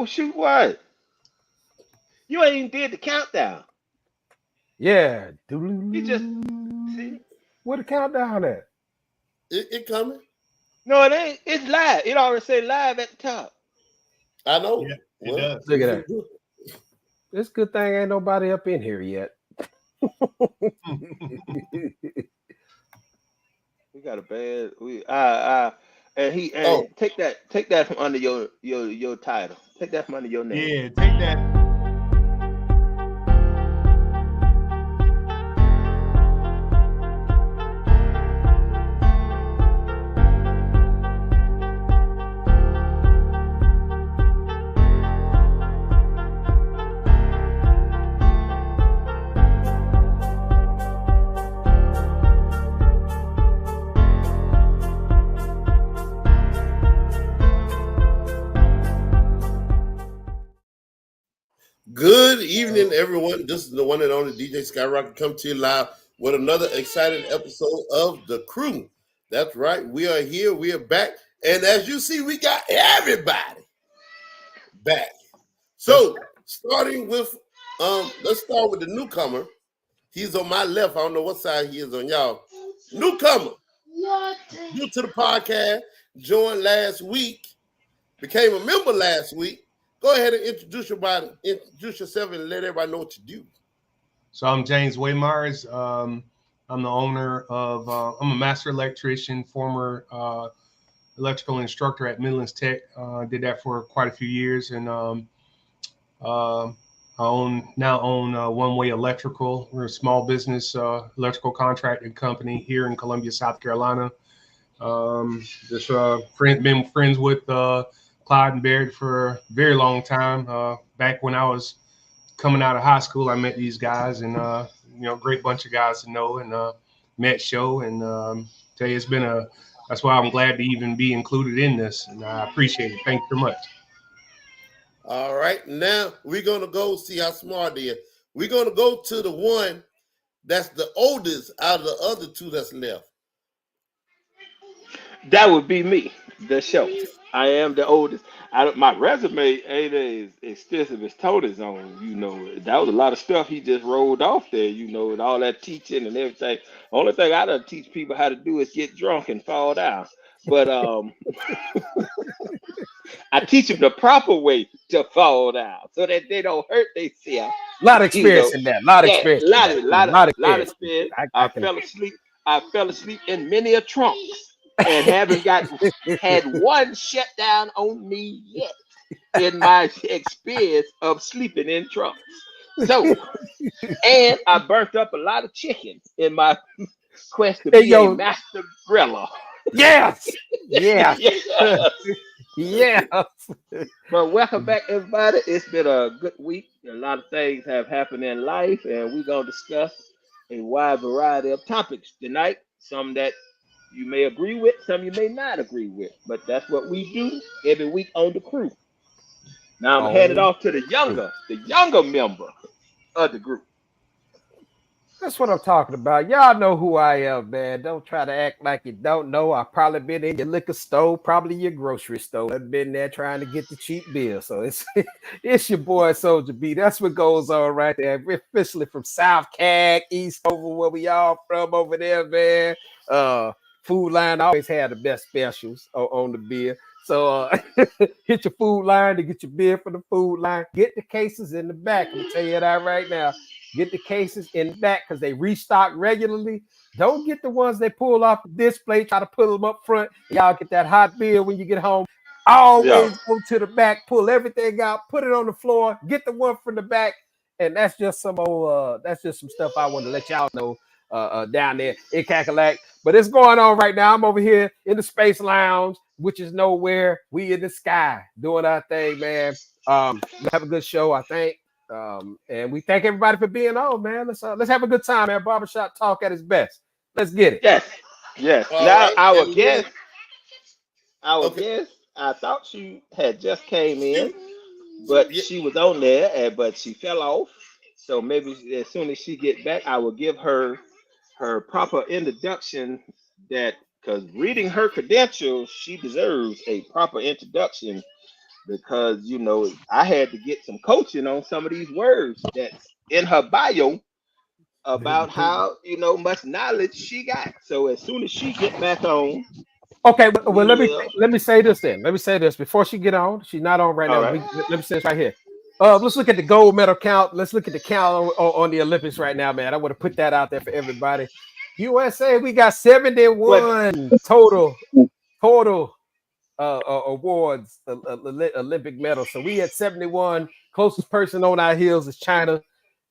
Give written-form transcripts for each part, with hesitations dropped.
Oh, shoot, what? You ain't even did the countdown. Yeah. You just see. Where the countdown at? It coming. No, it ain't. It's live. It already say live at the top. I know. Yeah, it Well, does. Look at that. It's a good thing ain't nobody up in here yet. We got a bad. And Oh, take that from under your title. Take that from under your name. Yeah, take that. good evening, everyone. This is the one and only DJ Skyrocket come to you live with another exciting episode of The Crew. That's right. We are here. We are back. And as you see, we got everybody back. So, starting with, let's start with the newcomer. He's on my left. I don't know what side he is on y'all. Newcomer. New to the podcast. Joined last week. Became a member last week. Go ahead and introduce yourself and let everybody know what you do. So I'm James Waymars. I'm the owner of, I'm a master electrician, former electrical instructor at Midlands Tech. Did that for quite a few years. And I now own One Way Electrical. We're a small business electrical contracting company here in Columbia, South Carolina. Been friends with Clyde and Barrett for a very long time. Back when I was coming out of high school, I met these guys, and great bunch of guys to know, and met Show, and tell you that's why I'm glad to even be included in this, and I appreciate it. Thank you very much. All right, now we're gonna go see how smart they are. We're gonna go to the one that's the oldest out of the other two that's left. That would be me. The show. I am the oldest. My resume ain't as extensive as Tony's on. That was a lot of stuff he just rolled off there. And all that teaching and everything. Only thing I done teach people how to do is get drunk and fall down. But I teach them the proper way to fall down so that they don't hurt themselves. A lot of experience in that. A lot of experience. Lot of experience. I fell asleep. I fell asleep in many a trunks. And haven't had one shutdown on me yet in my experience of sleeping in trunks. So, and I burnt up a lot of chicken in my quest to be a master griller. Yes, yes, yes. But welcome back, everybody. It's been a good week. A lot of things have happened in life, and we're gonna discuss a wide variety of topics tonight. Some that you may agree with, some you may not agree with, but that's what we do every week on The Crew. Now I'm headed off to the younger member of the group. That's what I'm talking about. Y'all know who I am, man. Don't try to act like you don't know. I've probably been in your liquor store, probably your grocery store. I've been there trying to get the cheap beer. So it's your boy Soldier B. That's what goes on right there. We're officially from South Cag, East over where we all from over there, man. Food Line always had the best specials on the beer. So hit your Food Line to get your beer from the Food Line. Get the cases in the back. I'm going to tell you that right now. Get the cases in the back because they restock regularly. Don't get the ones they pull off the display. Try to put them up front. Y'all get that hot beer when you get home. Always go to the back, pull everything out, put it on the floor, get the one from the back. And that's just some stuff I want to let y'all know down there in Cackalack. But it's going on right now. I'm over here in the Space Lounge, which is nowhere. We in the sky doing our thing, man. We have a good show, I think. And we thank everybody for being on, man. Let's have a good time, man. Barbershop talk at its best. Let's get it. Yes. All Now right. our guest, I thought she had just came in, but she was on there, but she fell off. So maybe as soon as she get back, I will give her proper introduction, that because reading her credentials, she deserves a proper introduction because I had to get some coaching on some of these words that's in her bio about how much knowledge she got. So as soon as she get back on, Okay, well we will. let me say this then. Let me say this before she get on. She's not on right All now. right. Let me say this right here. Let's look at the gold medal count. Let's look at the count on the Olympics right now, man. I want to put that out there for everybody. USA, we got But 71 total awards, Olympic medals. So we had 71. Closest person on our heels is China,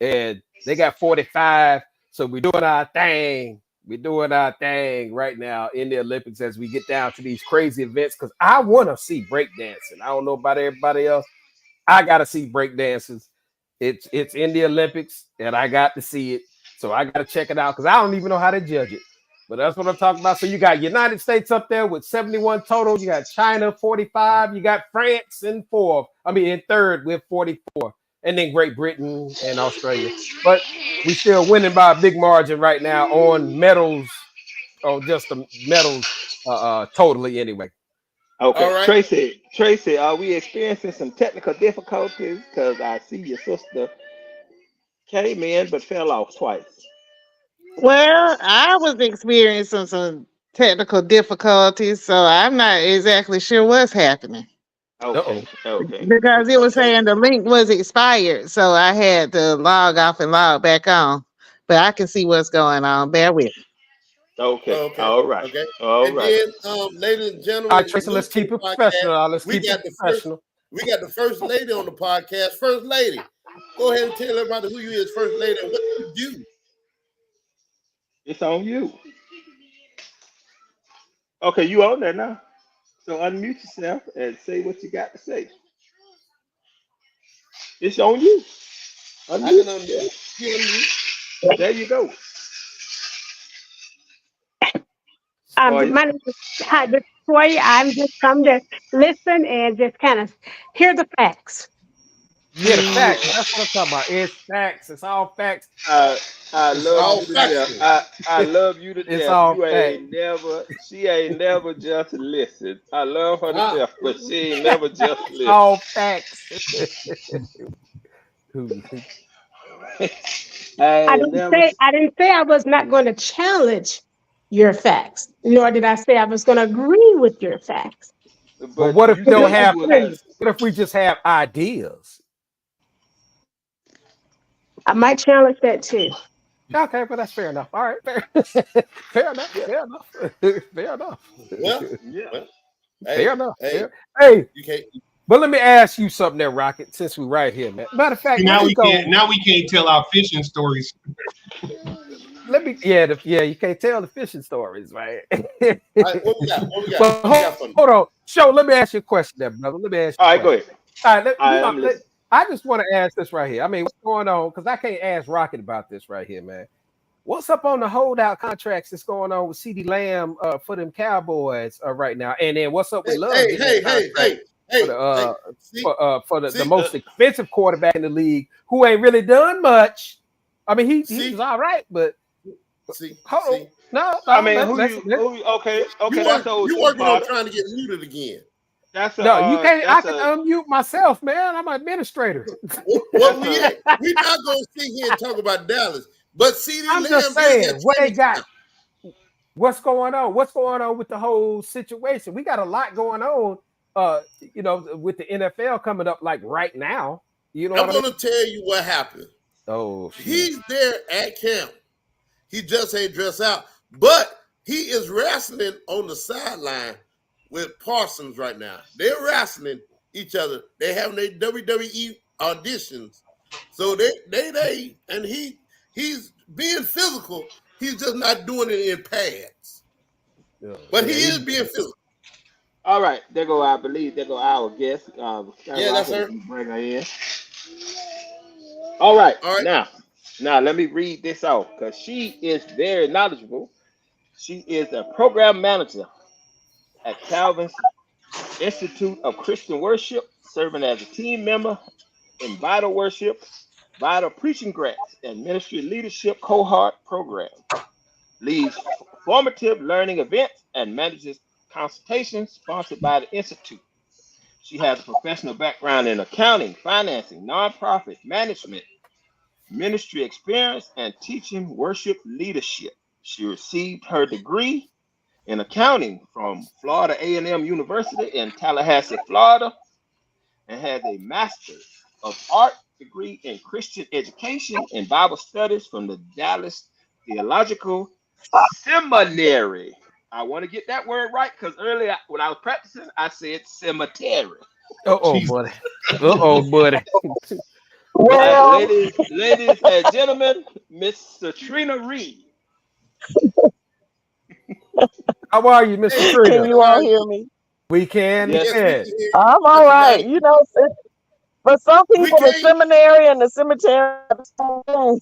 and they got 45. So we're doing our thing. We're doing our thing right now in the Olympics as we get down to these crazy events. Because I want to see breakdancing. I don't know about everybody else. I got to see breakdances. It's in the Olympics, and I got to see it. So I got to check it out because I don't even know how to judge it. But that's what I'm talking about. So you got United States up there with 71 total. You got China 45. You got France in third with 44. And then Great Britain and Australia. But we still winning by a big margin right now on medals, on just the medals totally anyway. All okay, right. Tracy, are we experiencing some technical difficulties? Because I see your sister came in but fell off twice. Well, I was experiencing some technical difficulties, so I'm not exactly sure what's happening Okay, Uh-oh. okay, because it was Okay. saying the link was expired, so I had to log off and log back on. But I can see what's going on. Bear with me. okay. Okay. All right, Okay. all And right. then, ladies and All right, gentlemen, Tracy, new let's to the keep it podcast, professional. Let's we keep it got the first. professional. We got the first lady on the podcast. First lady, go ahead and tell everybody who you is, first lady, and what you do. It's on you. Okay, you on there now. So unmute yourself and say what you got to say. It's on you. I can Unmute unmute. yourself. You unmute. There you go. Toya. My name is hi, this is Toya. I'm just come to listen and just kind of hear the facts. Yeah, the facts. That's what I'm talking about. It's facts. It's all facts. I I It's love all All you to death. factual. I love you to it's death. all You facts. ain't never. She ain't never just listen. I love her to Ah, death, but she ain't never just It's listen. all facts. I I ain't didn't never. say I didn't say I was not going to challenge your facts, nor did I say I was going to agree with your facts. But But what if you we But don't said you have was. disagree. facts? What if we just have ideas? I might challenge that too. Okay, but that's fair enough. All right, fair, fair enough. Yeah, Fair enough. Fair enough. well, yeah. well. Fair Hey, enough. hey, Fair. Hey, you can't. but let me ask you something there, Rocket, since we're right here, man. Matter of See, fact, let now me we can't. go. Now we can't tell our fishing stories. Let me, yeah, you can't tell the fishing stories, right? All right, what we got? What we got? But What you got for me? hold on. Show, let me ask you a question there, brother. Let me ask you All a right, go question. ahead. All right, I'm listening. I just want to ask this right here. I mean, what's going on? Because I can't ask Rocket about this right here, man. What's up on the holdout contracts that's going on with CD Lamb for them Cowboys right now? And then what's up with Hey, Love hey, getting that hey, hey, contract hey, for hey, the hey. See, the see, most expensive quarterback in the league who ain't really done much? I mean, he see, was all right, but hold on. see. No, I no, mean, who you? Who? Okay, okay. That's a old You two working on parter. trying to get muted again. That's a. no, you can't. I That's can a. unmute myself, man. I'm an administrator. What That's we a. at? We not gonna sit here and talk about Dallas, but CD I'm just Lamb is saying at what they training got. camp. What's going on? What's going on with the whole situation? We got a lot going on. With the NFL coming up like right now. You know I'm what I mean? gonna tell you what happened. Oh shoot. He's there at camp. He just ain't dressed out, but he is wrestling on the sideline with Parsons right now. They're wrestling each other. They having their WWE auditions. So and he's being physical. He's just not doing it in pads. But he Yeah, is being physical. All right, there go. I believe there go our guest, Yeah, that's Skyrocket. her. You bring her in. All right, All right. now let me read this off because she is very knowledgeable. She is a program manager at Calvin's Institute of Christian Worship, serving as a team member in Vital Worship, Vital Preaching Grants, and Ministry Leadership Cohort Program. Leads formative learning events and manages consultations sponsored by the Institute. She has a professional background in accounting, financing, nonprofit management, ministry experience, and teaching worship leadership. She received her degree in accounting from Florida A&M University in Tallahassee, Florida, and has a master's of art degree in Christian education and Bible studies from the Dallas Theological Seminary. I want to get that word right because earlier when I was practicing, I said cemetery. Oh, Jesus. buddy. Buddy. Well, Ladies and gentlemen, Miss Trina Reed. How are you, Mr. Hey, can Trina? you how all are hear you? me? We can. Yes, Yes, we Yeah. can hear you. I'm all right. Cincinnati. You know, for some We people, the can't, seminary and the cemetery are the same thing.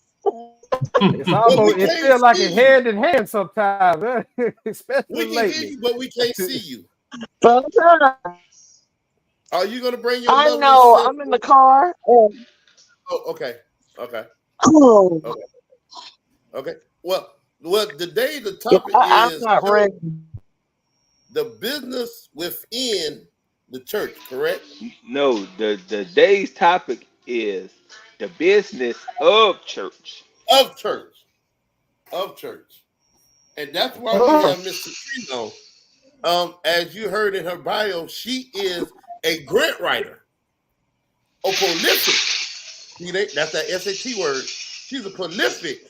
It's but we almost, it can't feels like see it you. hand in hand sometimes, especially We can hear lately. you, but we can't see you. Sometimes Are you going to bring your I lovely know self? I'm in the car. And, Oh, okay. Okay. oh, Okay. Okay. Well, today the if topic I'm is not church, ready. the business within the church, correct? no, the day's topic is the business of church. Of church. Of church. And that's why we Mm. have Mr. Trino. As you heard in her bio, she is a grant writer, a prolific. See, that's that SAT word. She's a prolific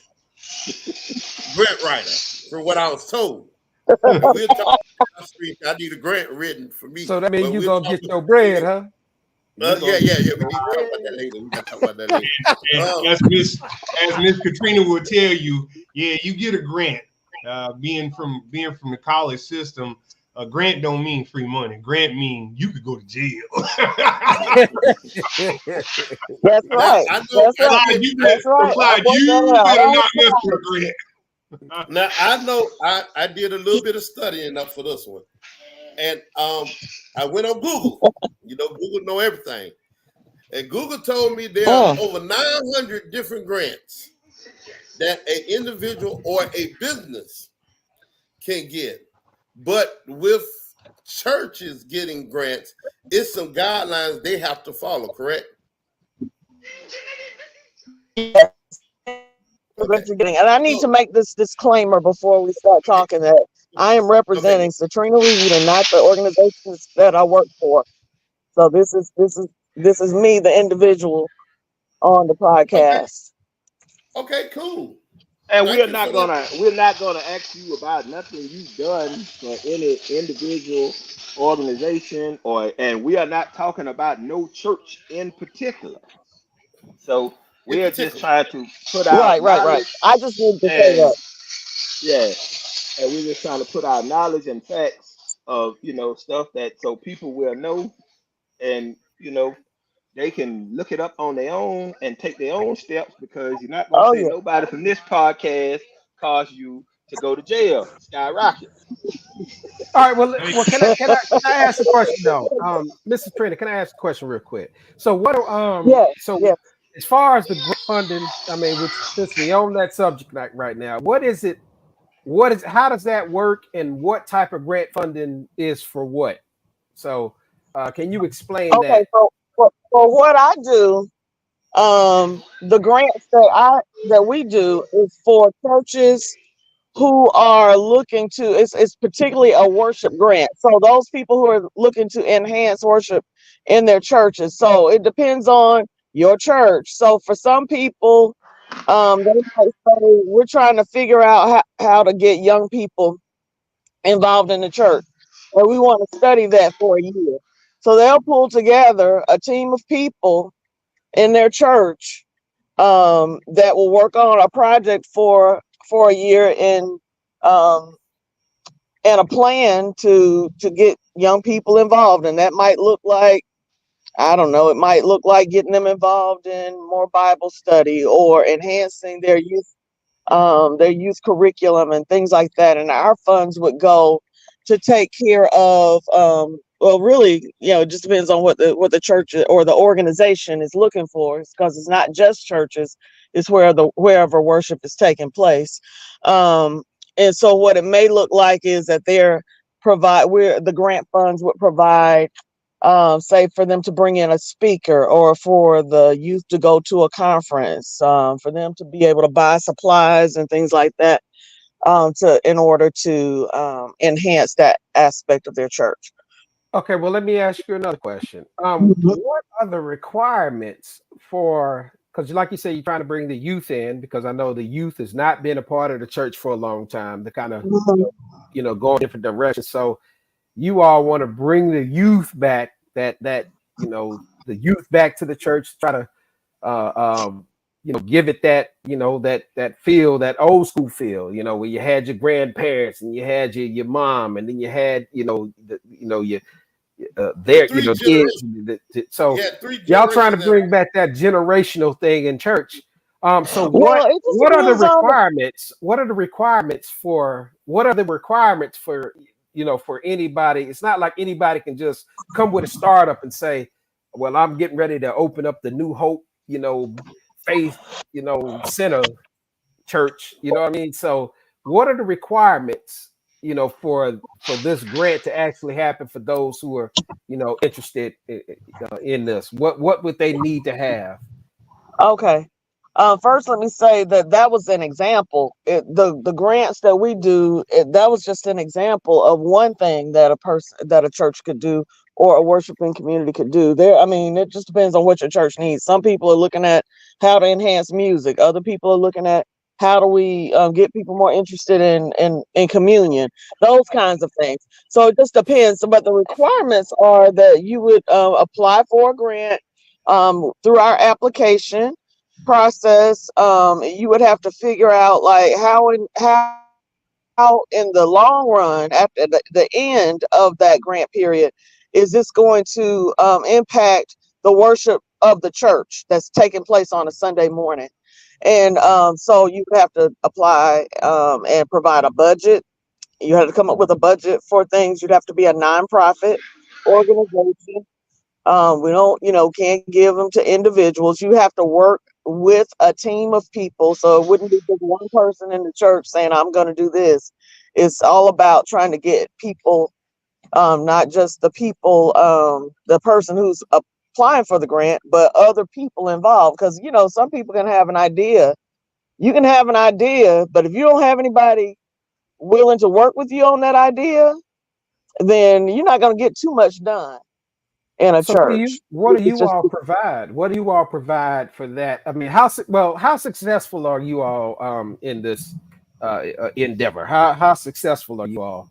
grant writer, from what I was told. And we'll talk about street. I need a grant written for me, So that means but you're we'll going to talk get about your that bread, later. huh? You Yeah, going to yeah, get yeah. We your need to talk about that bread. later. We got to talk about that later. And Um, as Miss Katrina will tell you, yeah, you get a grant. Being from the college system, a grant don't mean free money. Grant mean you could go to jail. That's now right. I know That's I right. Clyde, did. you That's right. I Clyde, worked on you it a better long not mess with time. a grant. Now I know I did a little bit of studying up for this one, and I went on Google. You know, Google know everything, and Google told me there are Mm. over 900 different grants that an individual or a business can get. But with churches getting grants, it's some guidelines they have to follow, correct? Yes. Okay. What you're getting. And I need to So, make this disclaimer before we start okay. talking that I am Okay. representing Satrina Reed and not the organizations that I work for. So this is me, the individual on the Okay. podcast. Okay, cool. And Thank you for that. we're not gonna ask you about nothing you've done for any individual organization or and we are not talking about no church in particular. So In we're just particular. trying to put our Right. knowledge I just need to say and that. yeah, and we're just trying to put our knowledge and facts of stuff that so people will know and they can look it up on their own and take their own steps because you're not gonna Oh say yeah. nobody from this podcast caused you to go to jail, skyrocket. All right. Well, Hey, can I ask a question though, Mr. Trina? Can I ask a question real quick? So what? Yes, So yes. as far as the grant funding, I mean, which since we own that subject right now, what is it? What is? How does that work? And what type of grant funding is for what? So, can you explain Okay, that? so for what I do, the grants that we do is for churches who are looking to it's particularly a worship grant. So those people who are looking to enhance worship in their churches. So it depends on your church. So for some people, they might say we're trying to figure out how to get young people involved in the church. And we want to study that for a year. So they'll pull together a team of people in their church that will work on a project for a year um, and a plan to get young people involved. And that might look like, I don't know, it might look like getting them involved in more Bible study or enhancing their youth curriculum and things like that. And our funds would go to take care of, well, really, it just depends on what the church or the organization is looking for, because it's not just churches; it's wherever worship is taking place. Um, and so, what it may look like is that the grant funds would provide say for them to bring in a speaker or for the youth to go to a conference, for them to be able to buy supplies and things like that, to in order to enhance that aspect of their church. Okay, well, let me ask you another question. Mhm. What are the requirements for? Because, like you say, you're trying to bring the youth in, because I know the youth has not been a part of the church for a long time. To kind of, Mhm. go in different directions. So you all want to bring the youth back, the youth back to the church, try to, give it that, that feel, that old school feel, where you had your grandparents and you had your mom, and then you had, your The there, three kids. generations. You So had three y'all trying to generations that bring back that generational thing in church. So Well, it just what are the depends on the. requirements? What are the requirements for for anybody? It's not like anybody can just come with a startup and say, "Well, I'm getting ready to open up the New Hope, faith, center church." You know what I mean? So what are the requirements, for this grant to actually happen for those who are, interested in this? What would they need to have? Okay. First, let me say that that was an example. The grants that we do, that was just an example of one thing that a church could do, or a worshiping community could do. There, I mean, it just depends on what your church needs. Some people are looking at how to enhance music. Other people are looking at how do we get people more interested in communion, those kinds of things. So it just depends. But the requirements are that you would apply for a grant through our application process. You would have to figure out like how in the long run, after the end of that grant period, is this going to impact the worship of the church that's taking place on a Sunday morning. And so you would have to apply and provide a budget. You have to come up with a budget for things. You'd have to be a nonprofit organization. We don't, can't give them to individuals. You have to work with a team of people. So it wouldn't be just one person in the church saying, I'm going to do this. It's all about trying to get people, not just the people, the person who's applying for the grant, but other people involved. Because, some people can have an idea. You can have an idea, but if you don't have anybody willing to work with you on that idea, then you're not going to get too much done in a So church. what do It's you just all provide? What do you all provide for that? I mean, how successful are you all in this endeavor? How successful are you all?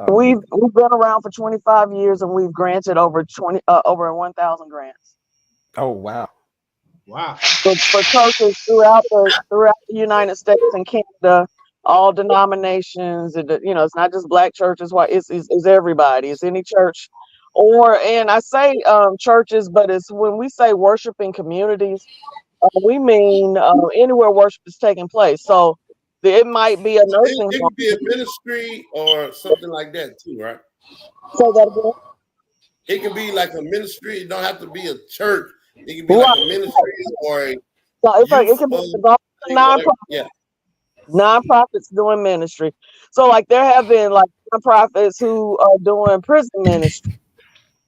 With we've been around for 25 years, and we've granted over 1,000 grants Oh, wow. Wow. for churches throughout the United States and Canada, all denominations. It's not just black churches. Why it's everybody. It's any church, and I say churches, but it's when we say worshiping communities, we mean anywhere worship is taking place. So it might be a nursing it home. could be a ministry or something like that too, right? So that again. It can be like a ministry. It don't have to be a church. It can be like a Right. ministry or a So it youth can be a thing, whatever. Yeah. nonprofits doing ministry. So like there have been like nonprofits who are doing prison ministry,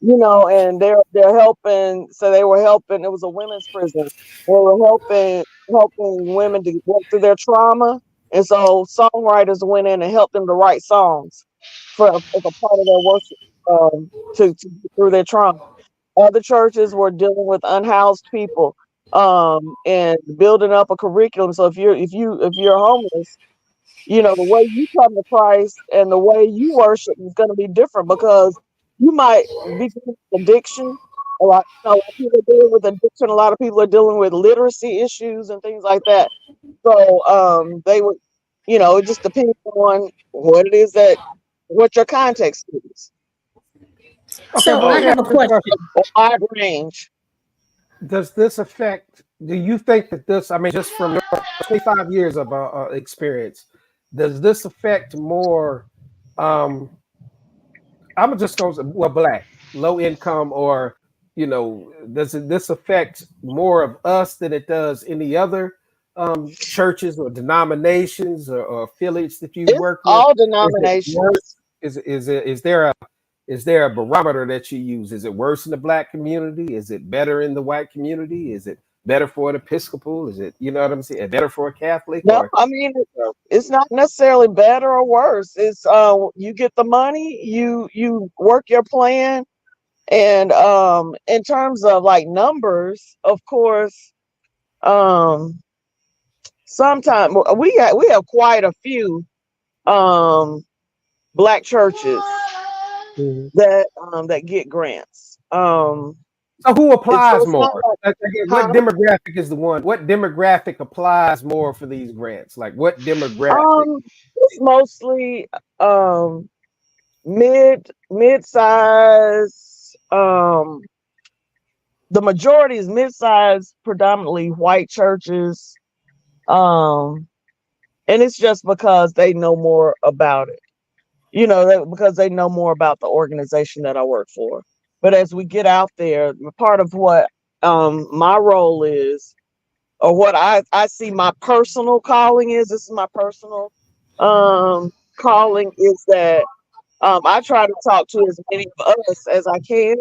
and they're helping. So they were helping. It was a women's prison. They were helping women to work through their trauma, and so songwriters went in and helped them to write songs as a part of their worship, to get through their trauma. Other churches were dealing with unhoused people, and building up a curriculum. So if you're homeless, the way you come to Christ and the way you worship is going to be different, because you might be dealing with addiction. A lot of people are dealing with addiction. A lot of people are dealing with literacy issues and things like that. So they would, it just depends on what your context is. Okay, So well, I let me So have ask a you a question. question. A wide range. Does this affect? Do you think that this? I mean, just from your 25 years of experience, does this affect more? Um, I'm just going to well, black, low income, or this affect more of us than it does any other churches or denominations or affiliates that you It's work with? all Is it worse? denominations. Is there a Is there a barometer that you use? Is it worse in the black community? Is it better in the white community? Is it better for an Episcopal? Is it, you know what I'm saying? Better for a Catholic No, or I mean it's not necessarily better or worse. It's you get the money, you work your plan, and in terms of like numbers, of course, um sometimes we have quite a few um black churches Mhm. that get grants. So who So applies it's not more? like, Again, what huh? demographic is the one? What demographic applies more for these grants? Like what demographic? It's mostly um mid size. The majority is mid size, predominantly white churches. Um, and it's just because they know more about it. Because they know more about the organization that I work for. But as we get out there, part of what my role is, or what I see my personal calling is, this is my personal calling, is that I try to talk to as many of us as I can,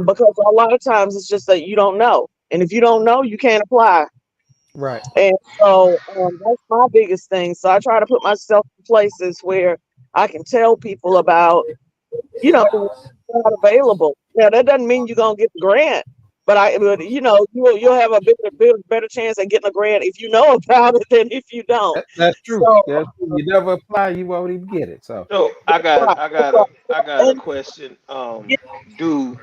because a lot of times it's just that you don't know. And if you don't know, you can't apply. Right. And so that's my biggest thing. So I try to put myself in places where I can tell people about, what's not available. Now that doesn't mean you're gonna get the grant, but you'll have a better chance at getting a grant if you know about it than if you don't. That's true. So That's true. You never apply, you won't even get it. So So right, I got a and question. Do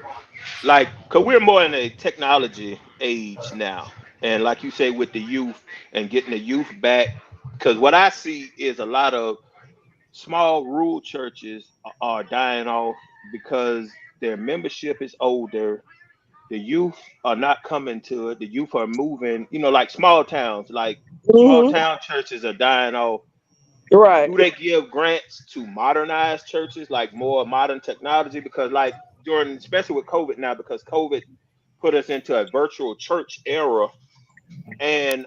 like, cause we're more in a technology age now, and like you say with the youth and getting the youth back, cause what I see is a lot of small rural churches are dying off because their membership is older. The youth are not coming to it. The youth are moving. Like small hmm town churches are dying off. right. Do they give grants to modernized churches, like more modern technology? Because like during, especially with COVID now, because COVID put us into a virtual church era, and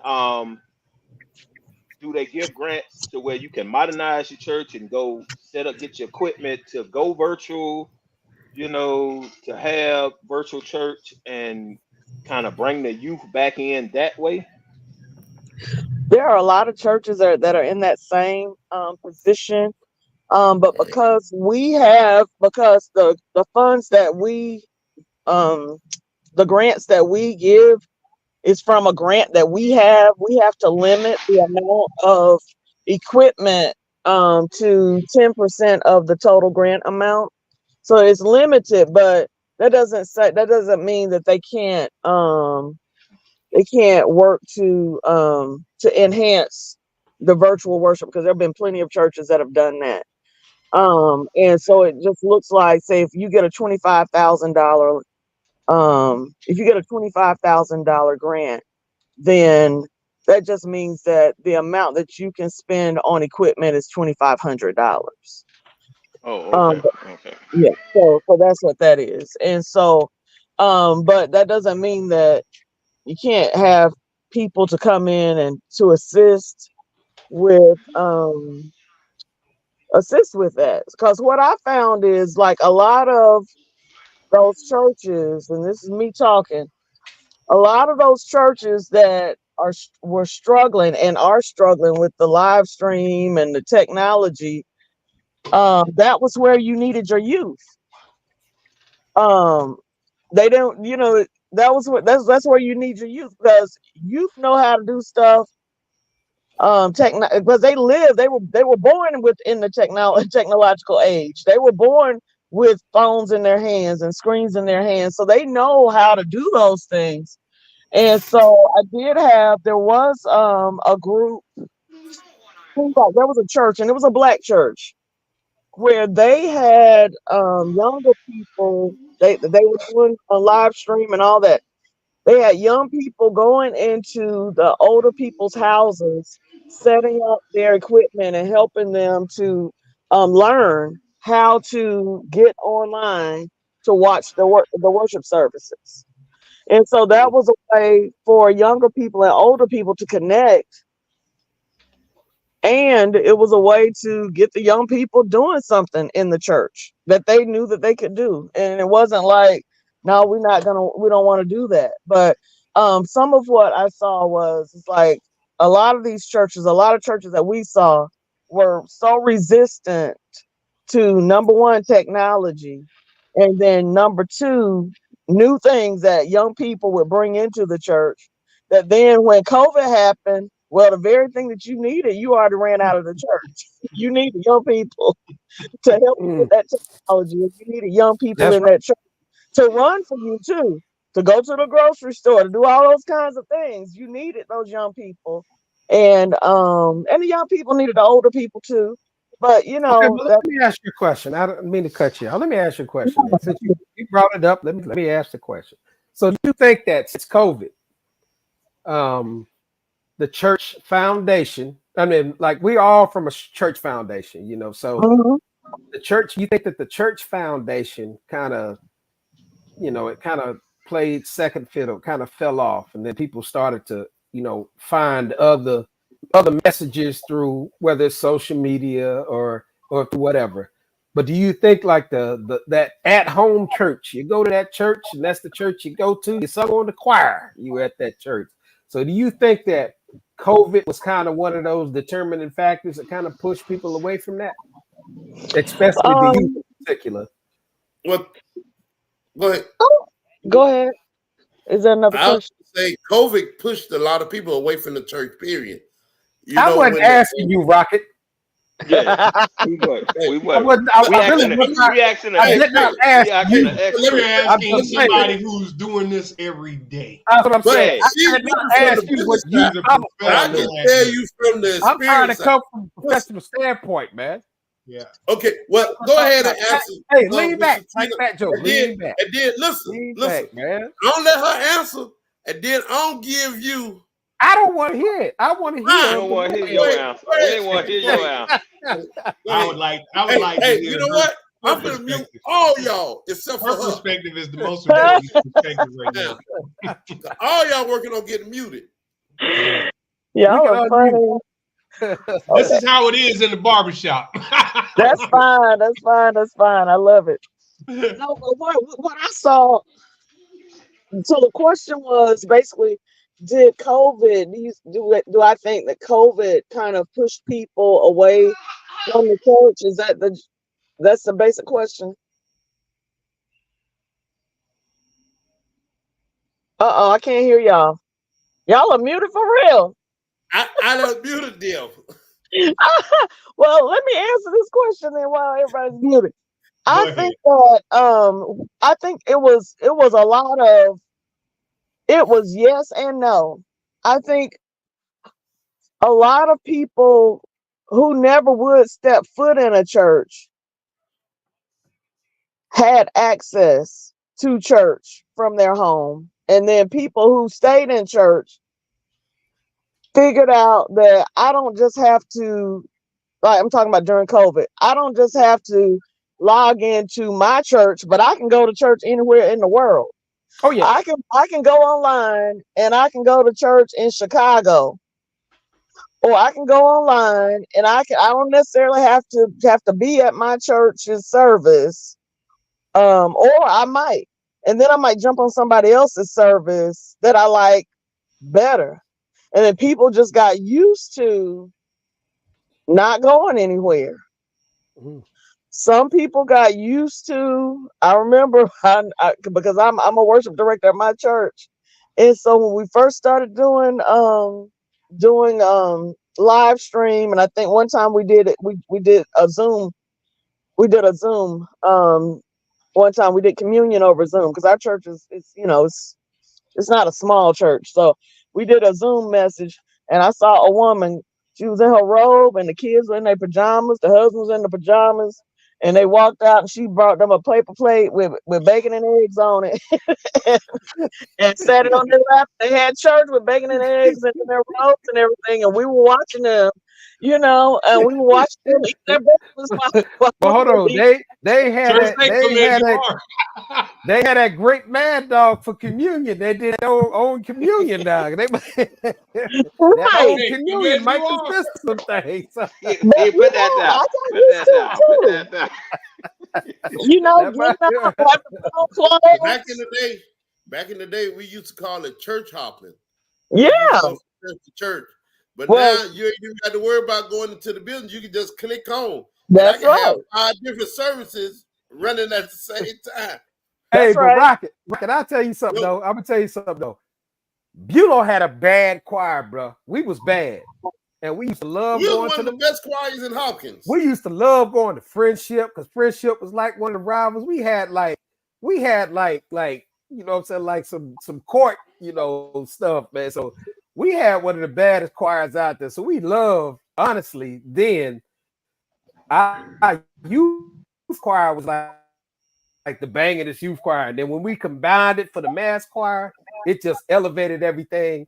do they give grants to where you can modernize your church and go set up, get your equipment to go virtual, to have virtual church and kind of bring the youth back in that way? There are a lot of churches that are in that same position. But because the funds that um, the grants that we give is from a grant that we have to limit the amount of equipment to 10% of the total grant amount. So it's limited, but that doesn't mean that they can't work to enhance the virtual worship, because there have been plenty of churches that have done that. And so it just looks like, say, if you get a $25,000 grant, then that just means that the amount that you can spend on equipment is $2,500. Oh, okay, Um, okay. yeah, so that's what that is. And so, but that doesn't mean that you can't have people to come in and to assist with that. Because what I found is, like, a lot of those churches, and this is me talking, a lot of those churches that were struggling and are struggling with the live stream and the technology, that was where you needed your youth. Um, they don't, that's where you need your youth, because youth know how to do stuff. Because they were born within the technological age. They were born with phones in their hands and screens in their hands, so they know how to do those things. And so there was a group, there was a church, and it was a black church, where they had younger people. They were doing a live stream and all that. They had young people going into the older people's houses, setting up their equipment and helping them to learn how to get online to watch the worship services. And so that was a way for younger people and older people to connect And it was a way to get the young people doing something in the church that they knew that they could do. And it wasn't like, no, we don't want to do that. But some of what I saw was, it's like a lot of these churches, a lot of churches that we saw were so resistant to, number one, technology, and then number two, new things that young people would bring into the church. That then when COVID happened, well, the very thing that you needed, you already ran out of the church. You needed young people to help you with Mm, that technology. You needed young people that's in right. that church to run for you too, to go to the grocery store, to do all those kinds of things. You needed those young people, and the young people needed the older people too. But Okay, but let that. me ask you a question. I don't mean to cut you off. Let me ask you a question then. Since you brought it up, let me ask the question. So do you think that since COVID, um, the church foundation, I mean, like we all from a church foundation, so Mhm. the church, you think that the church foundation kind of, it kind of played second fiddle, kind of fell off, and then people started to, find other messages through whether it's social media or through whatever. But do you think like the that at home church, you go to that church and that's the church you go to, you sung on the choir, you at that church. So do you think that COVID was kind of one of those determining factors that kind of pushed people away from that, especially the youth Um, in particular? Well, go ahead. Go ahead. Is there another I was question? gonna say COVID pushed a lot of people away from the church. Period. You I know wasn't when the asking you, Rocket. Yeah, we were. hey, We I were. wasn't. We I really asking. was not. We asking an I did expert. not hey, We ask asking an you. let me expert. I'm Asking just saying. somebody who's doing this every day. That's what I'm but saying. Hey, see, I did coming not from ask the you what business you side, He's a thought I about can this. professional at tell this. you from the I'm trying to experience side. come from a Listen, professional standpoint, man. Yeah. okay, well, That's what go I'm talking ahead about. and answer, Hey, lean Miss back, like Katrina, that, Joe. Lean back. and then listen, Lean listen. back, man. I don't let her answer, and then I'll give you I don't want to hear it. I want to we hear fine. the don't want to hear Go your ahead, man. answer. go We ahead, ain't want to hear go your ahead, answer. go I ahead. would like I would Hey, like to hey, you hear know what? her I'm gonna mute perspective. all y'all except for Her her. perspective is the most important perspective right now. Now, all y'all working on getting muted. Yeah. We Y'all can are unmute. funny. This is how it is in the barbershop. That's fine. That's fine. That's fine. I love it. No, but what I saw. So the question was basically, did COVID? Do I think that COVID kind of pushed people away from the church? Is that that's the basic question? I can't hear y'all. Y'all are muted for real. I done muted them. Well, let me answer this question then while everybody's muted. Go I ahead. think that I think it was a lot of, it was yes and no. I think a lot of people who never would step foot in a church had access to church from their home. And then people who stayed in church figured out that I don't just have to, like I'm talking about during COVID, I don't just have to log into my church, but I can go to church anywhere in the world. Oh yeah. I can go online and I can go to church in Chicago, or I can go online and I don't necessarily have to be at my church's service. Or I might, and then I might jump on somebody else's service that I like better. And then people just got used to not going anywhere. Mhm. Some people got used to. I remember because I'm a worship director at my church, and so when we first started doing live stream, and I think one time we did it. We did a Zoom. We did a Zoom. One time we did communion over Zoom because our church it's not a small church. So we did a Zoom message, and I saw a woman. She was in her robe, and the kids were in their pajamas. The husband was in the pajamas, and they walked out, and she brought them a paper plate with bacon and eggs on it, and sat it on their lap. They had church with bacon and eggs and their robes and everything, and we were watching them. And we watched them eat their breakfast while But hold we on, eat. they had Church that take them as you are. they had that great mad dog for communion. They did their own communion dog. That old Right. Take them communion as you might are. consist of some things. Hey, But hey, put that down. I got Put used that to it down. Put too. that down. That might, Getting up, having to put on Back in clothes. the day, we used to call it church hopping. We used to Yeah. go from church to church. But Well, now you ain't even got to worry about going into the building. You can just click on, and I that's can have right. 5 different services running at the same time. hey, That's but right. Rocket, I'll tell you something Yo, though. I'm gonna tell you something though. Bulow had a bad choir, bro. We was bad, and we used to love we was going one to of the them. best choirs in Hawkins. We used to love going to Friendship because Friendship was like one of the rivals. We had like you know what I'm saying, like some court, stuff, man. So we had one of the baddest choirs out there. So we loved, honestly, then our youth choir was like the bangingest youth choir. And then when we combined it for the mass choir, it just elevated everything.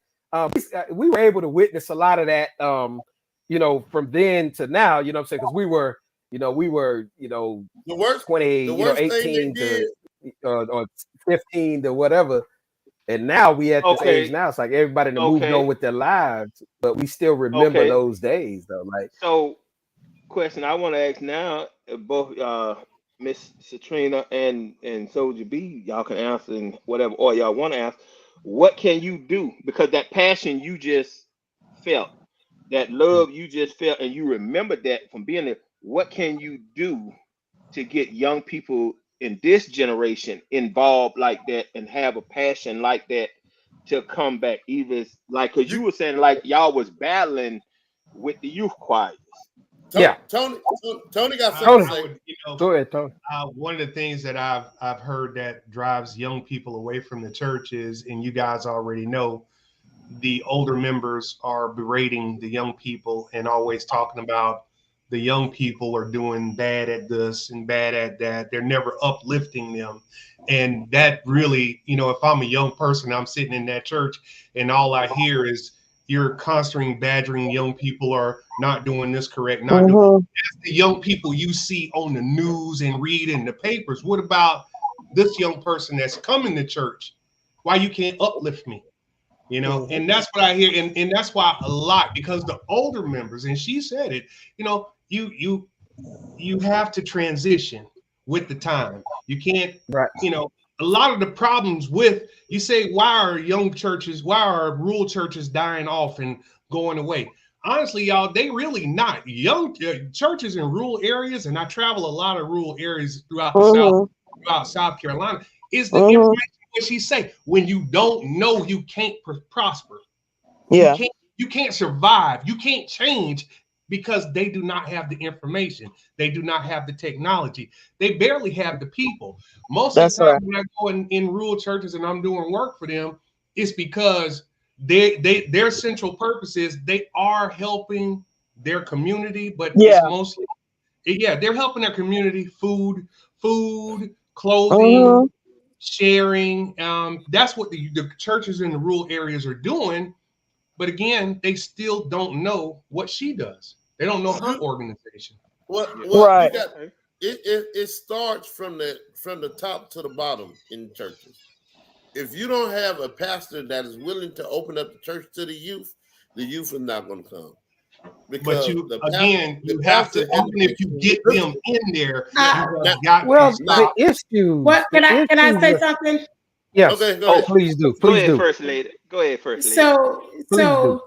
We were able to witness a lot of that, from then to now, you know what I'm saying? Because we were The worst, 20, the worst thing they 18 did. to or 15 to whatever. And now we at this age Okay. now, it's like everybody that moved on Okay. with their lives, but we still remember Okay. those days though. Like, So, question I want to ask now, both Miss Citrina and Soldier B, y'all can answer in whatever or y'all want to ask. What can you do? Because that passion you just felt, that love you just felt, and you remember that from being there. What can you do to get young people in this generation involved like that and have a passion like that to come back? Even like, because You, you were saying like y'all was battling with the youth choirs. yeah, Tony got I, something to Tony, I say. would, go ahead, Tony. one of the things that I've heard that drives young people away from the church is, and you guys already know, the older members are berating the young people and always talking about the young people are doing bad at this and bad at that. They're never uplifting them. And that really, if I'm a young person, I'm sitting in that church and all I hear is you're constantly badgering young people are not doing this correct, not doing Mm-hmm. the young people you see on the news and read in the papers. What about this young person that's coming to church? Why you can't uplift me? Mm-hmm. And that's what I hear, and that's why a lot, because the older members, and she said it, you have to transition with the time. You can't, Right. a lot of the problems with, you say, why are rural churches dying off and going away? Honestly, y'all, they really not. Young churches in rural areas, and I travel a lot of rural areas Mm-hmm. throughout South Carolina, is the Mm-hmm. information what she say. When you don't know, you can't prosper. You Yeah. can't you can't survive. You can't change because they do not have the information. They do not have the technology. They barely have the people. Most of the That's time right. when I go in rural churches and I'm doing work for them, it's because their central purpose is they are helping their community, but it's Yeah. mostly, yeah, they're helping their community, food, clothing, Mm-hmm. sharing. That's what the churches in the rural areas are doing. But again, they still don't know what she does. They don't know her You organization. Yeah. what you Right. got. Okay. It starts from the top to the bottom in churches. If you don't have a pastor that is willing to open up the church to the youth is not going to come But because you again, the you have pastor to, and even if you get them in there, Uh, you now, have got to Well, now the stop. issues, what the can I issues say with something? yes. okay, go Oh, ahead. Please do, go please ahead, do, first lady. Go ahead, first lady. So please do. so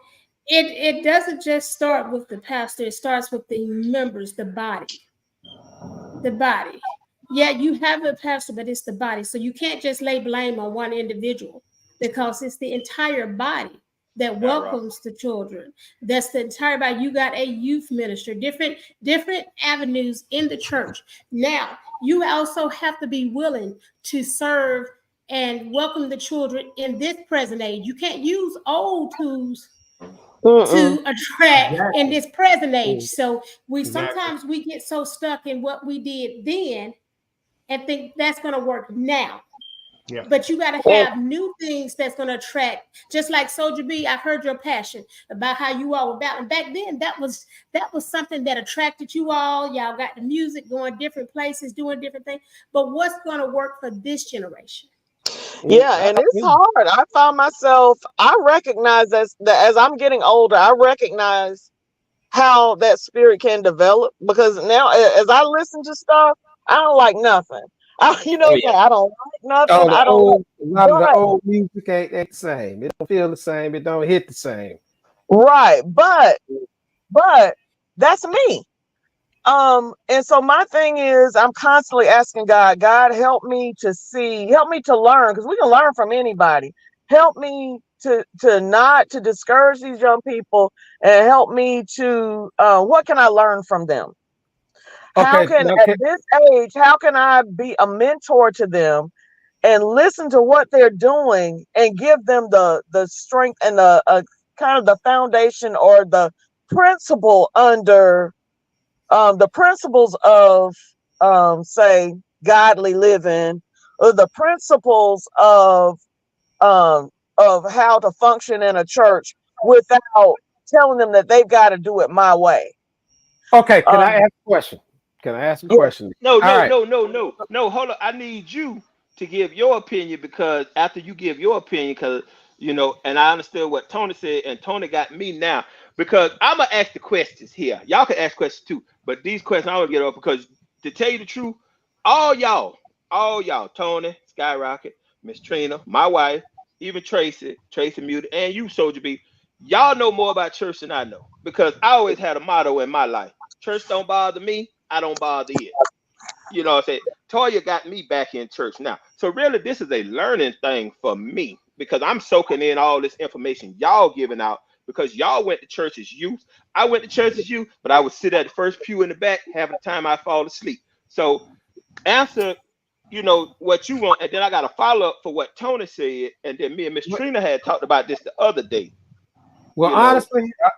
it doesn't just start with the pastor, it starts with the members, the body. The body. Yeah, you have a pastor, but it's the body. So you can't just lay blame on one individual because it's the entire body that All right. welcomes the children. That's the entire body. You got a youth minister, different avenues in the church. Now, you also have to be willing to serve and welcome the children in this present age. You can't use old tools Mm-mm. to attract in Exactly. this present age. Mm, So we Exactly. sometimes we get so stuck in what we did then and think that's going to work now. Yeah. But you got to Well, have new things that's going to attract. Just like Soldier B, I heard your passion about how you all were about. And back then, that was something that attracted you all. Y'all got the music going different places, doing different things. But what's going to work for this generation? yeah, and it's hard. I found myself, I recognize as I'm getting older, I recognize how that spirit can develop because now as I listen to stuff, I don't like nothing. Oh yeah. I don't like nothing. Oh, I don't like, a lot of the but old music ain't the same. It don't feel the same. It don't hit the same. right, but that's me. And so my thing is I'm constantly asking God, help me to see, help me to learn, because we can learn from anybody. Help me to not to discourage these young people and help me to what can I learn from them? How Okay, can at okay, this age, how can I be a mentor to them and listen to what they're doing and give them the strength and the kind of the foundation or the principle under the principles of say godly living or the principles of how to function in a church without telling them that they've got to do it my way. okay. Can I Um, ask a question? Can I ask a yes, question? No, All no, right. no, no, no, no. Hold on. I need you to give your opinion because after you give your opinion, because and I understood what Tony said, and Tony got me now because I'm gonna ask the questions here. Y'all can ask questions too, but these questions I want to get up because to tell you the truth, all y'all, Tony, Skyrocket, Miss Trina, my wife, even Tracy Muted, and you, Soldier B, y'all know more about church than I know because I always had a motto in my life: church don't bother me, I don't bother it. You know what I'm saying? Toya got me back in church now. So really this is a learning thing for me because I'm soaking in all this information y'all giving out because y'all went to church as youth. I went to church as youth, but I would sit at the first pew in the back having the time I fall asleep. So answer, what you want, and then I got a follow up for what Tony said, and then me and Miss Trina had talked about this the other day. Well, You know,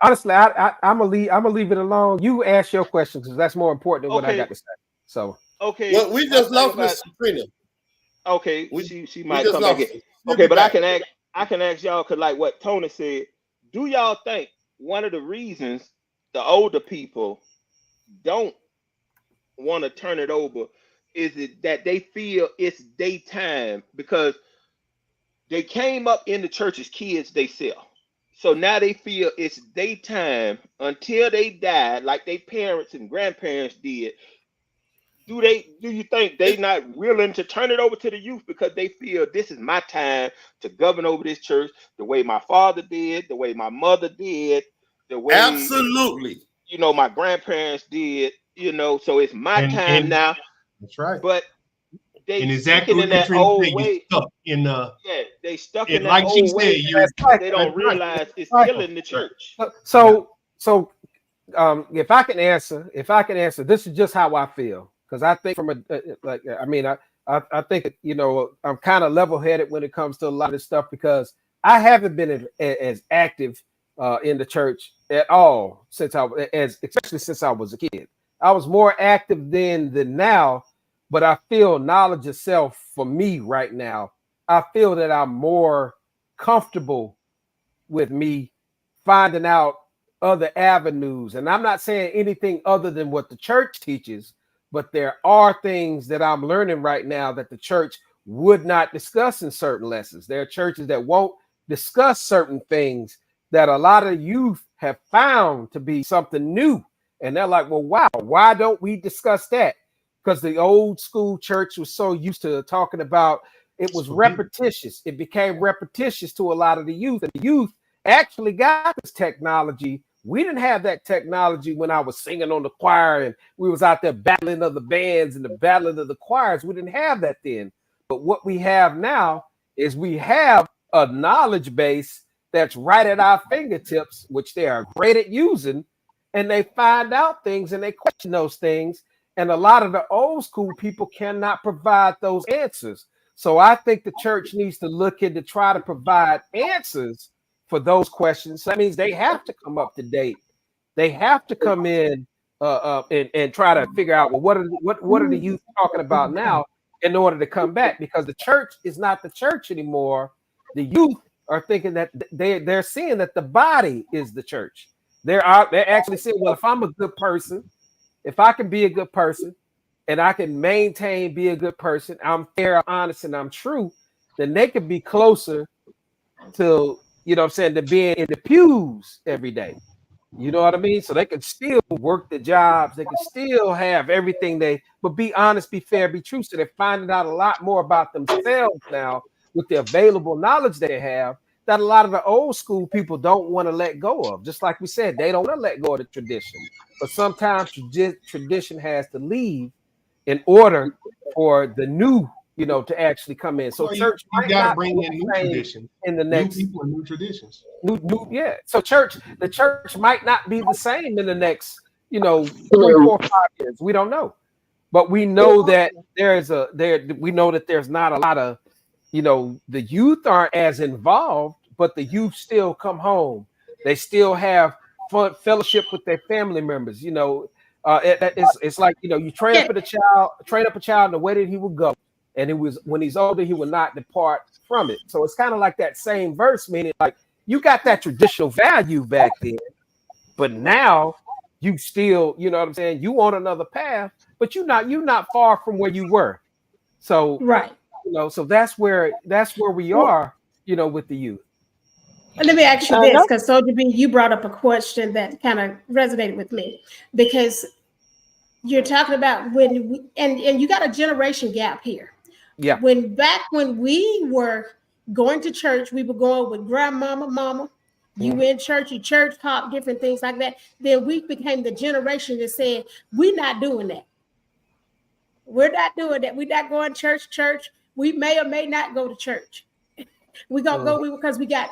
honestly, I'm gonna leave it alone. You ask your questions because that's more important than what I okay, got to say. So, okay. Well, we My just thing lost about Miss Sabrina. okay, We she we might just come back in. lost her. She'll Okay, be but back. I can ask y'all because like what Tony said, do y'all think one of the reasons the older people don't want to turn it over is it that they feel it's daytime because they came up in the church as kids they sell. So now they feel it's daytime until they die, like their parents and grandparents did. Do you think they It's not willing to turn it over to the youth because they feel this is my time to govern over this church the way my father did, the way my mother did, the way absolutely. my grandparents did, so it's my time And now, that's right. but they And sticking exactly in what that Katrina said, old you way. stuck in the Yeah, they stuck in and that like she old said, way you're that's and they cycle. don't that's right. realize it's Cycle. killing the church. Yeah. So if I can answer, this is just how I feel because I think from a like I mean I think I'm kind of level headed when it comes to a lot of this stuff because I haven't been as active in the church at all since especially since I was a kid. I was more active then than now, but I feel knowledge itself for me right now. I feel that I'm more comfortable with me finding out other avenues. And I'm not saying anything other than what the church teaches, but there are things that I'm learning right now that the church would not discuss in certain lessons. There are churches that won't discuss certain things that a lot of youth have found to be something new. And they're like, well, wow, why don't we discuss that? Because the old school church was so used to talking about it was repetitious. It became repetitious to a lot of the youth. And the youth actually got this technology. We didn't have that technology when I was singing on the choir and we was out there battling of the bands and the battling of the choirs. We didn't have that then. But what we have now is we have a knowledge base that's right at our fingertips, which they are great at using, and they find out things and they question those things. And a lot of the old school people cannot provide those answers. So I think the church needs to look in to try to provide answers for those questions. So that means they have to come up to date. They have to come in and try to figure out, well, what are the youth talking about now? in order to come back, because the church is not the church anymore. The youth are thinking that they're seeing that the body is the church. They're actually saying, well, if I'm a good person, if I can be a good person and I can maintain be a good person, I'm fair, I'm honest, and I'm true, then they could be closer to, you know what I'm saying, to being in the pews every day. You know what I mean? So they can still work the jobs, they can still have everything but be honest, be fair, be true. So they're finding out a lot more about themselves now with the available knowledge they have that a lot of the old school people don't want to let go of. Just like we said, they don't want to let go of the tradition. But sometimes tradition has to leave in order for the new, to actually come in. So Well, church you might got to not bring be in the new same traditions, in the new next people, and new traditions. yeah. So the church might not be the same in the next, 3, 4, 5 years. We don't know, but we know that we know that there's not a lot of, the youth aren't as involved, but the youth still come home. They still have fun fellowship with their family members. It's like, you train up a child in the way that he will go, and it was when he's older he will not depart from it. So it's kind of like that same verse, meaning like you got that traditional value back then, but now you still, you know what I'm saying, you on another path, but you're not far from where you were. So Right. so that's where we are, with the youth. Let me ask you I this, know. because Soldier B, you brought up a question that kind of resonated with me, because you're talking about and you got a generation gap here. Yeah. When we were going to church, we were going with grandmama, mama. You in church, you church pop, different things like that. Then we became the generation that said, we're not doing that. We're not doing that. We're not going church. We may or may not go to church. We gonna Mhm. go because we got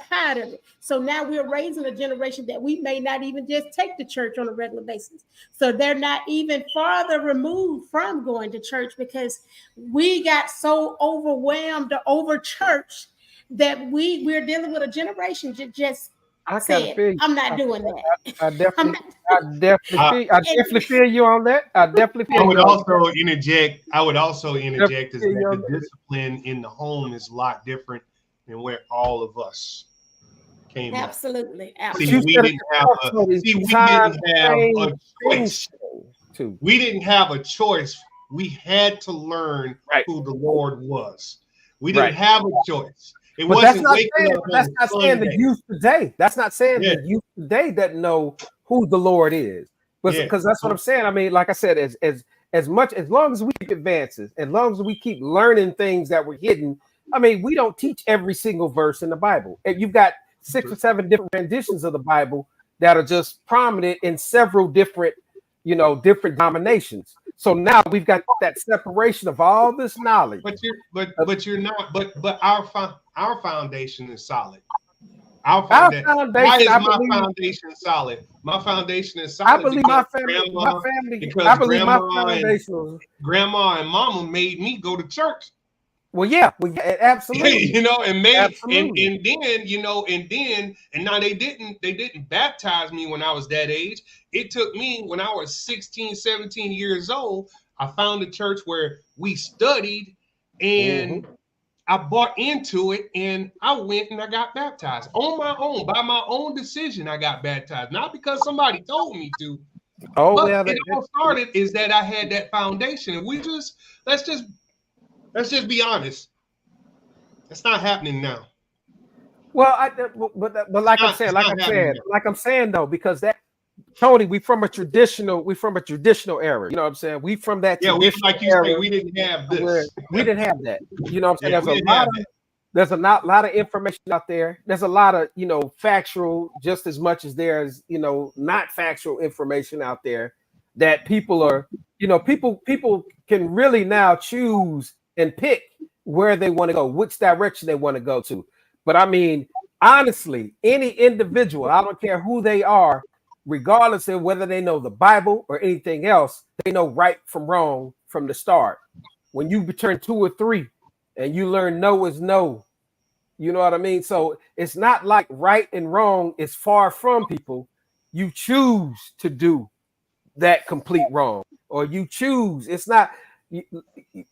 tired of it. So now we're raising a generation that we may not even just take to church on a regular basis. So they're not even farther removed from going to church because we got so overwhelmed or over church that we're dealing with a generation that just I kind of said, feel you. I'm not doing that. I I'm definitely, not, I definitely feel you on that. I definitely I feel would you on also interject. I would also definitely interject is feel that you on the that. discipline in the home is a lot different than where all of us came up. absolutely, But See, you absolutely. said it yourself, Tony. we Time didn't have change, a things choice. change too. We didn't have a choice. We had to learn Right. who the Lord was. We didn't Right. have a choice. It But that's wasn't not waking saying, up but that's on not saying the Sunday. youth today. That's not saying Yeah, the youth today that know who the Lord is. yeah. Because that's what I'm saying. I mean, like I said, as much as long as we keep advances, as long as we keep learning things that were hidden. I mean, we don't teach every single verse in the Bible. And you've got 6 or 7 different renditions of the Bible that are just prominent in several different, different denominations. So now we've got that separation of all this knowledge. But you're not. But our foundation is solid. Our Our foundation. Why foundation, is I my believe. foundation solid? My foundation is I solid believe my because family, grandma, I because believe my grandma and foundation was, grandma and mama made me go to church. yeah, absolutely, And made absolutely. and then and now they didn't baptize me when I was that age. It took me when I was 16, 17 years old. I found a church where we studied Hmm. and I bought into it and I went and I got baptized on my own, by my own decision. I got baptized, not because somebody told me to, Oh but well, it all started is that I had that foundation. And let's just let's just be honest. It's not happening now. well, but like I'm saying, It's not happening now. like I'm saying though, because that Tony, we from a traditional era. You know what I'm saying? We from that Yeah, we traditional like you say, era we didn't have where this. we didn't have that. You know what I'm saying? Yeah, we didn't have that. There's a lot of information out there. There's a lot of, factual just as much as there's, not factual information out there that people are, people can really now choose and pick where they want to go, which direction they want to go to. But I mean, honestly, any individual, I don't care who they are, regardless of whether they know the Bible or anything else, they know right from wrong from the start. When you turn 2 or 3 and you learn no is no, you know what I mean? So it's not like right and wrong is far from people. You choose to do that complete wrong, or you choose. It's not.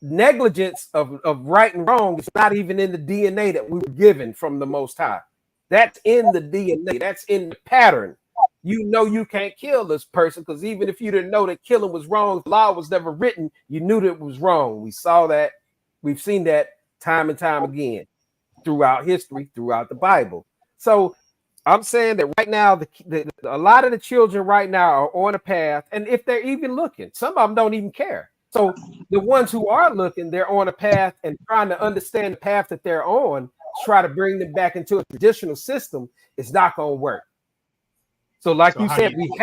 negligence of right and wrong is not even in the DNA that we were given from the Most High. That's in the DNA. That's in the pattern. You know you can't kill this person because even if you didn't know that killing was wrong, the law was never written, you knew that it was wrong. We saw that. We've seen that time and time again throughout history, throughout the Bible. So I'm saying that right now, a lot of the children right now are on a path, and if they're even looking, some of them don't even care. So the ones who are looking, they're on a path and trying to understand the path that they're on, try to bring them back into a traditional system. It's not going to work. So, like So you how do said, you? we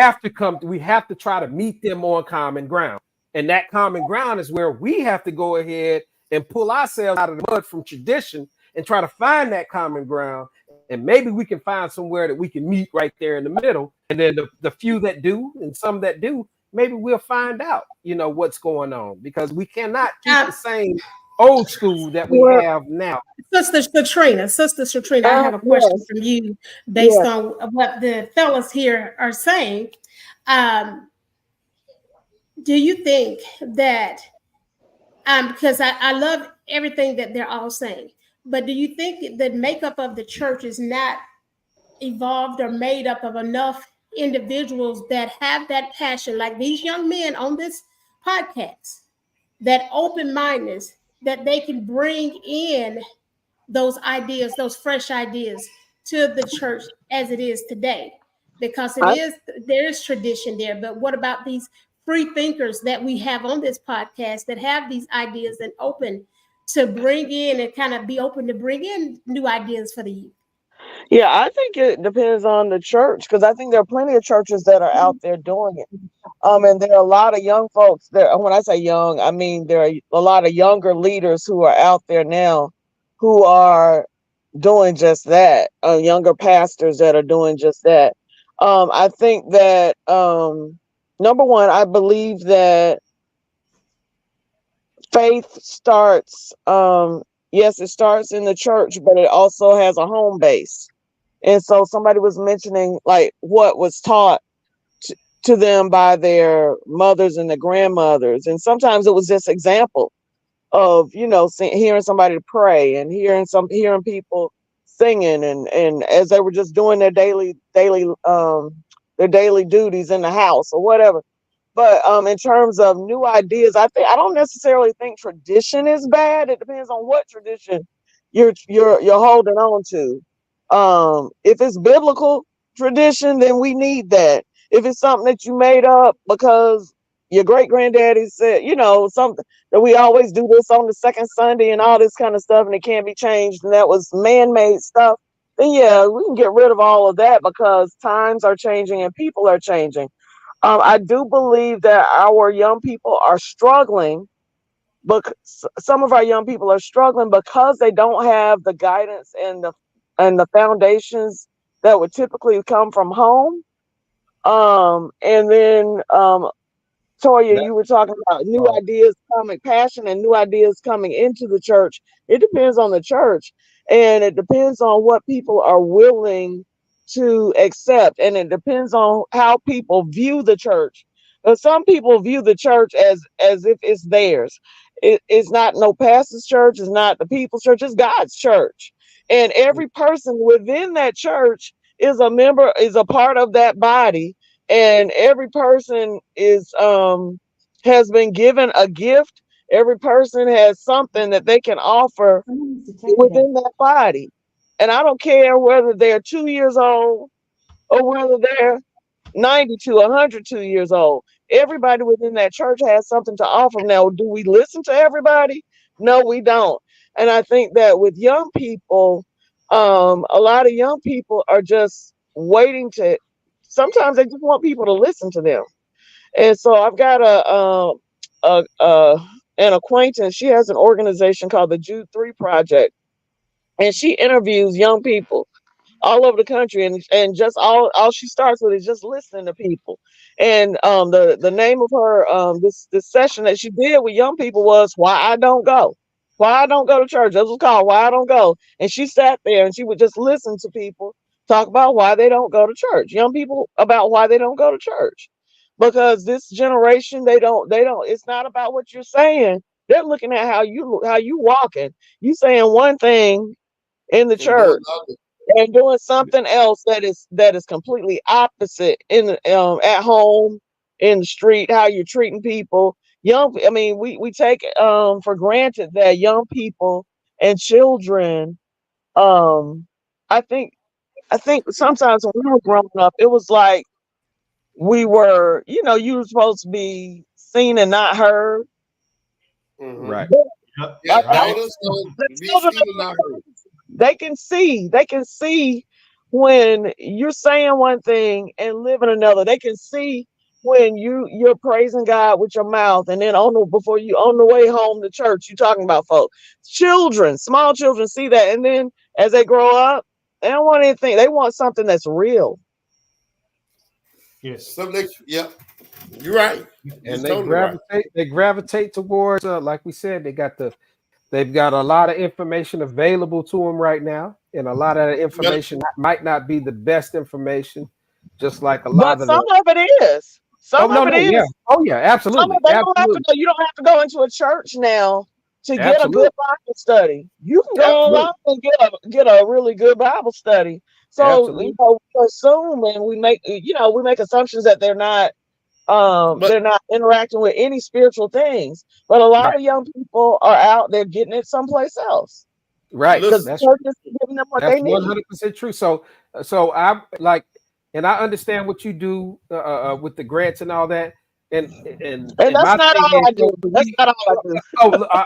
have to try to meet them on common ground. And that common ground is where we have to go ahead and pull ourselves out of the mud from tradition and try to find that common ground. And maybe we can find somewhere that we can meet right there in the middle. And then the few that do and some that do, maybe we'll find out, what's going on, because we cannot keep Um, the same old school that we Well, have now. Sister Shatrina, I have a question yes, from you based yes. on what the fellas here are saying. Um, do you think that because I love everything that they're all saying, but do you think the makeup of the church is not evolved or made up of enough individuals that have that passion, like these young men on this podcast, that open mindedness that they can bring in those ideas, those fresh ideas to the church as it is today? Because I, there is tradition there. But what about these free thinkers that we have on this podcast that have these ideas and open to bring in and kind of be open to bring in new ideas for the youth? yeah, I think it depends on the church because I think there are plenty of churches that are out there doing it. And there are a lot of young folks there. When I say young, I mean there are a lot of younger leaders who are out there now who are doing just that. Younger pastors that are doing just that. I think that number one, I believe that faith starts. Yes, it starts in the church, but it also has a home base. And so somebody was mentioning like what was taught to them by their mothers and their grandmothers, and sometimes it was just example of hearing somebody pray and hearing people singing and as they were just doing their daily duties in the house or whatever. But in terms of new ideas, I don't necessarily think tradition is bad. It depends on what tradition you're holding on to. If it's biblical tradition, then we need that. If it's something that you made up because your great granddaddy said, something that we always do this on the second Sunday and all this kind of stuff, and it can't be changed, and that was man-made stuff, then yeah, we can get rid of all of that because times are changing and people are changing. I do believe that our young people are struggling, but some of our young people are struggling because they don't have the guidance and the foundations that would typically come from home. And then Toya, That you were talking about new oh, ideas coming, passion and new ideas coming into the church. It depends on the church, and it depends on what people are willing to accept, and it depends on how people view the church. Some people view the church as if it's theirs. It's not no pastor's church. It's not the people's church. It's God's church, and every person within that church is a member, is a part of that body, and every person is has been given a gift. Every person has something that they can offer within that body, and I don't care whether they're 2 years old or whether they're 92 102 years old. Everybody within that church has something to offer. Now, do we listen to everybody? No, we don't. And I think that with young people, a lot of young people are just waiting to, sometimes they just want people to listen to them. And so I've got an acquaintance. She has an organization called the Jude 3 Project, and she interviews young people all over the country, and just all she starts with is just listening to people. And the name of her this session that she did with young people was Why I Don't Go. Why I don't go to church. This was called Why I Don't Go. And she sat there and she would just listen to people talk about why they don't go to church. Young people about why they don't go to church. because this generation, they don't, it's not about what you're saying. They're looking at how you walking. You saying one thing in the And doing church nothing. and doing something else that is completely opposite in at home, in the street, how you're treating people. I mean, we take for granted that young people and children, um I think sometimes when we were growing up, it was like you were supposed to be seen and not heard. Mm-hmm. Right. But Yep. Yeah, I the Right. older son the be children seen and not heard. they can see when you're saying one thing and living another. They can see when you're praising God with your mouth, and then before you on the way home to church, you talking about folk. Children, small children see that, and then as they grow up, they don't want anything. They want something that's real. Yes. Some next, yeah, you're right. You're And they totally right. gravitate towards like we said, they've got a lot of information available to them right now, and a lot of the But information might not be the best information, just like a But lot of the. some of it is. Oh Some no, of it no, yeah, is. oh yeah, Some of absolutely, they don't have to absolutely, go. You don't have to go into a church now to get a good absolutely, Bible study. You can go absolutely, online and get a really good Bible study. So absolutely. we assume and we make assumptions that but they're not interacting with any spiritual things. But a lot Right, of young people are out there getting it someplace else right. because listen, the That's church is giving them what That's they one need. hundred percent true. So I like, and I understand what you do with the grants and all that. And and And and that's my not thing all is, I do. That's not all I do.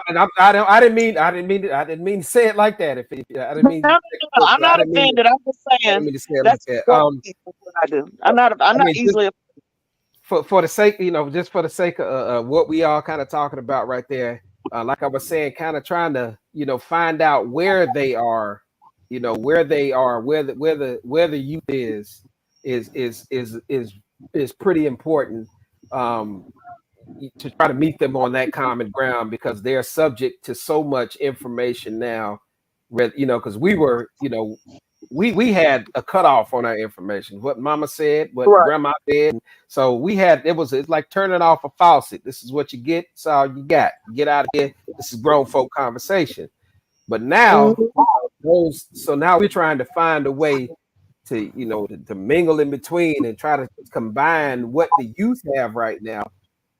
and I didn't mean to say it like that. If I didn't No, mean, no, no. I'm I not didn't mean to, offended. I'm just I didn't saying mean to say it like that's that. what I do. I'm I not mean, just easily. for the sake, just for the sake of what we all kind of talking about right there. Like I was saying, kind of trying to, find out where they are, where they are, where the youth is is is is is pretty important, um, to try to meet them on that common ground because they're subject to so much information now. Because we were, we had a cutoff on our information. What Mama said, what Right. Grandma said. So it's like turning off a faucet. This is what you get. It's all you got. Get out of here. This is grown folk conversation. But now, Mhm. so now we're trying to find a way to, to mingle in between and try to combine what the youth have right now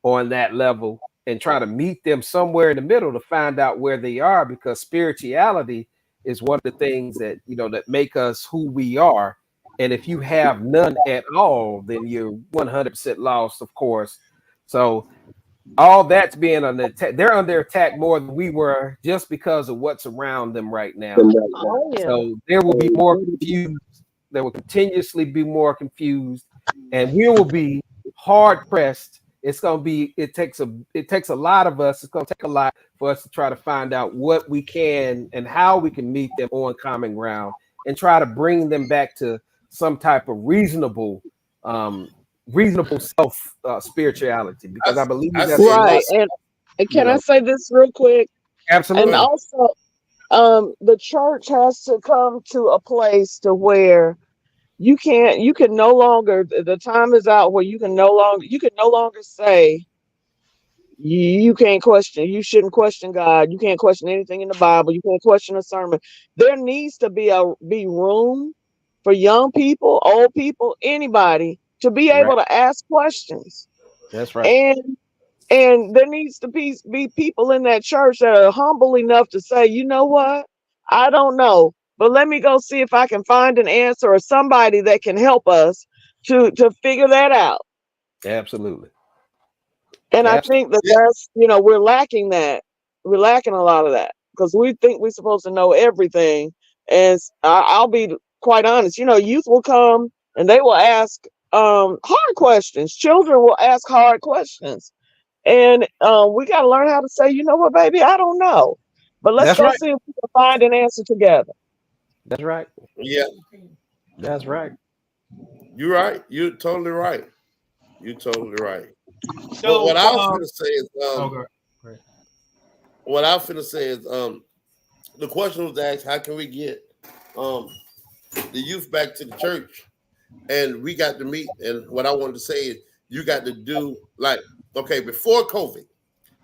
on that level and try to meet them somewhere in the middle to find out where they are, because spirituality is one of the things that, that make us who we are. And if you have none at all, then you're 100% lost, of course. So all that's being on the attack. They're under attack more than we were just because of what's around them right now. Oh yeah. So there will be more confused. There will continuously be more confused, and we will be hard pressed. It's gonna be. It takes a lot of us. It's gonna take a lot for us to try to find out what we can and how we can meet them on common ground and try to bring them back to some type of um, reasonable self spirituality. I, Because I believe I that's a say lot. Right. this. And You can I know, say this real quick? Go And absolutely. ahead. also, the church has to come to a place to where you can no longer, the time is out where you can no longer say you can't question, you shouldn't question God, you can't question anything in the Bible, you can't question a sermon. There needs to be room for young people, old people, anybody to be Right. able to ask questions. That's right. And there needs to be people in that church that are humble enough to say, you know what? I don't know, but let me go see if I can find an answer or somebody that can help us to figure that out. Absolutely. And I Absolutely. think that Yeah, we're lacking that. We're lacking a lot of that because we think we're supposed to know everything. And I'll be quite honest, youth will come and they will ask hard questions. Children will ask hard questions. And we got to learn how to say, you know what, baby, I don't know. But let's That's go right. see if we can find an answer together. That's right. yeah, That's right. you're right. You're totally right. You're totally right. But So, okay, great. what I was finna say is, the question was asked, how can we get um the youth back to the church? And we got to meet. And what I wanted to say is, you got to do like, okay, before COVID,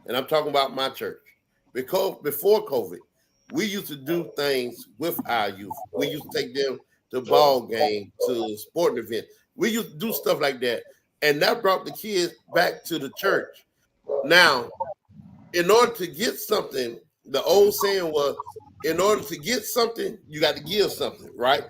and I'm talking about my church. Because before COVID, we used to do things with our youth. We used to take them to ball game, to sporting event. We used to do stuff like that. And that brought the kids back to the church. Now, in order to get something, the old saying was, in order to get something, you got to give something, right?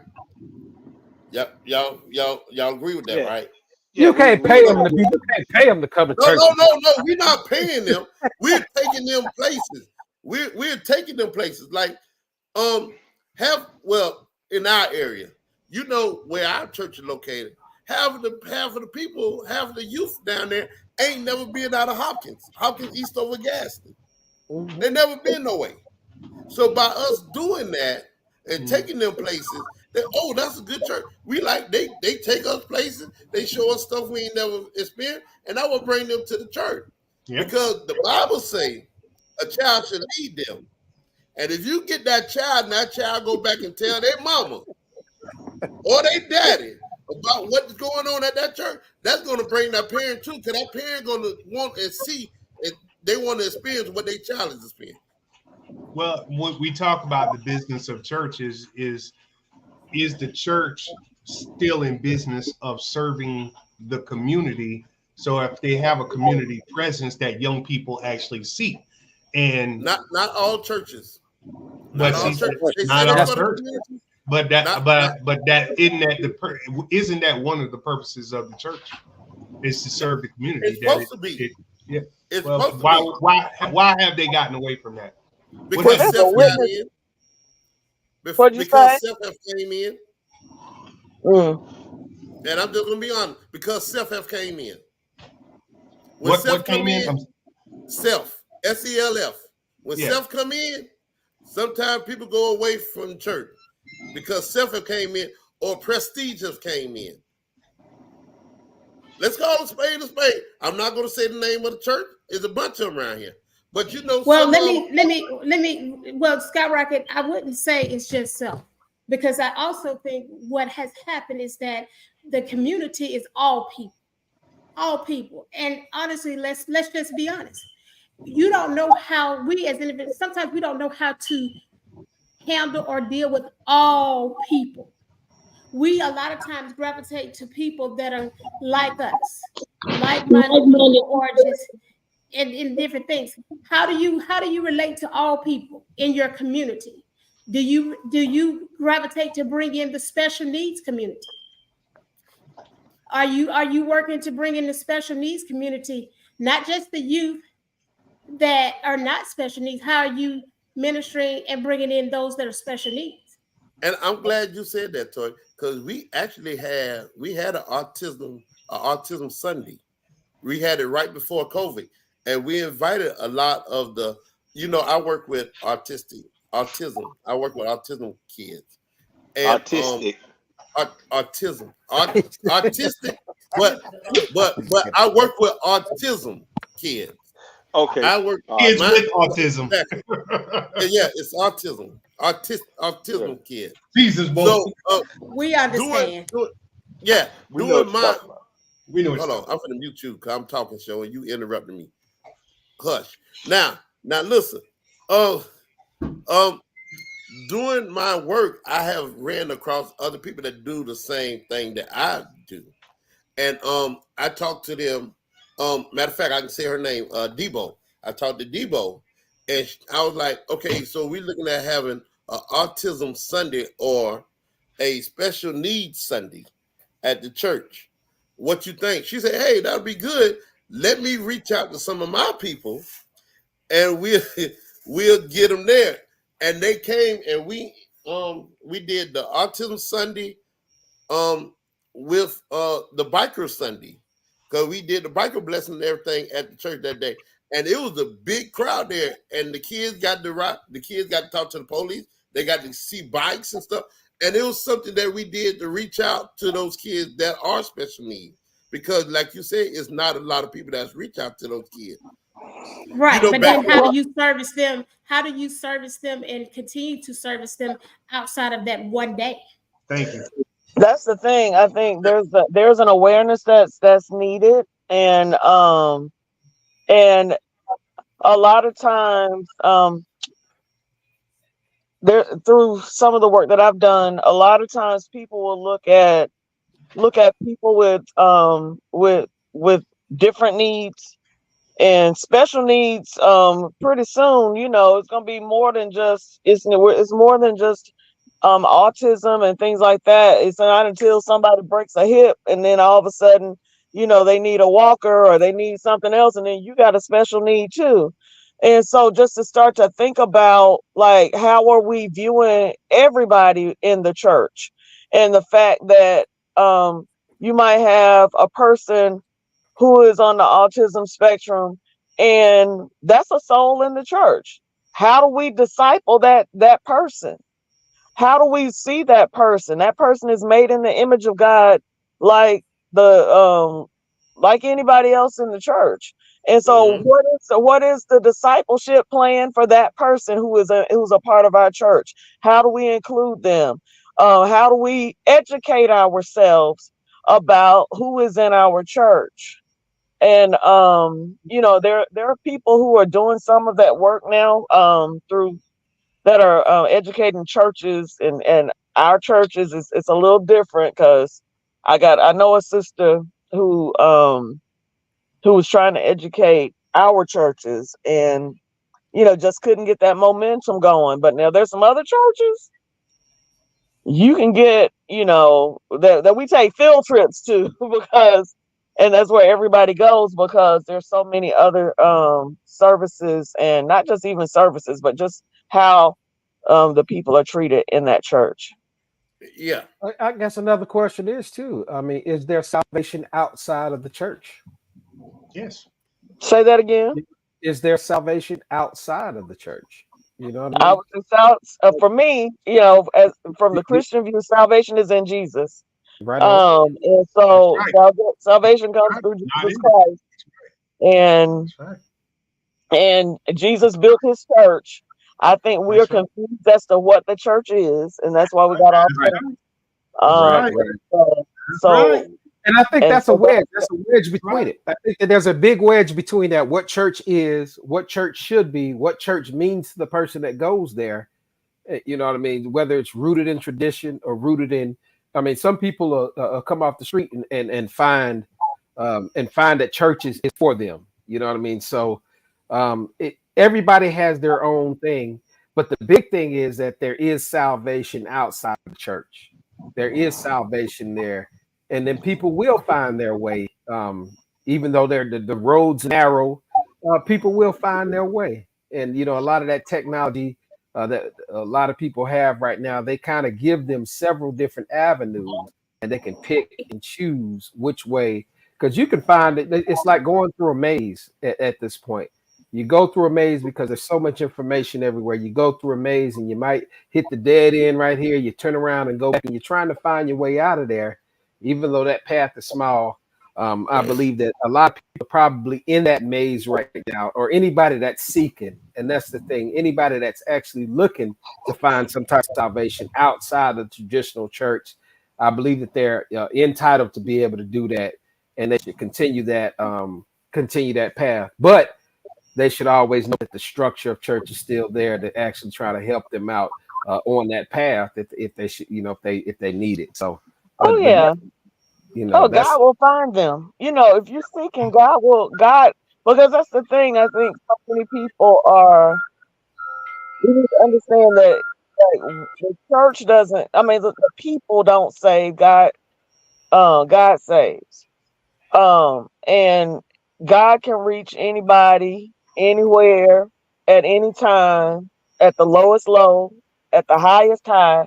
Yep, y'all agree with that, Yeah, right? yeah. You can't pay So them to be. You can't pay them to come to no, church. no, no, no. We're not paying them. We're taking them places. We're taking them places. Like have well in our area, you know where our church is located. Half of the people, half of the youth down there ain't never been out of Hopkins East over Gaston. They never been no way. So by us doing that and taking them places, oh, that's a good church. We like they take us places, they show us stuff we ain't never experienced, and I will bring them to the church. Yep. Because the Bible say a child should lead them. And if you get that child and that child go back and tell their mama or their daddy about what's going on at that church, that's going to bring that parent too, because that parent going to want and see, and they want to experience what their child is experiencing. Well, when we talk about the business of churches, is the church still in business of serving the community? So if they have a community presence that young people actually see, and not all churches, but not all see, churches. They not set up all for the church. community. But that, Not, but that isn't that one of the purposes of the church is to serve the community? it's supposed to be. Yeah. It's Well, supposed to why have they gotten away from that? be What because has- There's a self got witness. in. What'd you Because say? self have came in, Mm. and I'm just gonna be honest. Because self have came in. When what self came come in? in, self SELF. When Yeah. self come in, sometimes people go away from church because self have came in or prestige have came in. Let's call a spade a spade. I'm not going to say the name of the church. There's a bunch of them around here, but you know Well, some of them. let me. Well, Skyrocket, I wouldn't say it's just self, because I also think what has happened is that the community is all people, and honestly, let's just be honest. You don't know how we as individuals. Sometimes we don't know how to handle or deal with all people. We a lot of times gravitate to people that are like us, like-minded people, or just in different things. How do you relate to all people in your community? Do you gravitate to bring in the special needs community? Are you working to bring in the special needs community, not just the youth that are not special needs? How are you ministering and bringing in those that are special needs? And I'm glad you said that, Toy, because we actually had an autism Sunday. We had it right before COVID, and we invited a lot of the. You know, I work with autism. I work with autism kids, and Autistic. autistic, but I work with autism kids. Okay. I work Kids my with autism. yeah, it's Yeah. autism kids. Jesus, boy. So We doing, understand. yeah, We know what doing you're my talking about. We know what hold you're on, talking I'm gonna mute you because I'm talking show and you interrupting me. Hush. Now listen. Um doing my work, I have ran across other people that do the same thing that I do. And I talked to them. Matter of fact, I can say her name, Debo. I talked to Debo, and I was like, okay, so we're looking at having an autism Sunday or a special needs Sunday at the church. What you think? She said, hey, that'd be good. Let me reach out to some of my people, and we'll get them there. And they came, and we did the autism Sunday um with the biker Sunday, because we did the biker blessing and everything at the church that day, and it was a big crowd there, and the kids got to rock, the kids got to talk to the police, they got to see bikes and stuff, and it was something that we did to reach out to those kids that are special needs, because like you said, it's not a lot of people that's reach out to those kids. Right, but Back then how do you service them? How do you service them and continue to service them outside of that one day? Thank you. That's the thing. I think there's an awareness that's needed, and and a lot of times there through some of the work that I've done, a lot of times people will look at people with different needs and special needs. Pretty soon, it's going to be more than just it's more than just autism and things like that. It's not until somebody breaks a hip and then all of a sudden, they need a walker or they need something else, and then you got a special need too. And so just to start to think about, like, how are we viewing everybody in the church, and the fact that you might have a person who is on the autism spectrum, and that's a soul in the church. How do we disciple that person? How do we see that person? That person is made in the image of God, like the like anybody else in the church. And so Mhm. what is the discipleship plan for that person who's a part of our church? How do we include them? How do we educate ourselves about who is in our church? And there are people who are doing some of that work now, through that are educating churches, and our churches is it's a little different, because I know a sister who was trying to educate our churches, and just couldn't get that momentum going. But now there's some other churches you can get, that we take field trips to because, and that's where everybody goes, because there's so many other services, and not just even services, but just how the people are treated in that church. Yeah. I guess another question is too. I mean, is there salvation outside of the church? Yes. Say that again. Is there salvation outside of the church? You know what I I mean? was just out for me, from the Christian view, salvation is in Jesus. Right on. And That's so right. salvation comes Right. through Not Jesus in it. Christ, and That's right. Jesus built his church. I think we are That's right. confused as to what the church is, and that's why we got off That's track. right. That's Right, right. right. And so, That's right. so And I think and that's a so wedge. that That's a wedge That's between right. it. I think that there's a big wedge between that. What church is, what church should be, what church means to the person that goes there. You know what I mean? Whether it's rooted in tradition or rooted in, I mean, some people come off the street and find that church is for them. You know what I mean? So everybody has their own thing, but the big thing is that there is salvation outside the church. There is salvation there, and then people will find their way, even though the roads narrow. People will find their way, and a lot of that technology that a lot of people have right now, they kind of give them several different avenues, and they can pick and choose which way. Because you can find it, it's like going through a maze at this point. You go through a maze because there's so much information everywhere. You go through a maze and you might hit the dead end right here. You turn around and go back, and you're trying to find your way out of there, even though that path is small. I believe that a lot of people are probably in that maze right now, or anybody that's seeking. And that's the thing, anybody that's actually looking to find some type of salvation outside of the traditional church, I believe that they're entitled to be able to do that, and they should continue that path. But they should always know that the structure of church is still there to actually try to help them out on that path if they should, if they need it. So, oh but yeah, yeah, oh, that's God will find them. If you're seeking, God, because that's the thing. I think so many people are. We need to understand that, the church doesn't. I mean, the people don't save God. God saves. And God can reach anybody, anywhere, at any time, at the lowest low, at the highest high.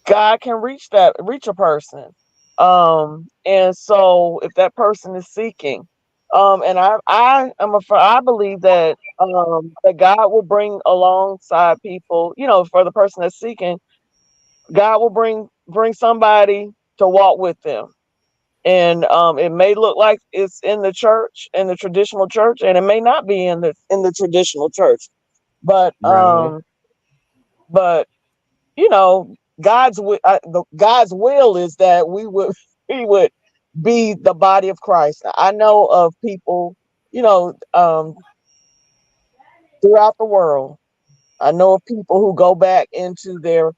God can reach a person. And so if that person is seeking, and I believe that God will bring alongside people, for the person that's seeking, God will bring somebody to walk with them. And it may look like it's in the church, in the traditional church, and it may not be in the traditional church. But right on. but God's will is that we would we would be the body of Christ. I know of people, throughout the world. I know of people who go back into their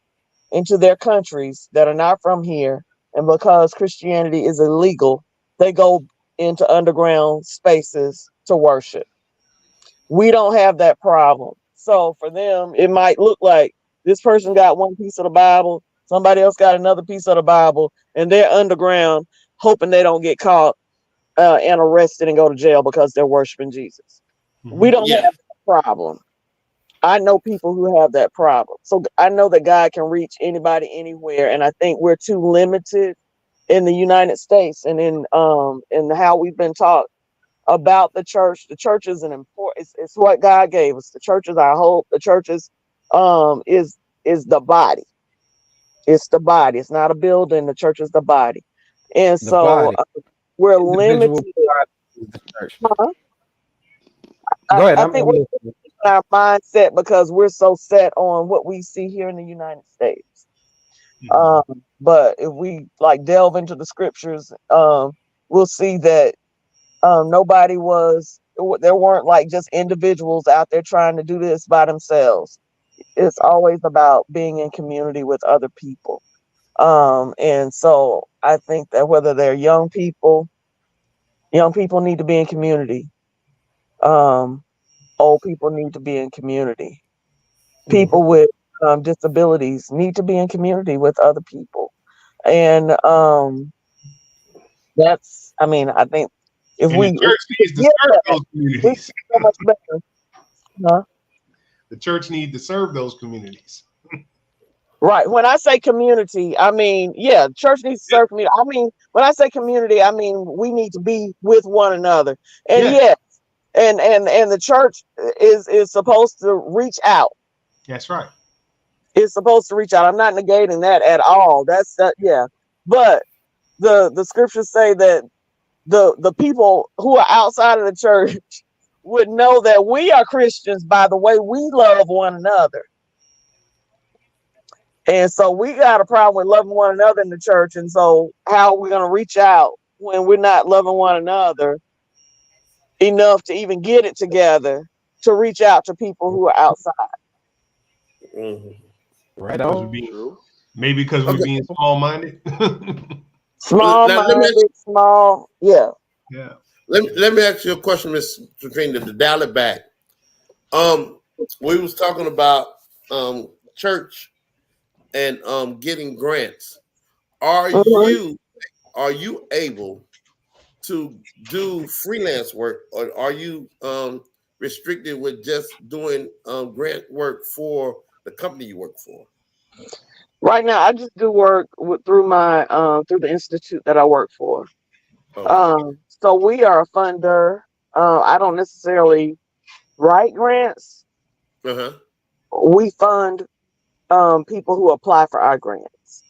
countries that are not from here, and because Christianity is illegal, they go into underground spaces to worship. We don't have that problem. So for them, it might look like this person got one piece of the Bible, somebody else got another piece of the Bible, and they're underground hoping they don't get caught and arrested and go to jail because they're worshiping Jesus. We don't Yeah. have that problem. I know people who have that problem. So I know that God can reach anybody anywhere. And I think we're too limited in the United States and in how we've been taught about the church. The church is an important, it's what God gave us. The church is our hope. The church is the body. It's the body. It's not a building. The church is the body. And The so body, we're limited. individual body is the church. Huh? Go ahead. I I'm think we're listening. our mindset because we're so set on what we see here in the United States. But if we like delve into the scriptures, we'll see that there weren't like just individuals out there trying to do this by themselves. It's always about being in community with other people. And so I think that whether they're young people need to be in community. Old people need to be in community. People with disabilities need to be in community with other people. And I think if And the we church needs to get serve that, those we communities. so much better. Huh? The church needs to serve those communities. Right. When I say community, I mean, yeah, church needs to serve community. I mean, when I say community, I mean we need to be with one another. And Yeah, yes, and the church is supposed to reach out. that's right. It's supposed to reach out. I'm not negating that at all. That's that, yeah. But the scriptures say that the people who are outside of the church would know that we are Christians by the way we love one another. And so we got a problem with loving one another in the church. And so how are we going to reach out when we're not loving one another enough to even get it together to reach out to people who are outside? Right Because we're on. being True. maybe because we're Okay. being small minded. Small Now let me minded, small, yeah. Yeah. let me ask you a question, Miss Katrina, to dial it back. We was talking about church and getting grants. Are Mhm. you are you able to do freelance work, or are you restricted with just doing grant work for the company you work for? Right now, I just do work through my through the institute that I work for. Okay. So we are a funder. I don't necessarily write grants. Uh-huh. We fund people who apply for our grants.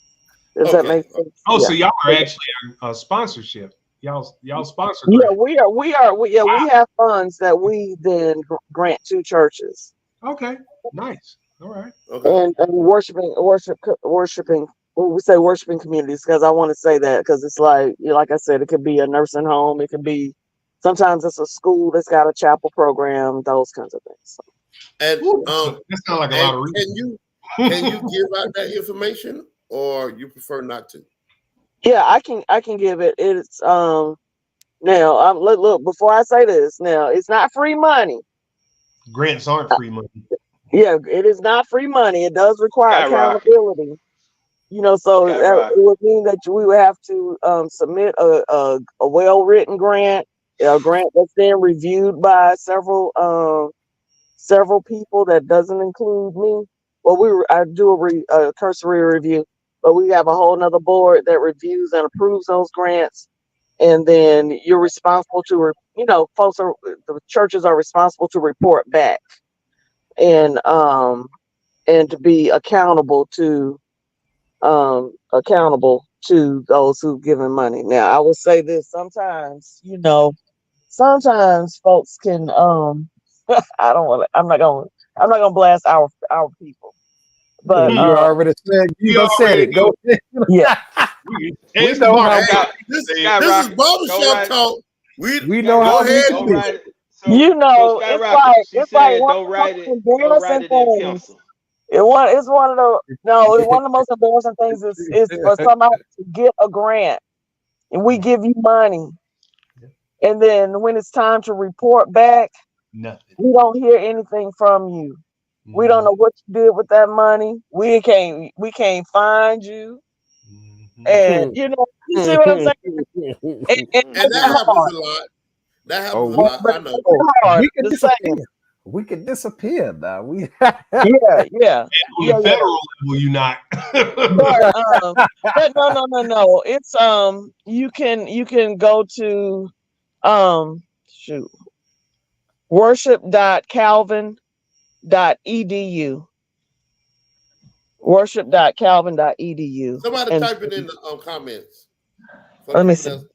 Does that Okay. make sense? Oh, Yeah. so y'all are actually a sponsorship. Y'all sponsor Yeah, grant. we have funds that we then grant to churches Okay. Nice. All right. Okay. and worshiping. Well, we say worshiping communities because I want to say that because it's like like I said, it could be a nursing home, it could be sometimes it's a school that's got a chapel program, those kinds of things. So, And Woo, that sounds like a lot and of can you reasons. give out that information, or you prefer not to? yeah, I can give it. It's now look before I say this. Now it's not free money. Grants aren't free money. Yeah, it is not free money. It does require Skyrocket. accountability. So it Skyrocket. would mean that we would have to submit a well written grant, a grant that's then reviewed by several people. That doesn't include me. Well, I do a cursory review, but we have a whole nother board that reviews and approves those grants, and then you're responsible to the churches are responsible to report back and to be accountable to those who've given money. Now, I will say this: sometimes folks can I don't want to. I'm not gonna blast our people, but You already said you We done said already it. know. Go ahead. yeah, We It's the know bar. how Hey, This is Skyrocket, go barbershop right. talk. We know go how to ahead. do Don't this. write it. So, You so know, Skyrocket, she it's like said, one don't of the write most it. Don't write embarrassing it in things. pencil. It's one of the no, it's one of the most embarrassing things is for somebody to get a grant and we give you money, and then when it's time to report back, Nothing. we don't hear anything from you. We don't know what you did with that money. We can't find you, and you see what I'm saying. And And make that it happens hard. a lot. That Oh, happens a we, lot. But I know. make it hard. we could The same. disappear. We could disappear now. We Yeah. On the federal level, you not. But no. It's you can go to shoot worship.calvin.edu. Worship.calvin.edu. Somebody And type it in the comments for the let me people see. that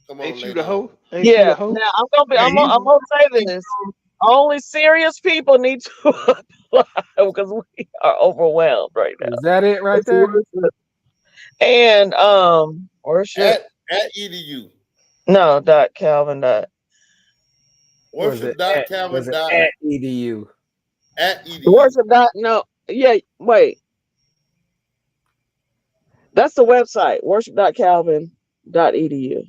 come on Ain't you later the on. hoe? Ain't you Yeah. the hoe? Now Hey, I'm gonna say this. Only serious people need to apply because we are overwhelmed right now. is that it right It's there? worship. And worship At edu. no dot Calvin dot Was it Worship.calvin. at edu? At edu. worship dot no wait. That's the website, worship.calvin.edu.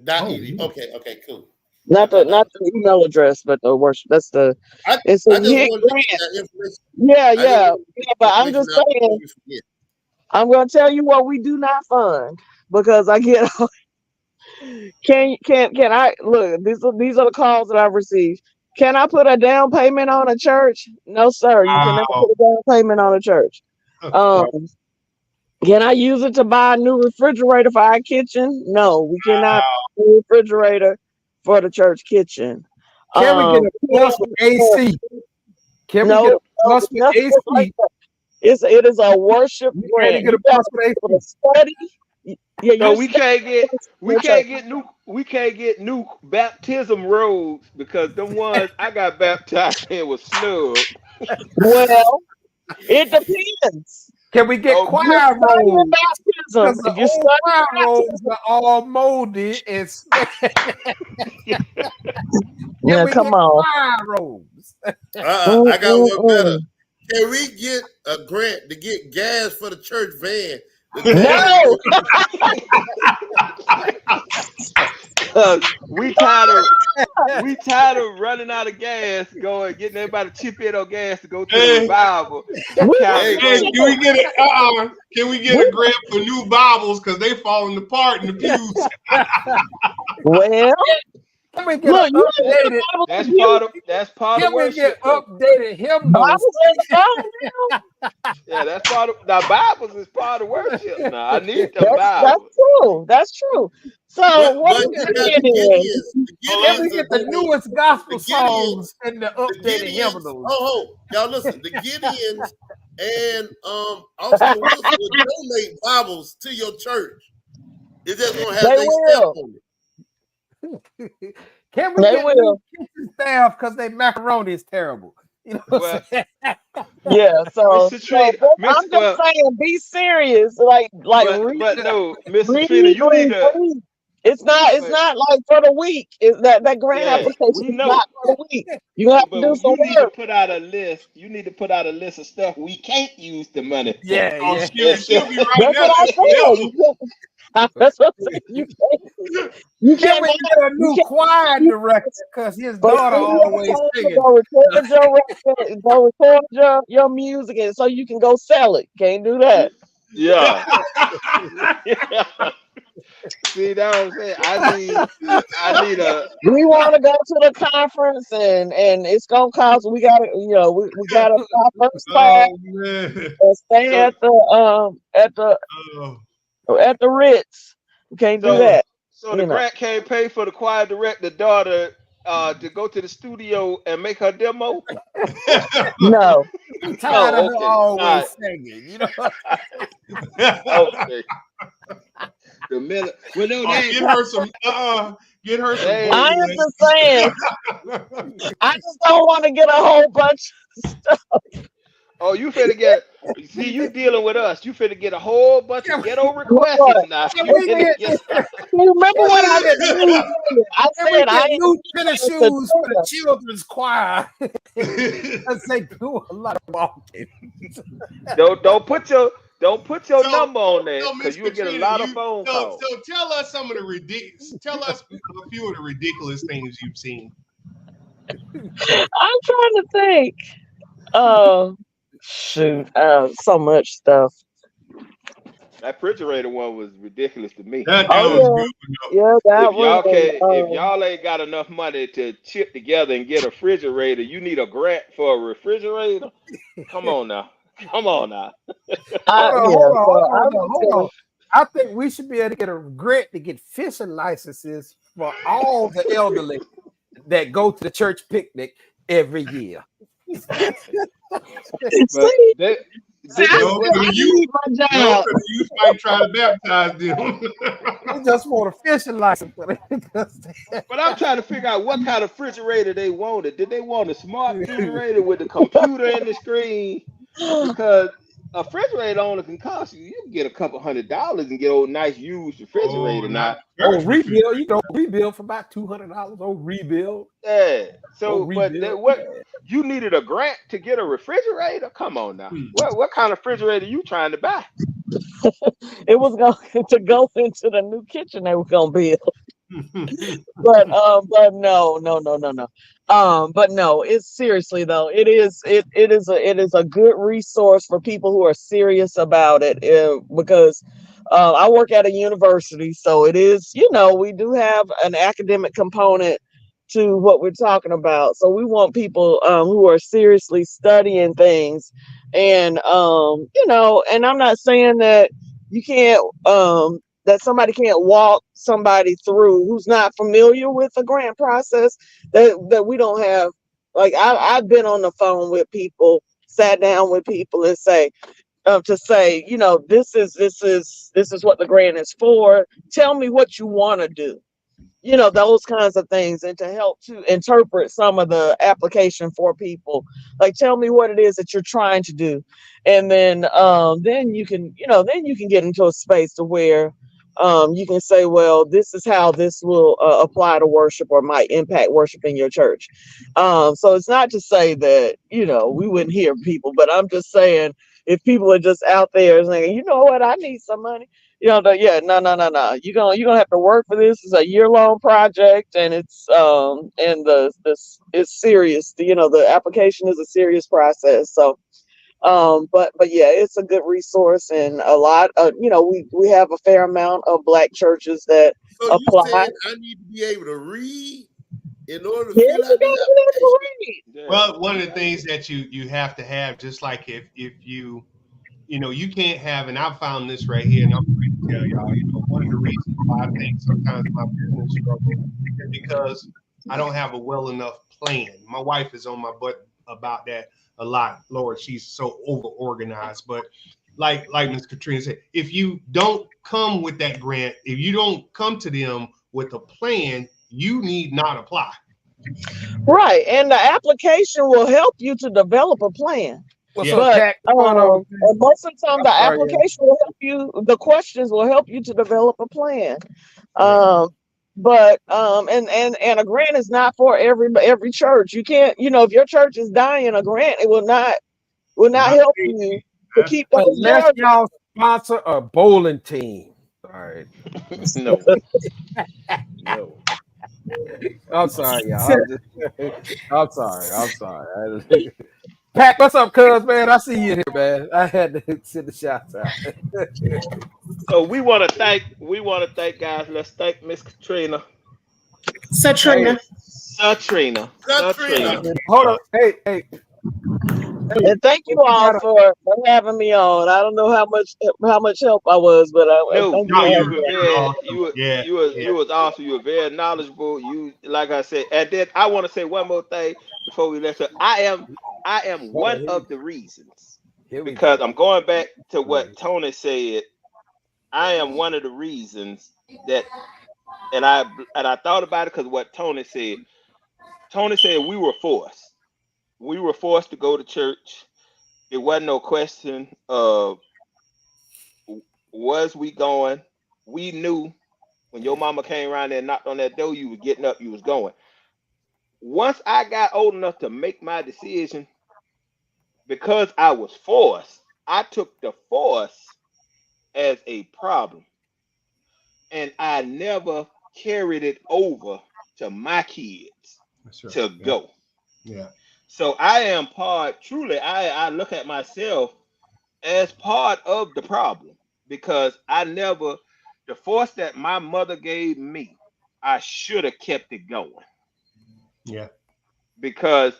.edu. Okay, cool. Not I thought that not was. the email address, but the worship. That's the I, it's a I just hit wanted to grant. get that information. Yeah, I just yeah, wanted to get yeah. But that I'm information just out before saying, we forget. I'm gonna tell you what we do not fund because I get can I look, these are the calls that I've received. Can I put a down payment on a church? No, sir. You cannot wow. put a down payment on a church. Um Can I use it to buy a new refrigerator for our kitchen? No, we cannot buy a new refrigerator for the church kitchen. Can we get a plus with AC? Can we get No, a plus with nothing like AC? that. It is a worship We can't grant. get You a got plus to with be able AC. to study. Yeah, So you're studying we your church. can't get new baptism robes because them ones I got baptized in was snug. Well, it depends. Can we get Oh, If you're choir studying robes? baptism, Because the if you're old choir studying robes baptism, are all moldy and can yeah, we come get on. choir robes? I got one better. Mm-mm-mm. Can we get a grant to get gas for the church van to go on and No, go? we tired of running out of gas, going getting everybody to chip in on gas to go to the Hey, revival we and count Hey, the want hey, road. can we get a Can we get we a grant for new Bibles because they falling apart in the pews? well, Can we get an look, you ain't get a updated? Bible That's review. part of Can we get worship though. updated hymnals? Bibles in the phone. Yeah, that's part of the Bibles is part of worship. Now I need them That's Bibles. true. That's true. So what but I'm you got saying the is, Gideons. The Can Gideons we will get the donate. newest The gospel Gideons, songs and the the updated Gideons. hymnals? Y'all listen. The Gideons and Austin Wilson will donate Bibles to your church. It's just gonna have they their stamp will. on it. Can we They get new will. kitchen staff because they macaroni is terrible? You know what Well, I'm saying? Yeah. Mr. Trina, I'm just saying, be serious. Like read, but no, Mr. read, Trina, you need read, to. read. It's not. It's But not like for the week. Is that grant yeah, application we is know. not for the week. You have to do But some you need to work. put out a list. You need to put out a list of stuff we can't use the money for. Yeah, Oh, yeah. she'll be right That's there what I letting you said. know. That's what I'm saying. You Can we cannot. get a You new can't. choir director because his For daughter $300 always to singing? go record your record, go record your music, and so you can go sell it. Can't do that. Yeah. See, that what I'm saying. I need a. We want to go to the conference, and it's gonna cost. We got to, we got to fly first class Oh man. and stay So at Oh, the Ritz. We can't do so oh. that. so the You know. grant can't pay for the choir director daughter to go to the studio and make her demo. No. I'm tired of Oh, her okay. All right. always singing. You know, Okay. The minute. Well, no, Oh, they get her some get her some they I vocal am just saying. lessons. I just don't want to get a whole bunch of stuff. Oh, you finna get. See, you dealing with us. You finna get a whole bunch of Can ghetto requests What? now. can You we finna get get. You remember can what we I get said earlier? I can we said I get ain't new tennis trying to shoes for the tell children's choir? Because they do a lot of walking. Don't put your So, number on there so because Miss you'll get a Katrina, lot of phone calls. so tell us some of the tell us a few of the ridiculous things you've seen. I'm trying to think. Uh, shoot, so much stuff. That refrigerator one was ridiculous to me. That was Oh good. yeah, yeah, that If one. y'all ain't got enough money to chip together and get a refrigerator, you need a grant for a refrigerator. Come on now, come on now. Hold on, Yeah. hold on, So hold I on, would hold say on. I think we should be able to get a grant to get fishing licenses for all the elderly that go to the church picnic every year. But see, they, see, did I they No, still what? because I you need my no, job. because you might try to baptize them. We just want a fishing license for But I'm trying to figure out what kind of refrigerator they wanted. Did they want a smart refrigerator with the computer in the screen? Because a refrigerator only can cost you. You can get a couple $100s and get a nice used Oh, refrigerator not now. Oh, church refrigerator. rebuild, you know, rebuild for about $200. Oh, rebuild. Yeah. Oh, So, but rebuild. what you needed a grant to get a refrigerator? Come on now. What kind of refrigerator you trying to buy? It was going to go into the new kitchen they were gonna build. Hmm. But no, no, no, no, no. But no, it's seriously though. It is a good resource for people who are serious about it. Because I work at a university, so it is. We do have an academic component to what we're talking about. So we want people who are seriously studying things, and and I'm not saying that you can't that somebody can't walk somebody through who's not familiar with the grant process, that we don't have. Like I've been on the phone with people, sat down with people and to say, this is what the grant is for. Tell me what you want to do, those kinds of things, and to help to interpret some of the application for people. Like, tell me what it is that you're trying to do, and then you can get into a space to where you can say, well, this is how this will apply to worship or might impact worship in your church. So it's not to say that we wouldn't hear people, but I'm just saying, if people are just out there saying, you know what, I need some money, yeah, no, no, no, no. You're gonna have to work for this. It's a year-long project, and it's serious. The application is a serious process. So, but yeah, it's a good resource, and a lot of we have a fair amount of Black churches that So you apply. saying I need to be able to read in order to Yeah, fill you out this gotta be able to application? read. Yeah. Well, one of the things that you have to have, just like if you can't have, and I found this right here, and I'm going to tell y'all, one of the reasons why I think sometimes my business struggle is because I don't have a well enough plan. My wife is on my butt about that a lot. Lord, she's so over organized. But like Ms. Katrina said, if you don't come with that grant, if you don't come to them with a plan, you need not apply. Right, and the application will help you to develop a plan. What's Yeah. up, But Cat? What's going on? and most of the time, I'm the sorry, yeah. application will help you. The questions will help you to develop a plan. Yeah. Um, but and a grant is not for every church. You can't, if your church is dying, a grant it will not Not help me. you to That's keep those Unless jobs. y'all sponsor a bowling team. All right. No, no. I'm sorry, y'all. I'm sorry. I'm sorry. Pat, what's up, cuz, man? I see you here, man. I had to send the shots out. So we want to thank guys. Let's thank Miss Katrina. Hey, Satrina. Satrina. Katrina. Satrina. hold on. Hey, And thank you if you all got a for having me on. I don't know how much help I was, but No, thank you no, No, for you you having were me. were you're very awesome. Yeah, yeah. you was awesome. You were very knowledgeable. You like I said, and then I want to say one more thing before we let you. I am hold one on, of the reasons here we because go. I'm going back to Mm. what Tony said. I am one of the reasons that, and I thought about it because what Tony said. Tony said we were forced. We were forced to go to church. it wasn't no question of was we going. We knew when your mama came around there and knocked on that door, you were getting up, you was going. Once I got old enough to make my decision, because I was forced, I took the force as a problem. And I never carried it over to my kids That's right. to Yeah. go. Yeah. So I am part, truly, I look at myself as part of the problem because I never, the force that my mother gave me, I should have kept it going Yeah. because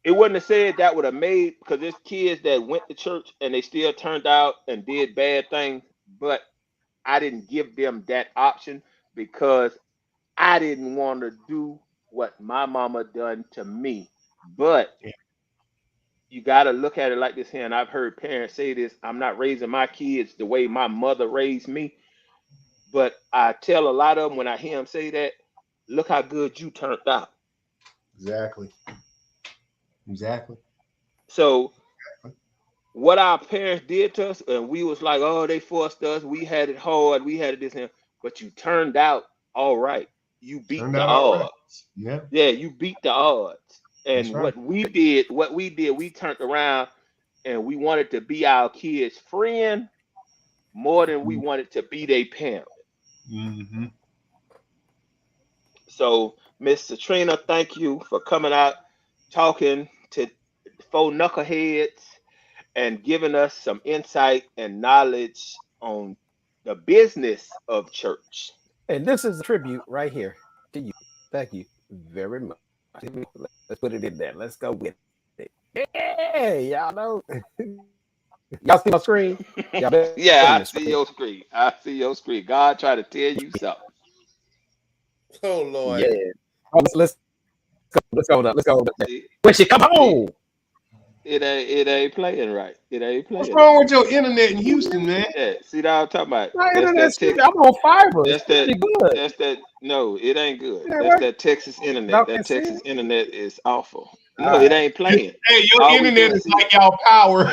it wouldn't have said that would have made, because there's kids that went to church and they still turned out and did bad things, but I didn't give them that option because I didn't want to do what my mama done to me. But Yeah. you got to look at it like this here. And I've heard parents say this: I'm not raising my kids the way my mother raised me. But I tell a lot of them when I hear them say that, look how good you turned out. Exactly. Exactly. So what our parents did to us, and we was like, oh, they forced us. We had it hard. We had it this and that. But you turned out all right. You beat Turned the out all right. odds. Yeah. Yeah, you beat the odds. That's And right. what we did, we turned around and we wanted to be our kids' friend more than we wanted to be their parent. Mm-hmm. So, Miss Trina, thank you for coming out, talking to four knuckleheads, and giving us some insight and knowledge on the business of church. And this is a tribute right here to you. Thank you very much. Let's put it in there. Let's go with it. Yeah, y'all know. Y'all see my screen? Y'all better see Yeah, I your see screen. your screen. I see your screen. God try to tell you something. Oh Lord. Yeah. Oh, let's go. See, When she come see, home. it ain't playing right. It ain't What's playing wrong right. with your internet in Houston, man? Yeah, see that I'm talking about. My That's internet that speed, Tex. I'm on fiber. It's That's that. pretty good. That's that. No, it ain't good. It ain't That's working. that Texas internet. Y'all can That see Texas it? internet is awful. All No, it right. ain't playing. Hey, your All we internet doing, is see, like y'all power.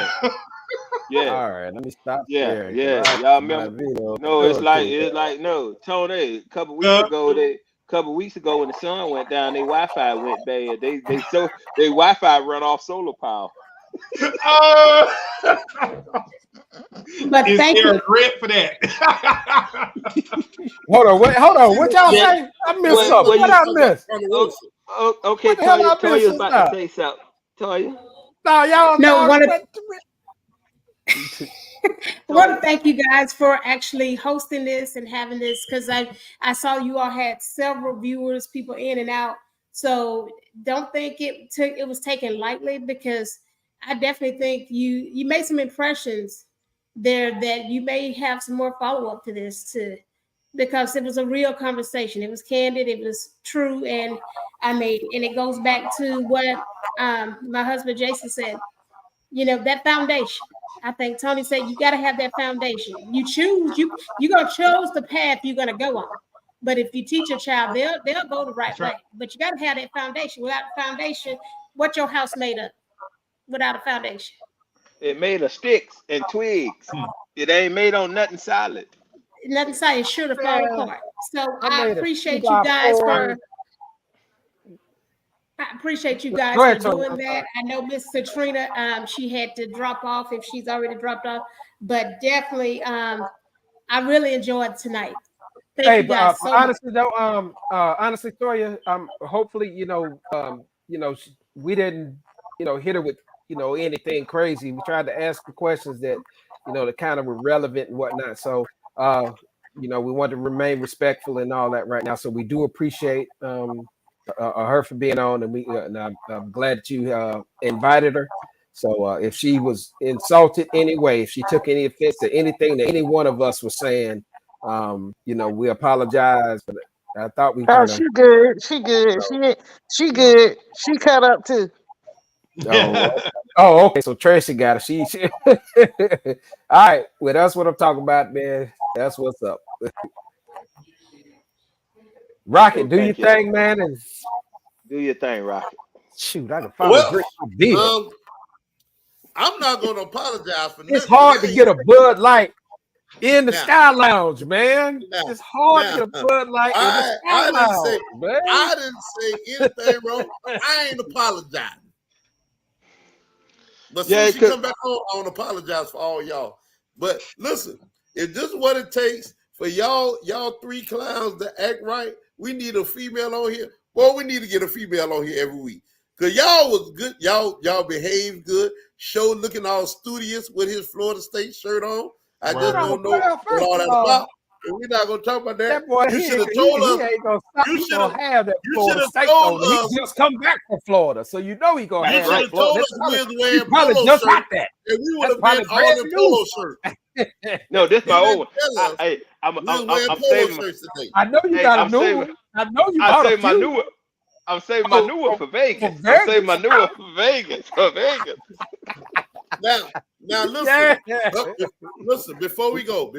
yeah, yeah, All right. Let me stop yeah, sharing because yeah. I Y'all my remember? video No, doing too it's much. like no, Tony. A couple weeks Uh, ago, when the sun went down, their Wi-Fi went bad. Their Wi-Fi run off solar power. uh, But is thank there a you. grant for that? Hold on, wait, hold on. See, What look, y'all Yeah. see, say? I missed see, Well, look, something. well, What you. I I got missed? Oh, controversial. okay, What the hell I Toya missed was just about to now? say something. Toya, No, No, y'all. one of What? I want Toya. to thank you guys for actually hosting this and having this because I saw you all had several viewers, people in and out. So don't think it was taken lightly because I definitely think you made some impressions there that you may have some more follow up to this too because it was a real conversation. It was candid, it was true, and I mean, and it goes back to what my husband Jason said. That foundation. I think Tony said you got to have that foundation. You're gonna choose the path you're gonna go on. But if you teach a child, they'll go the right That's right. way. But you got to have that foundation. Without a foundation, what your house made of? Without a foundation, It made of sticks and twigs. Hmm. It ain't made on nothing solid. nothing inside is sure to fall Man, apart. So I made a two I by four. appreciate you Go guys for ahead, Tony. doing I'm that. sorry. I know Miss Katrina, she had to drop off if she's already dropped off, but definitely, I really enjoyed tonight. Thank Hey, you but guys so much. honestly though, honestly, Toya, hopefully, we didn't, hit her with, anything crazy. We tried to ask the questions that, that kind of were relevant and whatnot. So, we want to remain respectful and all that right now. So we do appreciate her for being on, and I'm glad that you invited her. So if she was insulted anyway, if she took any offense to anything that any one of us was saying, we apologize. But I thought we Oh, kind of, she good. She good. She you know, good. She cut up too. oh, okay. So Tracy got it. She all right. Well, that's what I'm talking about, man. That's what's up. Okay, Rocket, do your thank you. thing, man. And Do your thing, Rocket. shoot, I can finally Well, drink my beer. um, I'm not going to apologize for nothing. It's hard to get a Bud Light in the Sky Lounge, man. It's hard to get a Bud Light in the Sky Lounge, man. I didn't say anything wrong. I ain't apologizing. But since you come back home, I want to apologize for all y'all. But listen, if this is what it takes for y'all three clowns to act right, we need a female on here. Well, we need to get a female on here every week. Because y'all was good. Y'all behaved good. Show looking all studious with his Florida State shirt on. I just don't know what all that about. We're not gonna talk about that. That boy, you should have told us. He ain't gonna stop. You He gonna have that you Florida should have State told on. us. He just come back from Florida, so you know he gonna have that. You should have told us we was wearing probably polo just shirts, got that. and we would have been all in polo shirts. No, this my old one. Hey, I'm polo saving. shirts today. I know you got a new one. I know you I'm bought a saving my few. new one. I'm saving my new one for Vegas. For I'm saving my new one for Vegas. For Vegas. Now listen. Yeah. Listen, before we go,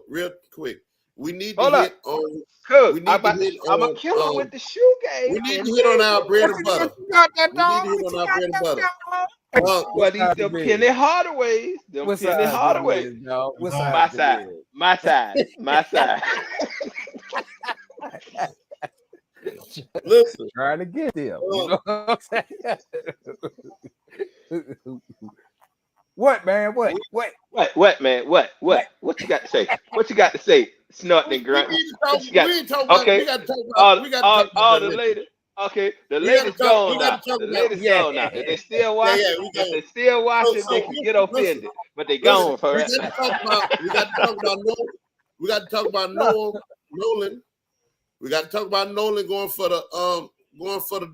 real quick. We need to Hold hit up. on. Cause We need I'm to hit a on. killer with the shoe game. We need to hit on our bread and butter. You got that We dog? need to hit on our bread and butter. Well, these them Penny Hardaways. Them What's Penny up, Hardaways. dog? What's My up? side. My side. My side. Listen. Trying to get them. You know what I'm saying? What, man? What, man? What? What you got to say? What you got to say? Snorting and grunting. We ain't talking about. Okay. We got to talk about. All the ladies. Okay, the ladies gone now. The ladies gone now. If they still watching, if they still watching, they can get offended. But they gone for we it. We got to talk about Nolan. We got to talk about Nolan going for the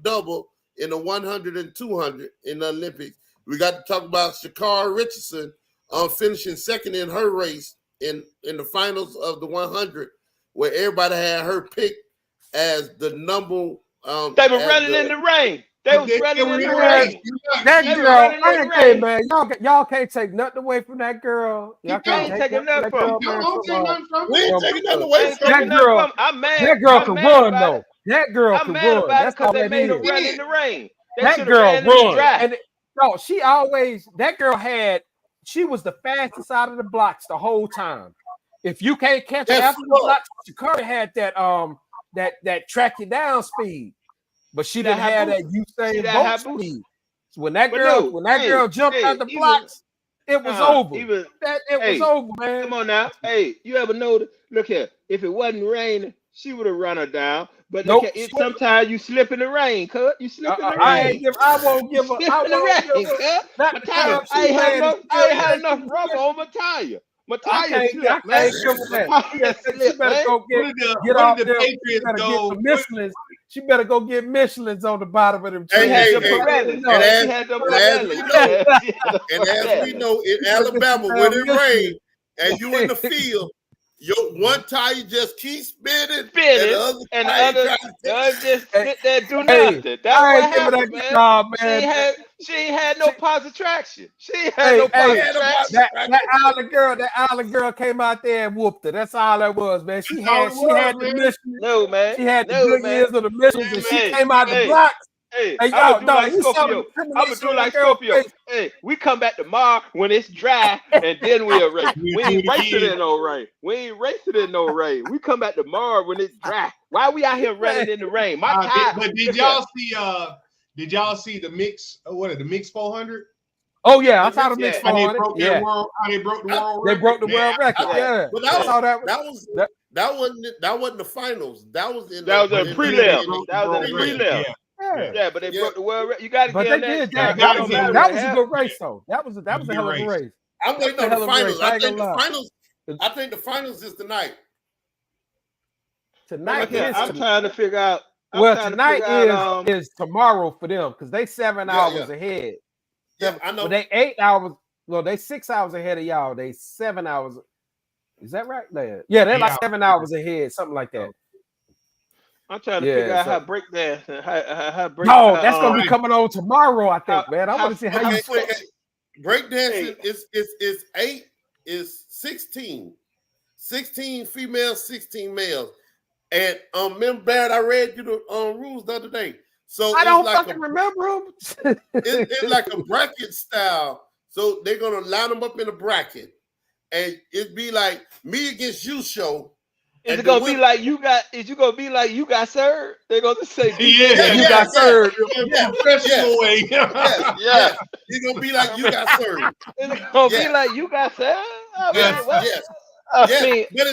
double in the 100 and 200 in the Olympics. We got to talk about Sha'Carri Richardson finishing second in her race in the finals of the 100, where everybody had her picked as the number. They were running in the rain. They was running in the rain. That girl, hey man, y'all can't take nothing away from that girl. Y'all can't take nothing from her. We ain't taking nothing away from that girl. I'm mad. That girl can run though. That girl can mad run. about That's because all they that made her is. run in the rain. That girl run. And no, she always. That girl she was the fastest out of the blocks the whole time. If you can't catch her after the blocks, Sha'Carri had that track you down speed. But she didn't have that Usain Bolt speed. So when that girl jumped out the blocks, it was over. It was over, man. Come on now. Hey, you ever notice? Look here. If it wasn't raining, she would have run her down. But look here, sometimes you slip in the rain, cuz. You slip in the rain. I won't give her. I won't give her. I ain't had enough rubber on my tire. My tire slipped, man. She better go get off there. She better get the Michelins. She better go get Michelin's on the bottom of them trees. And as we know, in Alabama, when it rains and you in the field, your one tire just keeps spinning, and the other just sit there do nothing. That's what happened, man. She ain't had no positive traction. She ain't had no positive traction. That island girl came out there and whooped her. That's all that was, man. She had the mission. No, man. She had the good years of the missions, and she came out the blocks. Hey, I'm gonna do like Scorpio. Hey, we come back tomorrow when it's dry, and then we'll race. We ain't racing in no rain. We come back tomorrow when it's dry. Why we out here running in the rain? My tire. But did y'all see the mix? What is the mix 400? Oh yeah, I saw the mix 400. How they broke the world record. They broke the world record. Yeah, but that wasn't the finals. That was in the prelim. That was in the prelim. Yeah, but they broke the world record. You got to get that. That was a good race, though. That was a hell of a race. I'm waiting on the finals. I think the finals is tonight. Tonight I'm trying to figure out. Tonight is tomorrow for them because they 7 hours ahead. Yeah, I know. But they 8 hours. Well, they 6 hours ahead of y'all. They 7 hours. Is that right? Yeah, they're like 7 hours ahead, something like that. I'm trying to figure out how breakdance. How break. No, that's gonna be coming on tomorrow. I think, man. I want to see how you switch. Breakdancing is 16 females, 16 males. And remember, Barrett, I read you the rules the other day. So I don't fucking remember them. It's like a bracket style So they're gonna line them up in a bracket, and it'd be like me against you show. Is it gonna be like you got? Is you gonna be like you got served? They're gonna say, Yeah, you got served. professional way. Yes. It's gonna be like you got served. Is it gonna be like you got served? I mean, Yes, what? yes. I Yes, mean, but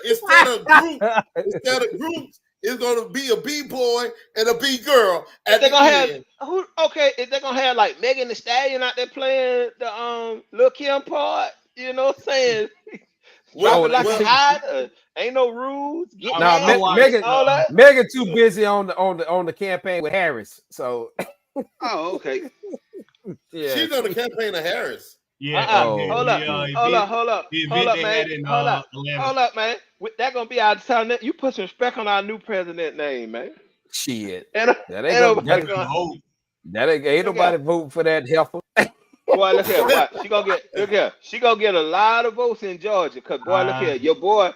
instead of groups, it's gonna be a B boy and a B girl at they're the gonna have end. who? Okay, if they're gonna have like Megan Thee Stallion out there playing the Lil Kim part, you know what I'm saying? Drop it like a hot. Ain't no rules. Get all that. Megan too busy on the campaign with Harris. So Oh, okay. yeah, She's on the campaign of Harris. Yeah. Hold up, man. Hold up, man. That gonna be our time. You put some respect on our new president name, man. shit. And Ain't nobody voting for that heifer. Boy, look here. What? She gonna get? Look here. She gonna get a lot of votes in Georgia. Cause boy, look here. Your boy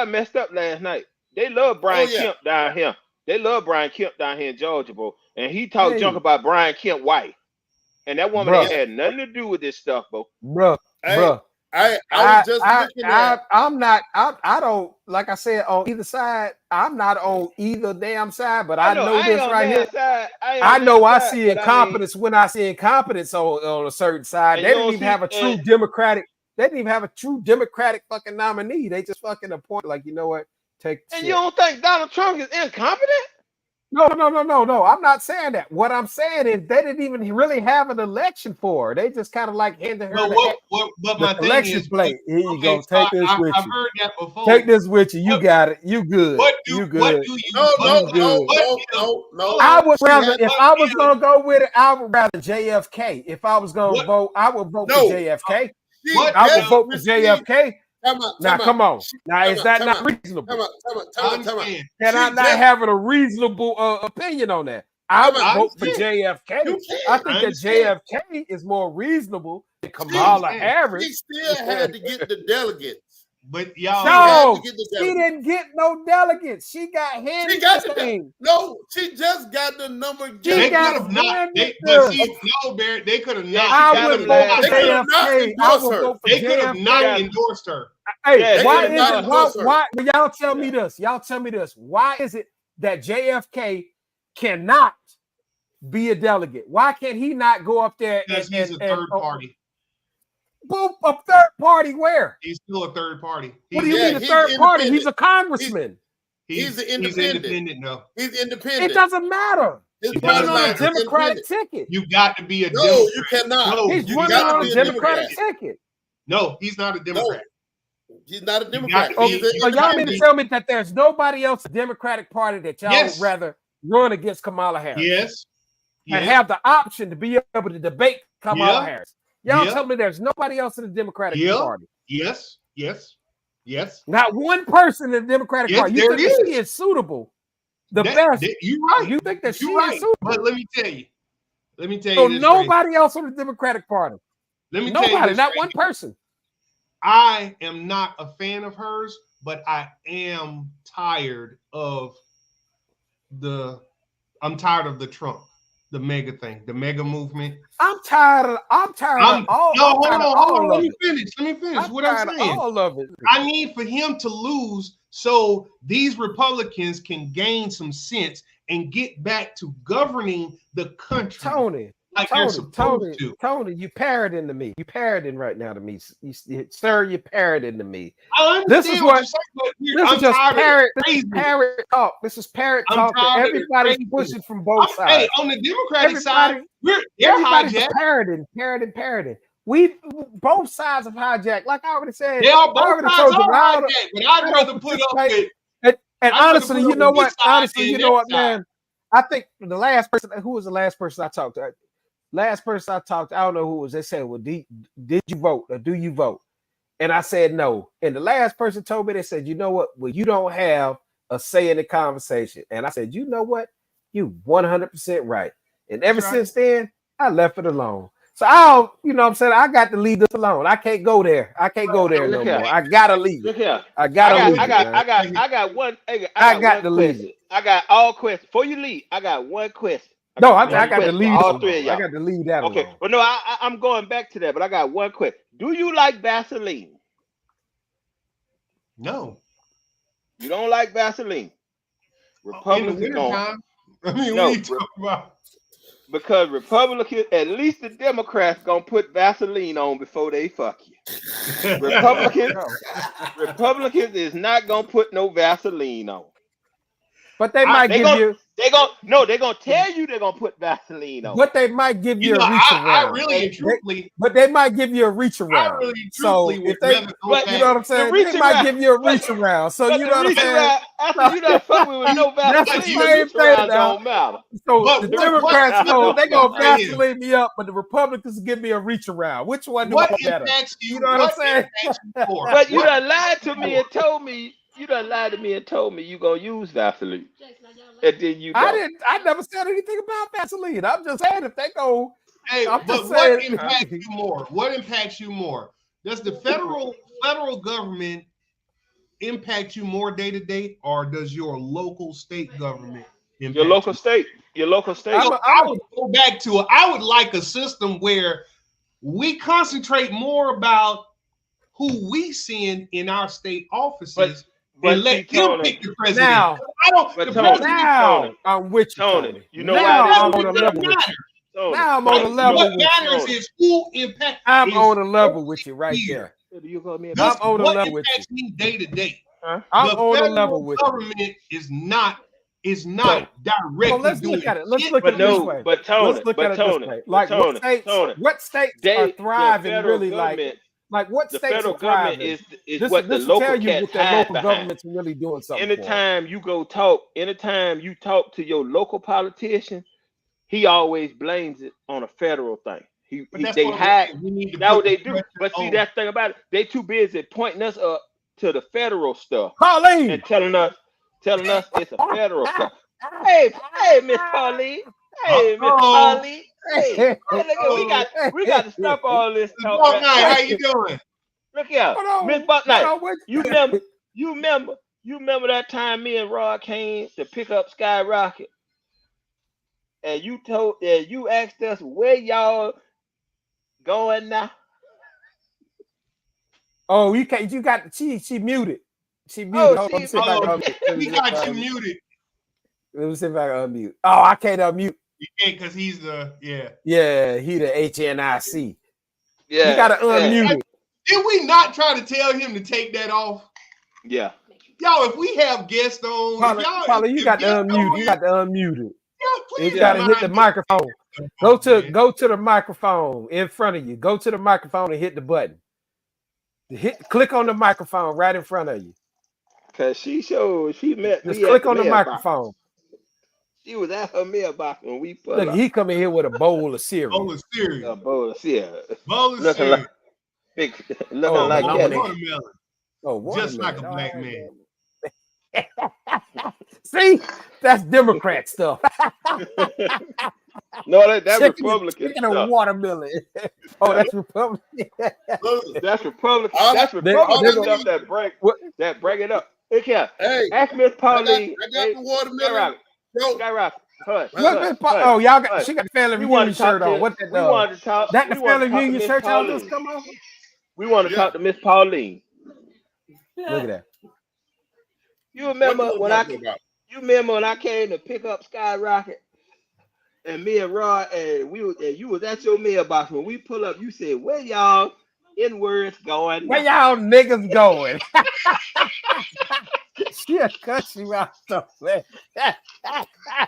messed up last night. They love Brian Kemp down here. They love Brian Kemp down here in Georgia, bro. And he talked junk about Brian Kemp's wife. And that woman ain't had nothing to do with this stuff, bro. Bro. I was just looking at. I don't, like I said, on either side. I'm not on either damn side, but I know this right here. I know I see incompetence when I see incompetence on a certain side. They didn't even have a true Democratic. They didn't even have a true Democratic fucking nominee. They just fucking appoint, like, you know what? Take. And you don't think Donald Trump is incompetent? No. I'm not saying that. What I'm saying is they didn't even really have an election for her. They just kind of like handed her but my election plate. Here you go. Take this with you. I've heard that before. Take this with you. You got it. You good. You good. No. I would rather, if I was gonna go with it, I would rather JFK. If I was gonna vote, I would vote for JFK. I would vote for JFK. Now, come on. Now, is that not reasonable? Can I not have a reasonable opinion on that? I would vote for JFK. I think that JFK is more reasonable than Kamala Harris. She still had to get the delegates. But y'all, no, she didn't get no delegates. She got handed the thing. No, she just got the number. They could have not. They could have not. I would vote for JFK. They could have not endorsed her. Hey, why? Y'all tell me this. Y'all tell me this. Why is it that JFK cannot be a delegate? Why can't he not go up there? Because he's a third party. Boom, a third party where? He's still a third party. What do you mean a third party? He's a congressman. He's independent. No. He's independent. It doesn't matter. He's running on a Democratic ticket. You got to be a Democrat. No, you cannot. No, he's running on a Democratic ticket. No, he's not a Democrat. No, he's not a Democrat. So y'all mean to tell me that there's nobody else in the Democratic Party that y'all would rather run against Kamala Harris? Yes. And have the option to be able to debate Kamala Harris. Y'all tell me there's nobody else in the Democratic Party. Yes. Not one person in the Democratic Party. You think that she is suitable? The best. You're right. You think that you're she is suitable? But let me tell you. So nobody else in the Democratic Party. Nobody, not one person. I am not a fan of hers, but I am tired of the Trump. The mega thing, the mega movement. I'm tired of all. No, hold on. Let me finish. What I'm saying. All of it. I need for him to lose so these Republicans can gain some sense and get back to governing the country. Tony, you parroting to me. You parroting right now to me, sir. You parroting to me. This is what. This is just parrot talk. This is parrot talk. Everybody's pushing from both sides. Hey, on the Democratic side, everybody's parroting. We both sides of hijack. Like I already said, they are both sides of hijack. But I'd rather put up with. And honestly, you know what? Man. I think the last person. Who was the last person I talked to? Last person I talked to, I don't know who it was. They said, well, did you vote or do you vote? And I said, no. And the last person told me, they said, you know what? Well, you don't have a say in the conversation. And I said, you know what? You 100% right. And ever since then, I left it alone. So you know what I'm saying? I got to leave this alone. I can't go there. I can't go there no more. I gotta leave it. I got to leave it. I got all questions. Before you leave, I got one question. No, I one got to question for leave all that three of alone. I y'all. got to leave that Okay, alone. but no, I'm going back to that, but I got one question. Do you like Vaseline? No. You don't like Vaseline. In the Republicans don't. wintertime. I mean, what are No, you talking about? because Republicans, at least the Democrats, gonna put Vaseline on before they fuck you. Republicans, No. Republicans is not gonna put no Vaseline on. But they might They give gonna, you. they gonna tell you they're gonna put Vaseline on. But they might give You you know, a reach I around. really and truthfully, But they might give you a reach I around. really and So truthfully would if they, rather go But you back. know what I'm the saying, reach they might around, give you a but reach around. So but you the know what I'm reach saying. around after you done fuck me with no That's the Vaseline, the same reach thing around now. don't matter. So But the what Democrats know they I'm gonna saying is, Vaseline me up, but the Republicans give me a reach around. Which one do I what like better? impacts You you? know what I'm What saying? impacts you more? But you What done lied to impacts you me more? and told me you done lied to me and told me you gonna use Vaseline, and then you I don't. didn't. I never said anything about Vaseline. I'm just saying if they go. Hey, I'm but just what saying. impacts you more? What impacts you more? Does the federal government impact you more day to day, or does your local state government Your impact local you? state, your local state. I'm So a, I'm I a, would go back to it. I would like a system where we concentrate more about who we send in our state But offices and but let see, them Tony, pick the president. now. I don't. but The Tony, president. Tony, Now I'm with you, Tony. Tony. You know why Now this I'm is on a President level doesn't with matter. you. Tony, Now I'm on a Tony. You know level What with you. matters Tony. is who impact. I'm Is on a level with you right here. there. You call me a This I'm bitch? on a what level with you. impacts me day to day. Huh? I'm The on a level federal with you. government is not So, so directly let's doing look at it. Let's shit look at But it this no, way. but Let's Tony, look at but it this Tony, way. but Like Tony, Tony. what states are The thriving federal really government, like what the states are federal government thriving? is This what the will local tell you cats what their hide local behind. government's really doing something for them. Anytime you go talk, anytime you talk to your local politician, he always blames it on a federal thing. But that's They what I'm hide. saying. We need to That's put what the they do. pressure But see, on. that's the thing about it. They too busy pointing us up to the federal stuff Pauline. and telling us it's a federal stuff. Hey, Miss Pauline. Hey, Miss Oh, Pauline. Hey, look at we got to stop all this talk Buck right. Knight, how Hey, you doing? look here, Miss Hold Bucknight. on, wait. You remember? You remember that time me and Rod came to pick up Skyrocket, and you asked us where y'all going now? Oh, you can't. You got she muted. She muted. Oh, Hold on, let me she see if I Oh, can he got you muted. let me see if I can unmute. Oh, I can't unmute. You can't because he's the Yeah, he the HNIC. yeah, You gotta yeah, unmute it. Did we not try to tell him to take that off? yeah. Y'all, if we have guests on, Paulie, you got to guests unmute. on You here, got to unmute it. y'all, please You got to don't hit the mind microphone. getting Go off, man. to the microphone in front of you. Go to the microphone and hit the button. Click on the microphone right in front of you. Cause she met Just me at click the on the mailbox. microphone. She was at her mailbox when we pulled Look, up. he come in here with a bowl of cereal. Bowl of cereal. A bowl of cereal. Bowl of Looking cereal. like big, looking like no, that. no. Watermelon. Oh, Just like a watermelon. black All man. right. See, that's Democrat stuff. No, that's chicken Republican and stuff. watermelon. Oh, that's Republican. That's Republican. All That's I- Republican all I stuff need- that bring it up. Look here. Hey, Ask Miss Pauline. I got the watermelon. Skyrocket. Hush. Look, Hush. oh, y'all got hush. she got the family We want reunion to talk shirt on. to. What that We wanted to talk. That the we wanted family to talk to reunion Miss shirt y'all Pauline. just come on? We want to talk to Miss Pauline. Look at that. You remember What when you I? talking about? You remember when I came to pick up Skyrocket, and me and Rod and you was at your mailbox when we pull up. You said, "Where y'all N-words going Where now?" y'all niggas going? She'll cut you out somewhere.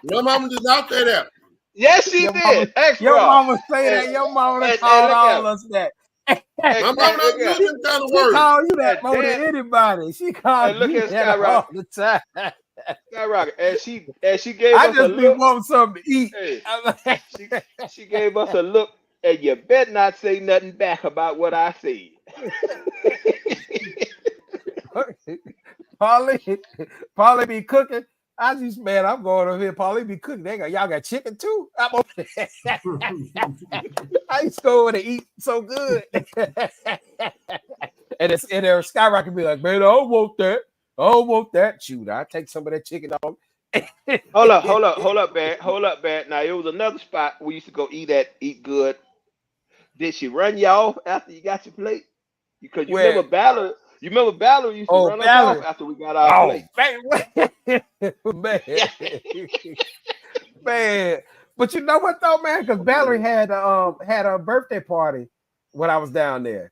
Your mama just out there. Yes, she Your did. mama- Ask Your Rod. mama say And- that. Your mama done and called look all at us that. And, My mama look don't at- use them kind of She words. called you that And more then- than anybody. She called and look you at that all Skyrocket. the time. Skyrocket, and she gave I us a just be look. wanting something to eat. Hey, I'm like, she gave us a look, and you better not say nothing back about what I said. Paulie be cooking. I just, man, I'm going over here. Paulie be cooking. Y'all got chicken too? I'm over there. I used to go over to eat so good. and Skyrocket be like, man, I don't want that. I don't want that. Shoot, I take some of that chicken off. hold up, Bad. Now it was another spot we used to go eat good. Did she run you off after you got your plate? Because you remember Where Ballard. You remember Ballard used to oh run us off Valerie. after we got our Oh plate. man. Yeah. Man. But you know what though, man? Because Valerie had a birthday party when I was down there.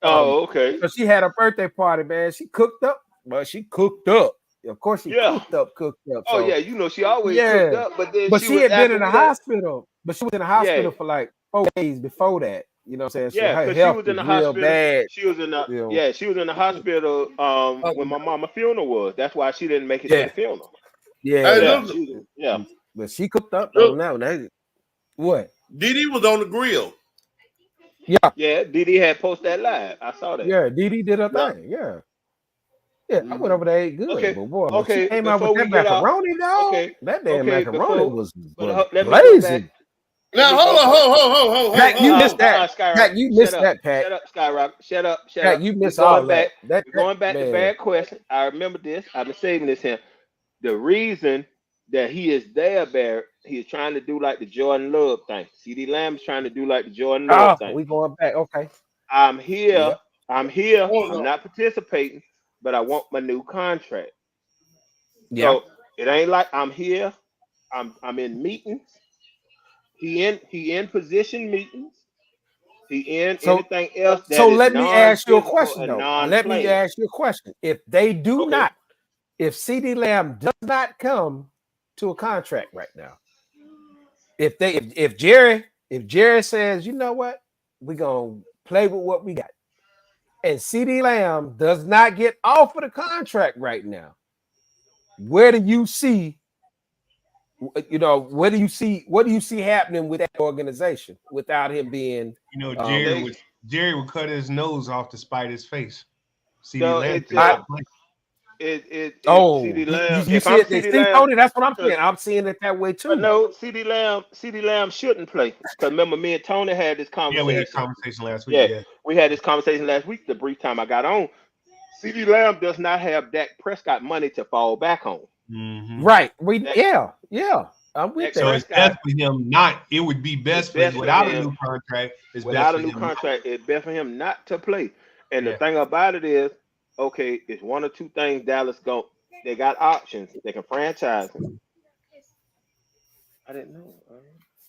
Oh, okay. So she had a birthday party, man. She cooked up, but she cooked up. Of course, she Yeah. cooked up. Oh So yeah, you know she always cooked yeah, up, but then but she she was had been after in the we done. hospital. But she was in the Yeah, hospital for like 4 days before that. You know what I'm saying? So yeah, her cause she health was in was the real hospital. bad. She was in the You know. yeah, she was in the hospital when my mama funeral was. That's why she didn't make it to the Yeah, funeral. Hey, yeah. Yeah, look, yeah. But she cooked up though. look, Now, what? Didi was on the grill. Yeah, Yeah, Didi had posted that live. I saw that. yeah. Dee Dee did her Yeah. thing. Yeah, yeah. I went Hmm. over there ate good, Okay, but boy, when she okay. came out with Before we that get out, macaroni, though, okay, that damn okay. macaroni Before, was let me go back. blazing. Let Now me hold go on, back. Pat, you missed that. Skyrock. Pat, you Shut missed up. that, Pat. Shut up, Skyrock. Shut up. Shut Pat, up. you We missed all going back. that. That We're that going back to man. bad question. I remember this. I've been saving this here. The reason that he is there, Barrett, he is trying to do like the Jordan Love thing. CD Lamb is trying to do like the Jordan Love Oh, thing. we going back. Okay. I'm here. Yep. I'm here. hold I'm on. not participating, but I want my new contract. Yeah. So it ain't like I'm here. I'm in meetings. He in position meetings. He in So anything else so that is let me ask you a non-physical question and though. Let me non-playing. ask you a question. If they do Okay. not, if CD Lamb does not come to a contract right now, if Jerry says, you know what, we're gonna play with what we got, and CD Lamb does not get offered a contract right now, where do you see what do you see happening with that organization without him being You know, um They Jerry would cut his nose off to spite his face. CD no, Lamb it did I not play. oh CD you, Lamb. you If see I'm it they CD see Lamb, Tony, that's what I'm because saying. I'm seeing it that way but too. no, CD Lamb shouldn't play. Because remember, me and Tony had this Yeah, we had a conversation. conversation last week. Yeah, Yeah. we had this conversation last week. The brief time I got on, CD Lamb does not have Dak Prescott money to fall back on. Hmm. Right. We Dak, yeah. I'm with Dak So that. it's best Prescott for him not. It would be is best for best for without a him new contract. It's best without for a new him. contract. It's best for him not to play. And the Yeah. thing about it is, okay, it's one or two things Dallas go. They got options. They can franchise him. I didn't know.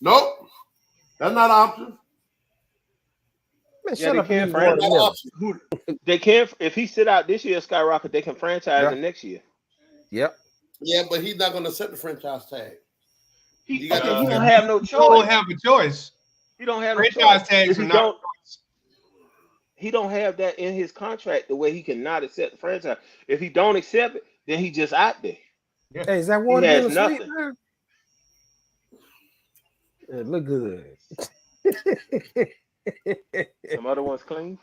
Nope, that's not an option. Man, Yeah, shut they up and can give me That's not an watermelon. option. who they can if he sit out this year, Skyrocket. They can franchise Yeah. him next year. Yep. Yeah, but he's not going to set the franchise tag. He You got okay. to He accept. don't have no You don't choice. have a choice. He don't have no choice. Franchise If tags are he not. don't, he don't have that in his contract the way he cannot accept the franchise. If he don't accept it, then he just out there. Yeah. Hey, is that He has watermelon sweet, nothing. man? It look good. Some other ones clean.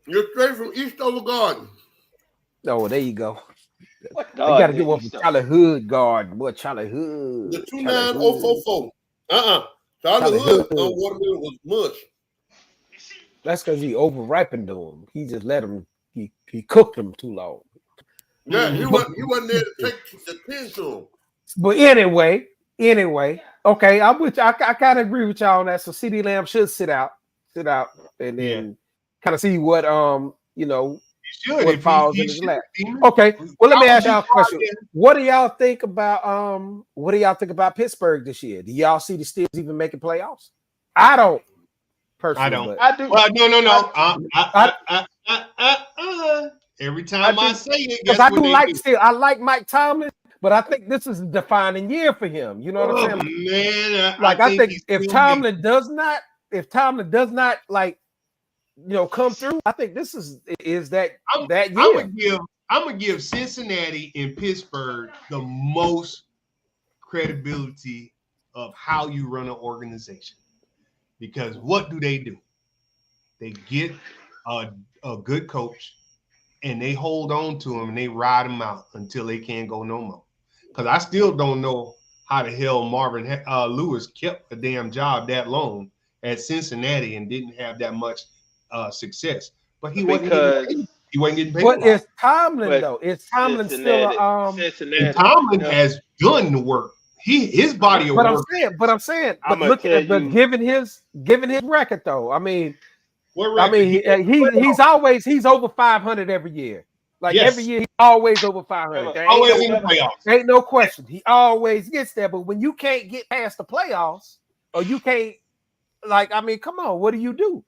You're straight from Eastover Garden. Oh, there you go. What I gotta garden get in one for East Charlie Hood Garden. Boy, Charlie The Hood. Charlie Hood. 29044. Charlie Charlie Hood Hood. watermelon was mush. That's because he over ripened them. He just let him. He cooked them too long. Yeah, he But wasn't there to take the pin to him. but anyway, okay. I'm with you. I kind of agree with y'all on that. So CD Lamb should sit out, and Yeah. then kind of see what He should what if he falls in he his should. lap. Demon. Okay. Well, let me Y'all ask just y'all a go out question. there. What do y'all think about Pittsburgh this year? Do y'all see the Steelers even making playoffs? I don't I personally, don't. but I do. Well, I no. I Every time I because say it, because guess I what do they like do? still I like Mike Tomlin, but I think this is a defining year for him. You know what I'm Oh saying? man, I Like I think think he's still big. If Tomlin does not like come through, I think this is I'm, that I'm year. gonna give Cincinnati and Pittsburgh the most credibility of how you run an organization. Because what do? They get a good coach and they hold on to him and they ride him out until they can't go no more. Because I still don't know how the hell Marvin Lewis kept a damn job that long at Cincinnati and didn't have that much success. But he wasn't getting because paid. He wasn't getting paid. But a lot. it's Tomlin But though. It's Tomlin still Cincinnati, a And Cincinnati, Tomlin no, has done the work. His body of But work. I'm saying, I'm but gonna look tell at, but you. given his record though, What I record? mean, he's over 500 every year. Like every Yes, year, he's always over 500. Remember, There ain't always no, in the remember, playoffs. ain't no question. He always gets there. But when you can't get past the playoffs, or you can't, like, I mean, come on, what do you do?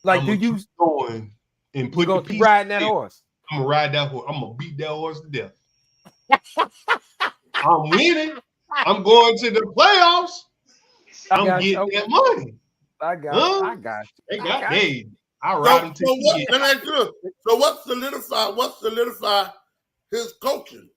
Like, I'm do gonna you keep going and you put the gonna keep pieces riding that in. horse? I'm gonna ride that horse. I'm gonna beat that horse to death. I'm winning. I'm going to the playoffs. I I'm got you. getting Okay. that money. I got you. Huh? I got you. They I got got you. hey, I ride him till So he what? get. Let me ask you this. So what solidify his coaching?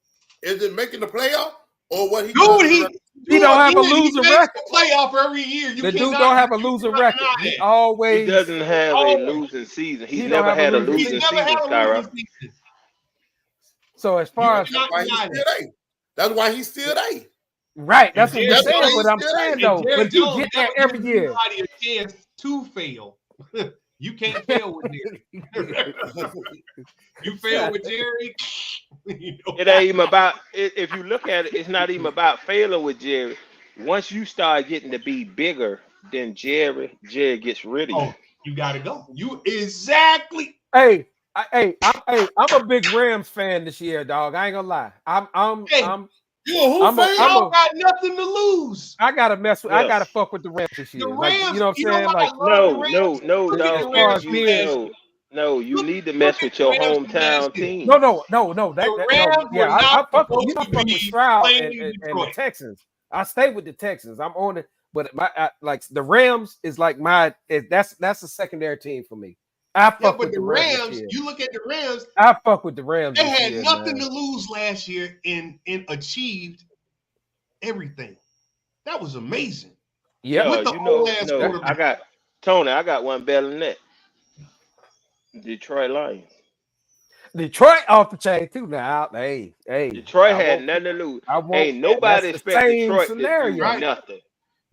Is it making the playoff or what he does? Dude, He don't have a he losing makes record. the playoff every year. You The dude cannot don't have a losing record. He he always doesn't have a always. losing season. He's he don't never have a had a losing He's losing never season, had a Skyrock. losing season. So as You far as That's cannot why he's deny still that. A. That's why he's still A. right, And that's what we're That's Jerry why saying. he's But I'm still saying A. though, Jerry but you Jones get never that every gives year. anybody a chance to fail. You can't fail with Jerry. You fail with Jerry. You know. It ain't even about. If you look at it, it's not even about failing with Jerry. Once you start getting to be bigger than Jerry, Jerry gets rid of you. Oh, you gotta go. You exactly. Hey, I'm a big Rams fan this year, dog. I ain't gonna lie. Hey, You a who I'm a, fan? I'm y'all a, got nothing to lose. I gotta mess with, I Well, gotta fuck with the Rams this The year. Like, you Rams, know what I'm you know saying? why I Like, love the no, Rams? no, Look at as the dog. far Rams as You from being, last year. no. You need to Look mess at with the your Rams from last hometown year. team. no, The no, Rams were yeah, I not fuck with, supposed I to fuck with be Stroud playing and the Detroit. Texans. I stay with the Texans. I'm on it, but like the Rams is like that's a secondary team for me. I Yeah, fuck but with the the Rams this Rams, year. you look at the Rams, I fuck with the Rams they this had year, nothing man. to lose last year and achieved everything. That was amazing. Yep. No, With the old ass That, no. I quarterback. got Tony. I got one better than that. Detroit Lions. Detroit off the chain too now. Hey, Detroit had nothing to lose. I won't. Ain't That's nobody the expect same Detroit to do scenario. Right. nothing.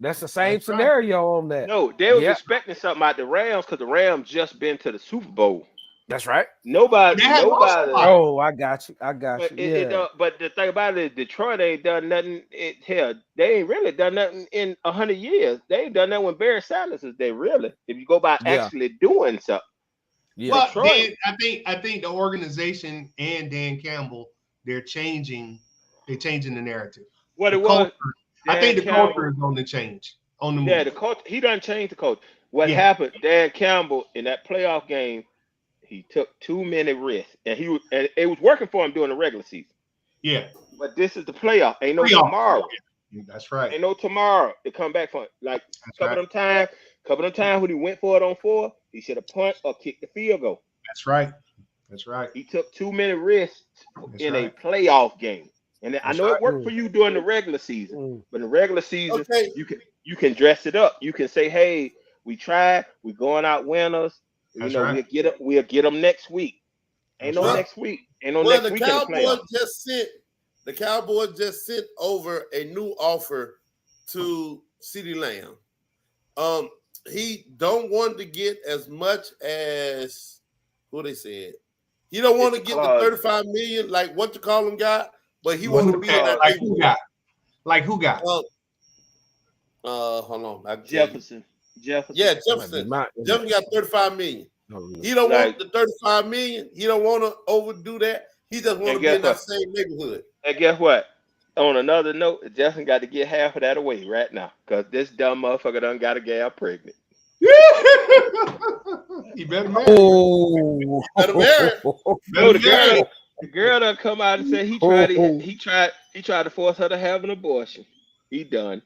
That's the same That's right. scenario on that. No, they was Yeah, expecting something out the Rams because the Rams just been to the Super Bowl. that's right. They Nobody, had lost a nobody. lot. Oh, I got you. I got But you. it Yeah, but the thing about it is Detroit ain't done nothing. Hell, they ain't really done nothing in 100 years. They ain't done that when Barry Sanders is there. Really, if you go by yeah, actually doing something, yeah. But Detroit. Dan, I think the organization and Dan Campbell, they're changing the narrative. What The it culture. was, I think Dan the Campbell. culture is on the change, on the Yeah, move. the coach. He done changed the coach. What Yeah, happened? Dan Campbell in that playoff game, he took too many risks, and it was working for him during the regular season. yeah. But this is the playoff. Ain't no Pre-off. tomorrow. That's right. Ain't no tomorrow to come back from. Like That's couple right. of them times, when he went for it on 4, he should have punt or kicked the field goal. That's right. That's right. He took too many risks That's in a right. playoff game. And I That's know it right. worked for you during the regular season, Mm. but in the regular season, Okay. you can dress it up. You can say, "Hey, we tried. We going out winners. That's right. We'll get them next week. Ain't That's no right. next week. Ain't no Well, next week in the playoff." The Cowboys just sent over a new offer to CeeDee Lamb. He don't want to get as much as who they said. He don't want to It's a get the clause. 35 million like what you call him got, but he What's wants the to be in clause? that Like who neighborhood. got? Like who got? Hold on. I can tell you. Jefferson. Jefferson. Yeah, That might be Jefferson. my. Jefferson got 35 million. No, He don't Like, want the 35 million. He don't want to overdo that. He just want and to be in guess that what? same neighborhood. And guess what? On another note, Justin got to get half of that away right now because this dumb motherfucker done got a gal pregnant. You better marry. Oh, Better marry. No, the marry. girl done come out and said he tried to force her to have an abortion. He done.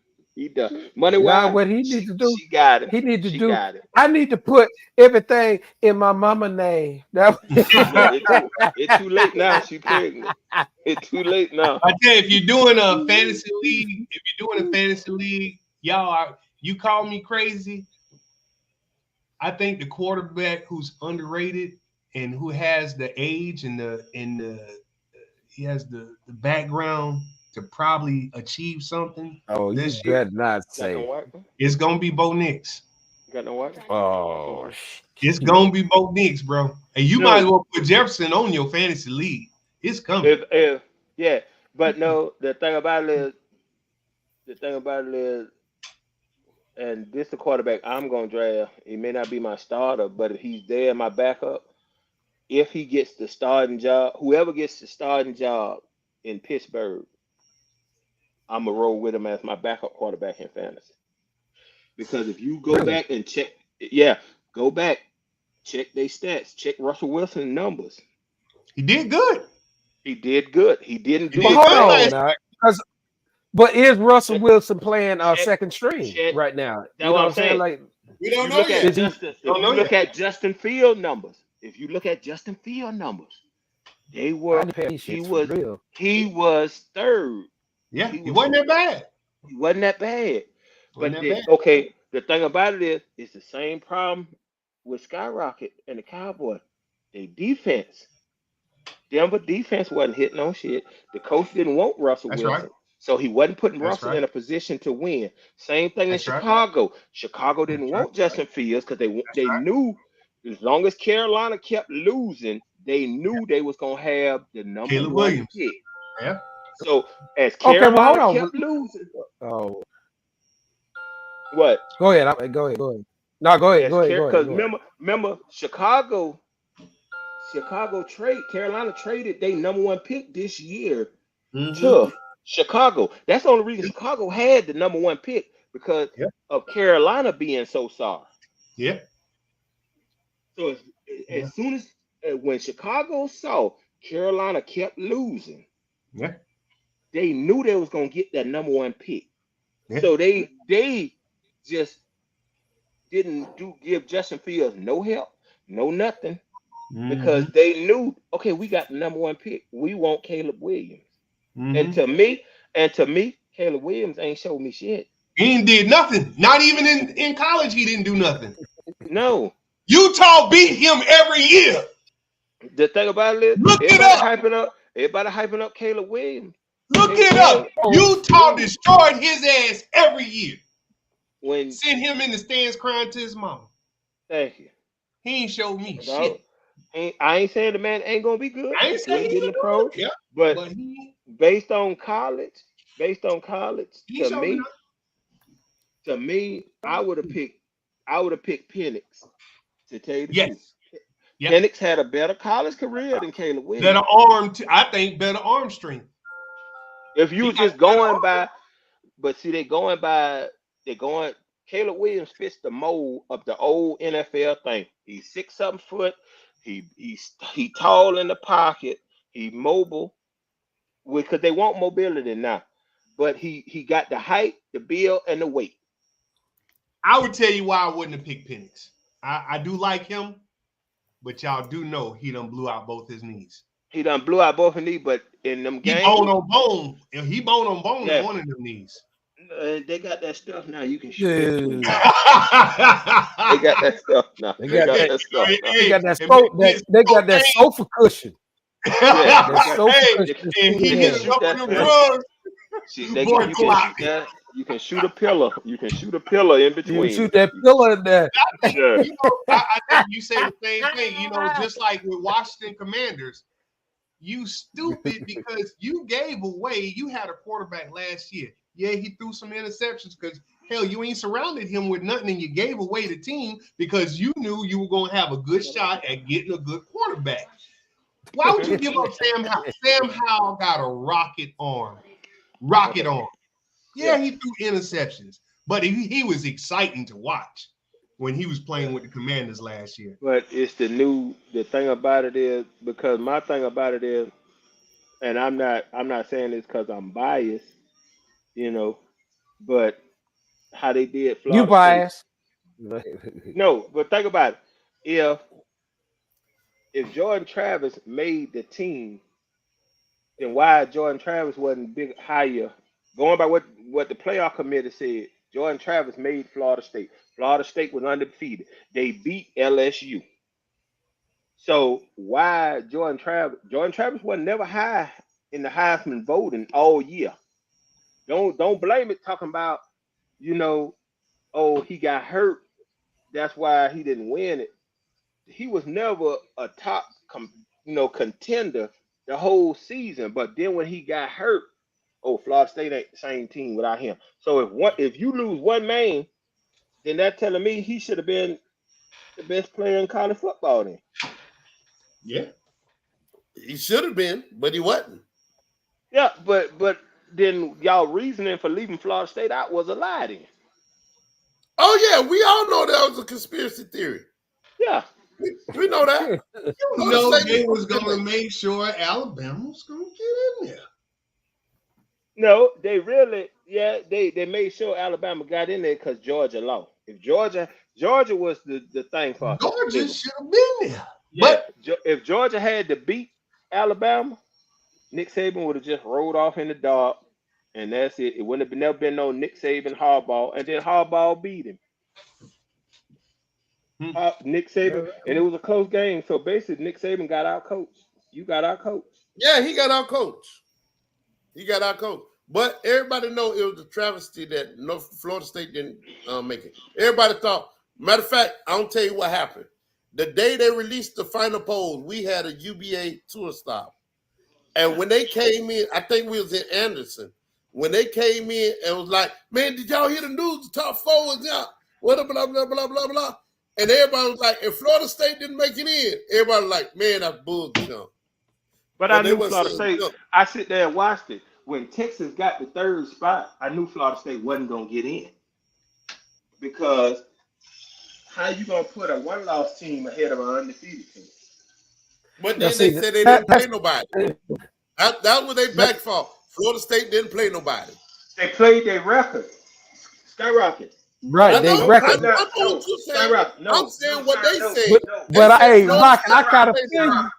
Money now wise, what he need to do? she got it. He need to She do. got it. I need to put everything in my mama name. No, it's too late now. She pregnant. It's too late now. I tell you, if you're doing a fantasy league, you call me crazy. I think the quarterback who's underrated and who has the age and he has the background to probably achieve something Oh, you this year, better not Second say. wife. it's gonna be Bo Nix. Got no what? Oh, It's gonna be Bo Nix, bro. And you might as No, well put Jefferson on your fantasy league. It's coming. if yeah, but no. The thing about it is, and this the quarterback I'm gonna draft. He may not be my starter, but if he's there, my backup. If he gets the starting job, whoever gets the starting job in Pittsburgh, I'm gonna roll with him as my backup quarterback in fantasy. Because if you go really? back and check, yeah, go back, check their stats, check Russell Wilson numbers. He did good. He did good. He didn't He do But did it hold good on bad. last. now, but is Russell Check, Wilson playing check, second string check. right now? That's You know what what I'm I'm saying? saying. Like, We If don't you know look at yet. is he? Justin, if Don't you know look yet. at Justin Field numbers, if you look at Justin Field numbers, they I were didn't pay these he shits for was real. he was third. Yeah, He he was wasn't that bad. he wasn't that bad. Wasn't But that then bad. okay, the thing about it is it's the same problem with Skyrocket and the Cowboys. They defense. Denver defense wasn't hitting on shit. The coach didn't want Russell That's right. Wilson. So he wasn't putting That's Russell right. in a position to win. Same thing in That's right. Chicago. Chicago That's didn't right. want Justin Fields because That's they right. knew as long as Carolina kept losing, they knew they was gonna have the number Caleb one Williams. pick. Yeah. So as Okay, well, hold Carolina on. kept losing, Oh, what? go ahead. Go ahead. Go ahead. No, go ahead. As Go ahead. Go ahead. because Go ahead. remember Chicago trade Carolina traded their number one pick this year Mm-hmm. to Chicago. That's the only reason Chicago had the number one pick because Yeah. of Carolina being so sorry. Yeah. So Yeah. as soon as when Chicago saw Carolina kept losing, Yeah. they knew they was gonna get that number one pick. Yeah. So they just didn't give Justin Fields no help, no nothing, Mm-hmm. because they knew, okay, we got the number one pick. We want Caleb Williams. And Mm-hmm. to me, Caleb Williams ain't showed me shit. He ain't did nothing. Not even in college, he didn't do nothing. No. Utah beat him every year. The thing about it is, Look it up. everybody hyping up Caleb Williams. Look Caleb it up. Williams, Utah destroyed his ass every year. when Sent him in the stands crying to his mama. thank you. He ain't showed me Dog, shit. I ain't saying the man ain't gonna be good. I He ain't saying couldn't he get in the ain't pros, good. Yeah, but but based on college, he ain't showed me nothing. to me, I would have picked Penix, to tell you the truth. Yes. Yep. Penix had a better college career than Caleb Williams. Better arm. I think better arm strength. If you He was got just better going arm. by, but see, they're going. Caleb Williams fits the mold of the old NFL thing. He's 6 something foot. He tall in the pocket. He mobile. Because they want mobility now, but he got the height, the build, and the weight. I would tell you why I wouldn't have picked Penix. I do like him, but y'all do know he done blew out both his knees. He done blew out both of these, but in them He games, bone on bone. And he bone on bone in yeah, one of them knees. they got that stuff now. You can shoot in between. Dude, They got that stuff now. they They got got that. that stuff now. They got that and so his they got that cocaine. sofa cushion. Yeah, That sofa Hey, cushion to and shoot he it you can hit in. a shoot couple of that them pillow. drugs. Boy, You can clock. shoot that. You can shoot a pillow. You can shoot a pillow in You between. shoot that pillow in there. Yeah. You know, I think you say the same thing. You know, just like with Washington Commanders, you stupid because you gave away. You had a quarterback last year. Yeah, he threw some interceptions because hell, you ain't surrounded him with nothing, and you gave away the team because you knew you were going to have a good shot at getting a good quarterback. Why would you give up Sam Howell? Sam Howell got a rocket arm. Rocket arm. Yeah, he threw interceptions, but he was exciting to watch when he was playing with the Commanders last year. But the thing about it is, because my thing about it is, and I'm not saying this because I'm biased, you know, but how they did You Florida State. bias. No, but think about it. If Jordan Travis made the team, then why Jordan Travis wasn't big higher? Going by what the playoff committee said, Jordan Travis made Florida State. Florida State was undefeated. They beat LSU. So why Jordan Travis? Jordan Travis was never high in the Heisman voting all year. Don't blame it talking about, you know, oh, he got hurt. that's why he didn't win it. He was never a top, contender the whole season. But then when he got hurt, oh, Florida State ain't the same team without him. So if you lose one man, then that's telling me he should have been the best player in college football. Then Yeah, he should have been, but he wasn't. yeah, but then y'all reasoning for leaving Florida State out was a lie. Then Oh yeah, we all know that was a conspiracy theory. yeah, We know that. No, they was gonna make sure Alabama was gonna get in there. no, they really they made sure Alabama got in there because Georgia lost. If Georgia was the thing for Georgia should have been there. yeah, if Georgia had to beat Alabama, Nick Saban would have just rolled off in the dark, and that's it. It wouldn't have never been no Nick Saban Harbaugh, and then Harbaugh beat him. Nick Saban, and it was a close game. So basically, Nick Saban got out coached. You got out coached. Yeah, he got our coach. He got our coach. But everybody know it was a travesty that Florida State didn't make it. Everybody thought. Matter of fact, I'll tell you what happened. The day they released the final polls, we had a UBA tour stop. And when they came in, I think we was in Anderson. When they came in and was like, man, did y'all hear the news? The top four was out. What blah, blah, blah, blah, blah. And everybody was like, if Florida State didn't make it in, everybody was like, man, that's bullshit. But I knew Florida State. I sit there and watched it. When Texas got the third spot, I knew Florida State wasn't going to get in. Because how you going to put a one-loss team ahead of an undefeated team? But then they said they didn't play nobody. That was their backfall. Florida State didn't play nobody. They played their record. Skyrocket. Right, they record. I'm saying what they said. But I gotta feel you.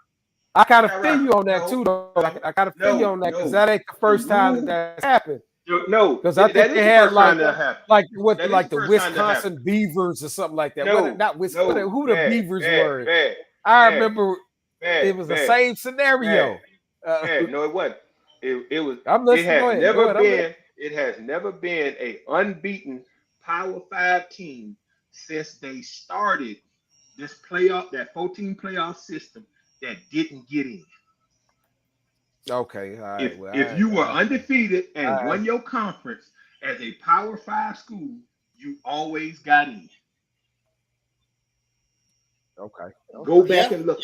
I gotta feel you on that too, though. I gotta feel you on that because that ain't the first time that's happened. No, because I think they had like the Wisconsin Wisconsin Beavers or something like that. No, not Wisconsin. No, who the Beavers were? Bad, I remember it was the same scenario. No, it wasn't. It was. I'm listening. It has never been a unbeaten Power 5 team since they started this playoff, that 14 playoff system that didn't get in. Okay, all right. If you were undefeated and won your conference as a Power 5 school, you always got in. Okay. Go back and look.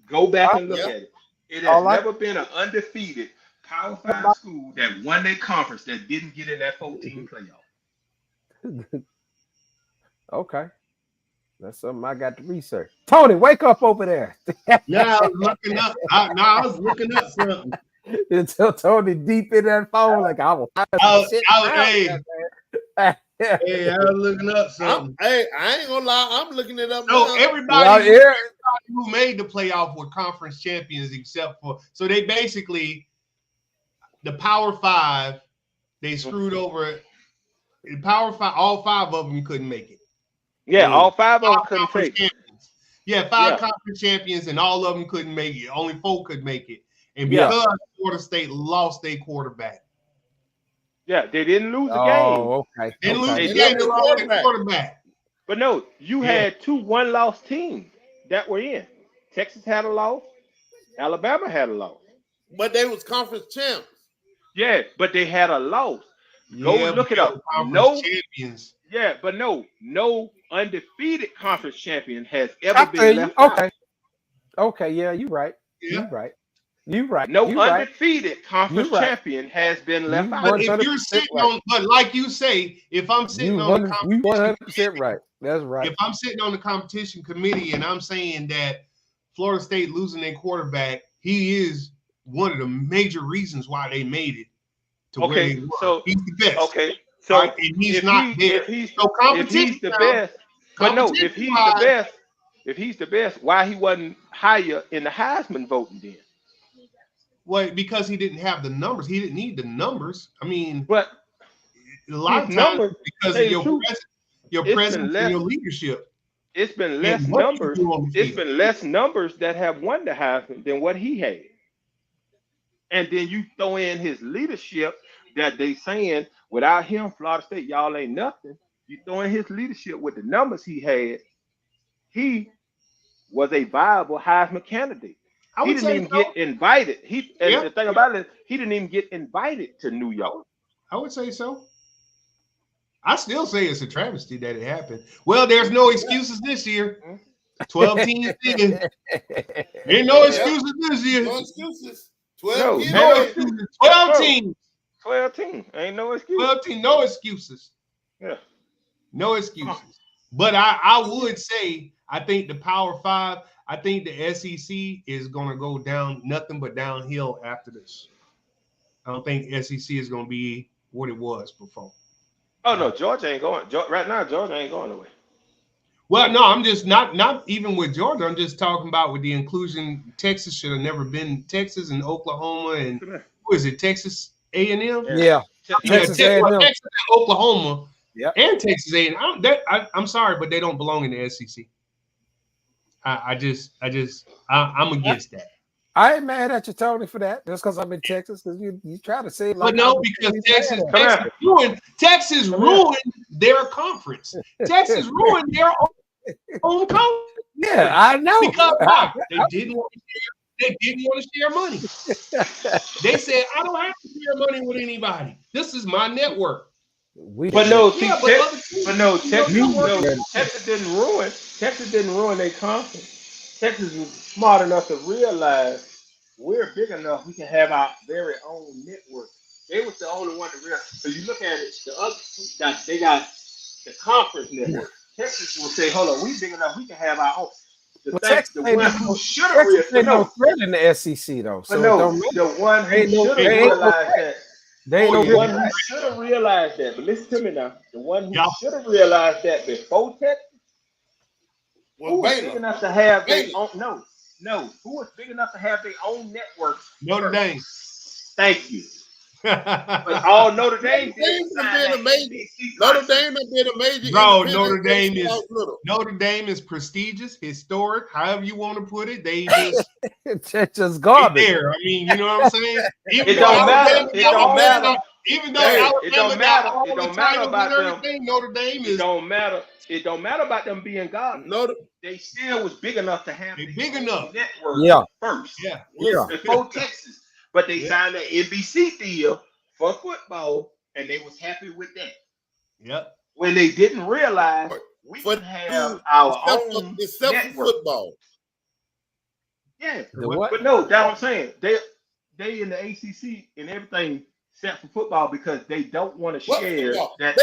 Go back and look at it. It has never been an undefeated Power 5 school that won their conference that didn't get in that 14 playoff. Okay. That's something I got to research. Tony, wake up over there. Yeah, I was looking up. I was looking up something. Until Tony deep in that phone, like I was. Hey, I was looking up something. I ain't gonna lie. I'm looking it up. So everybody who made the playoff were conference champions, except for they basically the Power 5. They screwed over the Power 5. All 5 of them couldn't make it. Yeah, all 5 of them couldn't make it. Yeah, 5 conference champions, and all of them couldn't make it. Only 4 could make it, and because Florida State lost their quarterback. Yeah, they didn't lose the game. Oh, okay. They didn't lose the game. They lost their quarterback. But no, you had 2 one-loss teams that were in. Texas had a loss. Alabama had a loss. But they was conference champs. Yeah, but they had a loss. Go look it up. No champions. Yeah, but no undefeated conference champion has ever been left out. Okay, yeah, you're right. Yeah. You're right. No undefeated conference champion has been left out. But if you're sitting on, but like you say, if I'm sitting on the competition, 100% right. That's right. If I'm sitting on the competition committee and I'm saying that Florida State losing their quarterback, he is one of the major reasons why they made it to where they were. So he's the best. Okay. So and he's not there. If he's the best, but no, if he's the best, why he wasn't higher in the Heisman voting then? Well, because he didn't have the numbers. He didn't need the numbers. I mean, but a lot of times because of your presence and your leadership. It's been less numbers. It's been less numbers that have won the Heisman than what he had. And then you throw in his leadership that they saying without him, Florida State, y'all ain't nothing. you throw in his leadership with the numbers he had, he was a viable Heisman candidate. I He would didn't say even so. get invited. And Yeah, the thing about it, he didn't even get invited to New York. I would say so. I still say it's a travesty that it happened. Well, there's no excuses this year. 12 teams in. Ain't no Yeah. excuses this year. No excuses. 12 No, kids. ain't No no excuses. 12 no. teams. 12 teams. Ain't no excuse. 12 teams. No excuses. Yeah. No excuses. But I would say, I think the Power Five, I think the SEC is going to go down nothing but downhill after this. I don't think SEC is going to be what it was before. Oh no, Georgia ain't going. Right now, Georgia ain't going away. Well, no, I'm just not even with Georgia. I'm just talking about with the inclusion. Texas should have never been Texas and Oklahoma and who is it? Texas A&M. Yeah, Texas A&M. Texas and Oklahoma. Yep. And Texas A&M. I'm sorry, but they don't belong in the SEC. I'm against that. I ain't mad at you, Tony, for that. Just because I'm in Texas, because you try to say it like. But no, because Texas ruined their conference. Texas ruined their own conference. Yeah, I know. Because why? They didn't want to share money. They said, I don't have to share money with anybody. This is my network. But no, Texas didn't ruin. Texas didn't ruin their conference. Texas was smart enough to realize we're big enough. We can have our very own network. They was the only one to realize. So you look at it, the other they got the conference network. Texas will say, "Hold on, we big enough. We can have our own." The one who should have realized. Ain't no threat in the SEC though. So the one who should have realized that. They ain't the one who should have realized that. But listen to me now. The one who should have realized that before Texas. Who was big enough to have their own? No. Who was big enough to have their own network? Notre Dame. Thank you. But all Notre Dame Notre Dame has been a major. Bro, Notre Dame is prestigious, historic, however you want to put it. They just it's just garbage. There. I mean, you know what I'm saying? It don't matter. It don't matter. Even though Alabama got all the titles about and everything, Notre Dame is. It don't matter. It don't matter about them being godly. They still was big enough to have network first. Yeah. Before Texas. But they signed an NBC deal for football, and they was happy with that. Yep. When they didn't realize we could have our own network. Football. Yeah. But no, that's what I'm saying. They in the ACC and everything set for football because they don't want to share that.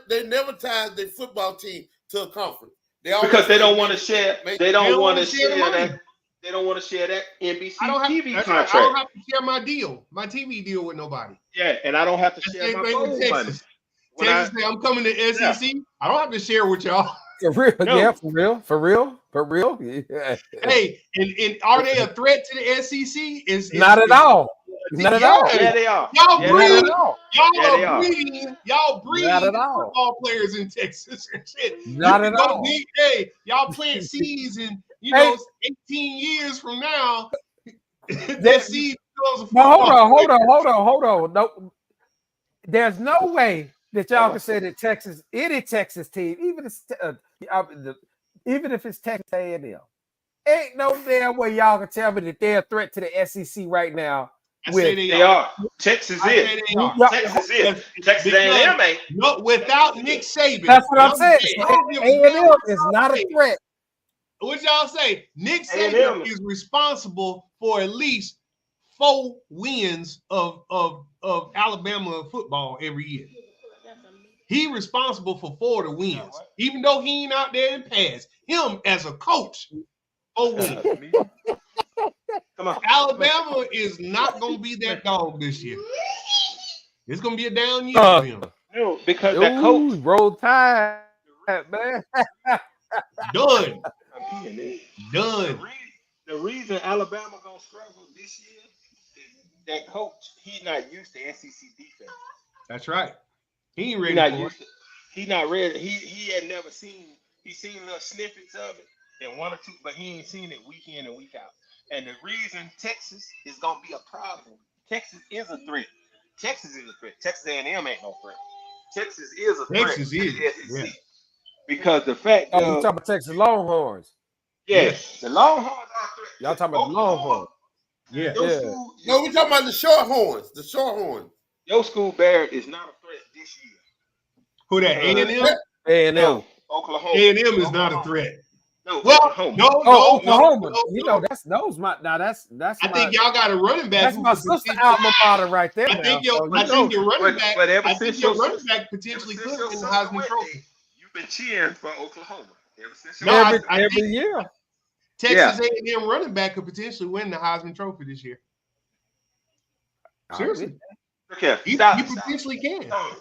They never tied their football team to a conference. Because they don't want to share. They don't want to share that. They don't want to share that NBC TV contract. I don't have to share my TV deal with nobody. Yeah, and I don't have to share my phone money. Texas say I'm coming to SEC. I don't have to share with y'all. For real, yeah, for real. Yeah. Hey, and are they a threat to the SEC? Is not at all. Not at all. Yeah, they are. Y'all breed. Y'all breed football players in Texas and shit. Not at all. Hey, y'all plant seeds and 18 years from now, that seed goes. Hold on. No, there's no way that y'all can say that any Texas team, even if it's Texas A&M, ain't no damn way y'all can tell me that they're a threat to the SEC right now. They are. Texas is. Texas is. Texas A&M ain't. No, without Nick Saban. That's what I'm saying. A&M is not a threat. What y'all say? Nick Saban is responsible for at least 4 wins of Alabama football every year. He responsible for 4 of the wins, even though he ain't out there in pass. Him as a coach, 4 wins. Come on. Alabama is not going to be that dog this year. It's going to be a down year for him. No, because that coach roll tide, man. Done. The reason Alabama gonna struggle this year is that coach. He's not used to SEC defense. That's right. He ain't ready. He's not ready. He had never seen. He's seen little snippets of it and 1 or 2, but he ain't seen it week in and week out. And the reason Texas is gonna be a problem. Texas is a threat. Texas is a threat. Texas A&M ain't no threat. Texas is a threat Texas to the is. SEC Yeah. because the fact Oh, you of talking about Texas Longhorns? yes, the Longhorns are a threat. Y'all talking about the Oklahoma, Longhorns? Yeah. your Yeah. school, No, we're talking about the Shorthorns. The Shorthorns. your school Barrett is not a threat this year. Who that? Because- A&M? A&M. No, Oklahoma. A&M is not a Oklahoma. threat. No, Well, Oklahoma. no, Oh, no, no, Oklahoma. no, You no. know, that's my now. That's I my think y'all got a running back. that's who my could sister potentially- alma mater right there. I Now. think So, I think your running back. but ever I think since your your running sister- back potentially Ever since could your win the sister Heisman went Trophy. there, you've been cheering for Oklahoma. Ever since your No, I every think year. Texas A&M running back could potentially win the Heisman Trophy this year. Seriously, Look here, he stop. potentially can. Tony,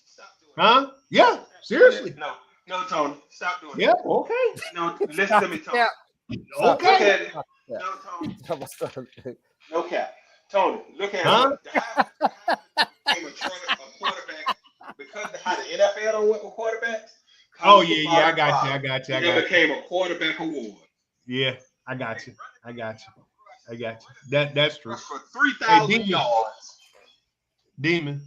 stop doing it. Huh? Yeah, seriously. No, Tony, stop doing Yeah, it. okay. No, listen to me, Tony. Yeah. Look Okay. at it. No, Tony. No cap. Tony, look at Huh? it. The Heisman became a quarterback because of how the NFL don't work with quarterbacks. Oh yeah, I got you. It became a quarterback award. Yeah, I got you. That's true. For 3,000 Demon. yards. Demon.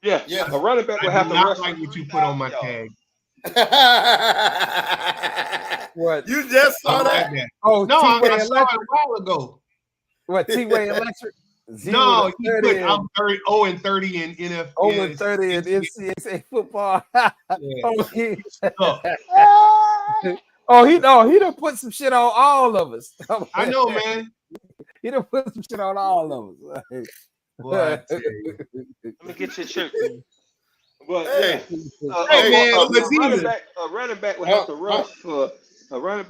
Yeah, Yeah. a running back will I have do to not rush like for what you put on my 3,000 tag. What? You just I saw don't that? like that. Oh, No, I T-Way saw it Electric. a while ago. What? T-Way Electric. No, he 0 put to 30 I'm 0-30 in NFL. 0-30 in NCAA football. Oh, he done put some shit on all of us. I know, man. He done put some shit on all of us. Boy, I tell you. Let me get your shirt. But Hey. Hey, man, a running back will have to rush for 3,000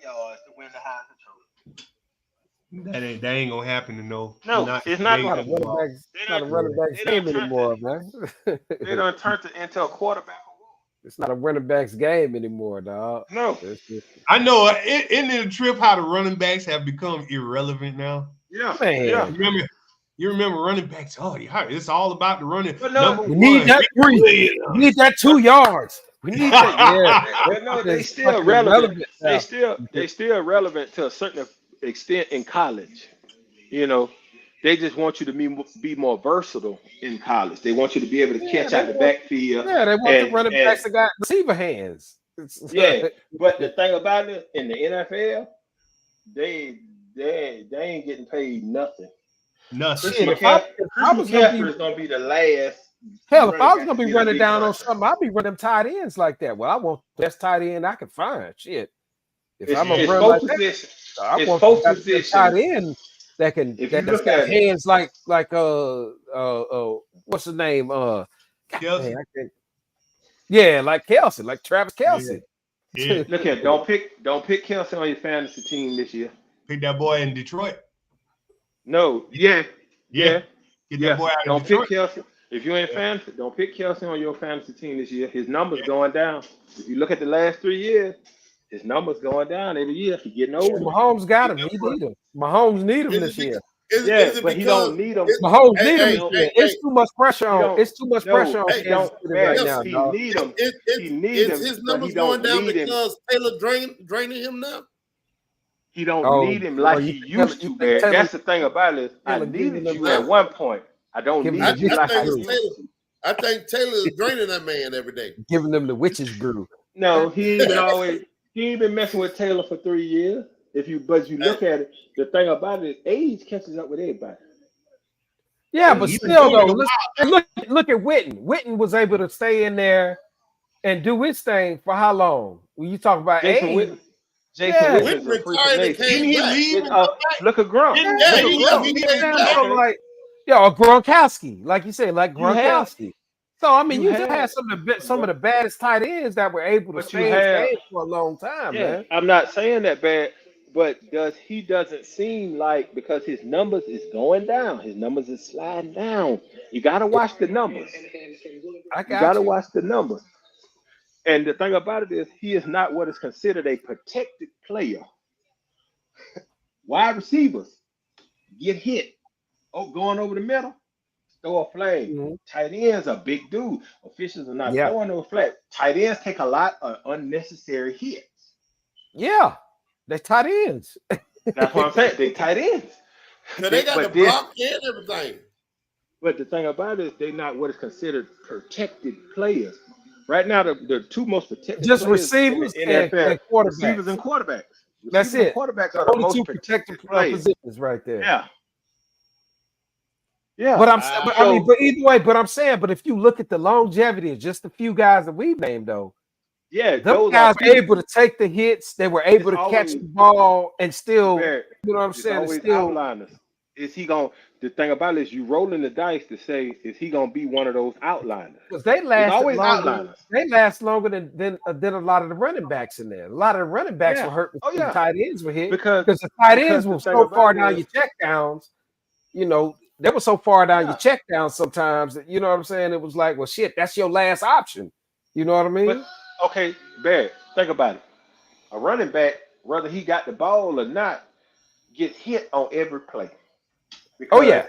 yards to win the Heisman Trophy. That ain't gonna happen to no. No, it's not It's gonna not a running back. It's not a running back's game anymore, man. They done turned it into a quarterback award. It's not a running back's game anymore, dog. No. I know. Isn't it a trip how the running backs have become irrelevant now? Yeah, Man. yeah. You remember running backs? Oh, yeah, it's all about the running. But no, We need that 3. We need that 2 yards. We need that. But no, they It's still fucking relevant. now. They still relevant to a certain extent in college. You know, they just want you to be more versatile in college. They want you to be able to catch out the backfield. Yeah, they want the running backs that got receiver hands. Yeah, but the thing about it in the NFL, they ain't getting paid nothing. Nothing. Shit, if I was gonna be the last. Hell, if I was gonna be running down on something, I'd be running tight ends like that. Well, I want the best tight end I can find. Shit. If I'm gonna run like that, I want the tight end that that's got hands like what's his name? Kelsey. Yeah, like Kelsey, like Travis Kelsey. Yeah. Look here, don't pick Kelsey on your fantasy team this year. Pick that boy in Detroit. No, yeah. Get that boy out Don't of Detroit. pick Kelsey. If you ain't fantasy, don't pick Kelsey on your fantasy team this year. His numbers going down. If you look at the last 3 years, his numbers going down every year. He's getting older. Mahomes got him. He need him. Mahomes need him this year. But he don't need him. Mahomes need him. It's too much pressure on. It's too much pressure on Kansas City right now. He need him. He need him. His numbers going down because Taylor draining him now. He don't need him like he used to, man. That's the thing about it. I needed you at one point. I don't need you like I used to. I think Taylor is draining that man every day. Giving them the witch's brew. No, he ain't been messing with Taylor for 3 years. But you look at it, the thing about it, age catches up with everybody. Yeah, but still though, look at Witten. Witten was able to stay in there and do his thing for how long? When you talk about Jason age, Witten. Jason Witten retired and came back. Look at Gronk. Like Gronkowski, like you said, like Gronkowski. So I mean, you just had some of the baddest tight ends that were able to stay in the game for a long time, man. I'm not saying that bad, but he doesn't seem like, because his numbers is going down, his numbers is sliding down. You gotta watch the numbers. Watch the numbers. And the thing about it is, he is not what is considered a protected player. Wide receivers get hit. Oh, going over the middle, throw a flag. Mm-hmm. Tight ends are big dude. Officials are not throwing no flag. Tight ends take a lot of unnecessary hits. Yeah, they're tight ends. That's what I'm saying. They tight ends. So they got the block and everything. But the thing about it is they're not what is considered protected players. Right now, the two most protected Just players in the receivers NFL, and receivers quarterbacks. and quarterbacks. That's Receivers and it. quarterbacks The are the only most two protected protected players. positions right there. Yeah, yeah. But I So mean, but either way, but I'm saying, but if you look at the longevity of just a few guys that we've named, though, yeah, them those are guys were people. able to take the hits. They were able It's to catch always the ball and still, very. you know what I'm It's saying? And always still, outliners. Is he going? The thing about it is you rolling the dice to say is he going to be one of those outliners? because they It's lasted always longer. outliners. They last longer than a lot of the running backs in there. A lot of the running backs Yeah. were hurt Oh before the yeah. tight ends were hit Because because the tight because ends the were thing so far about it down is your check downs. You know, they were so far down your yeah. check downs sometimes that, you know what I'm saying? It was like, well, shit, that's your last option. You know what I mean? But okay, Barry, think about it. A running back, whether he got the ball or not, gets hit on every play. Oh Because yeah,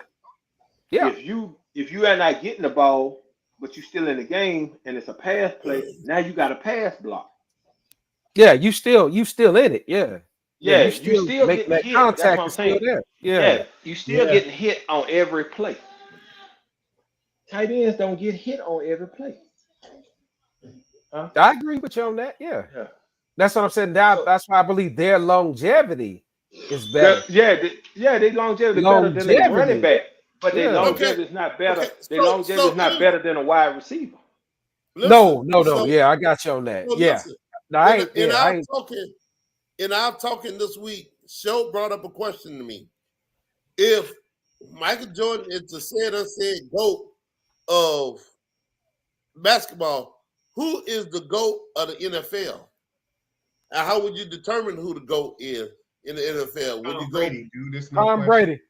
yeah, if you are not getting the ball, but you still in the game and it's a pass play, now you got a pass block. yeah. You still in it. Yeah, yeah. Yeah, You you still still making getting that hit. That's what contact I'm is still saying. there. Yeah, Yeah, you still getting hit on every play. Tight ends don't get hit on every play. Huh? I agree with you on that. Yeah, Yeah. that's what I'm saying. Now So that's why I believe their longevity is better. They longevity better than a running Longevity. back, but their Yeah. Okay, longevity is not better. okay. Their longevity is not better than a wide receiver. No, Listen. no. Yeah, I got you on that. So Yeah. listen. No, I In ain't. in Yeah, I our ain't. talking, in our talking this week, Show brought up a question to me. If Michael Jordan is the said GOAT of basketball, who is the GOAT of the NFL? And how would you determine who the GOAT is in the NFL? Would you Tom go? Brady, dude. This no Tom question. Brady.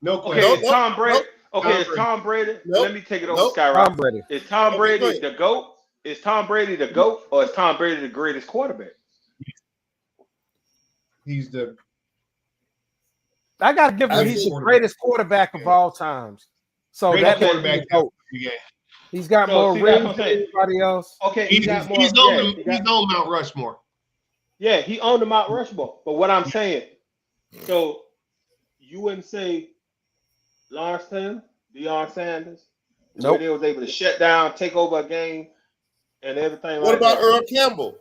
No Okay, question. Nope, is Tom Brady? nope, Okay, Tom is Brady. Tom Brady? nope, Let me take it over, nope. Skyrock. Tom Brady. Is Tom Okay, Brady go ahead. the GOAT? Is Tom Brady the GOAT, or is Tom Brady the greatest quarterback? He's the I got to give him. I He's think the greatest quarterback of all times. So greatest that makes quarterback him the GOAT. ever. He's got So more see, that's rings what than I'm saying. anybody else. Okay, he He's got more. he's Yeah, on he he's got. on Mount Rushmore. Yeah, he owned the Mount Rushmore. But what I'm saying, so you wouldn't say Lawrence Taylor, Deion Sanders, where Nope. they was able to shut down, take over a game, and everything What like about that. Earl Campbell?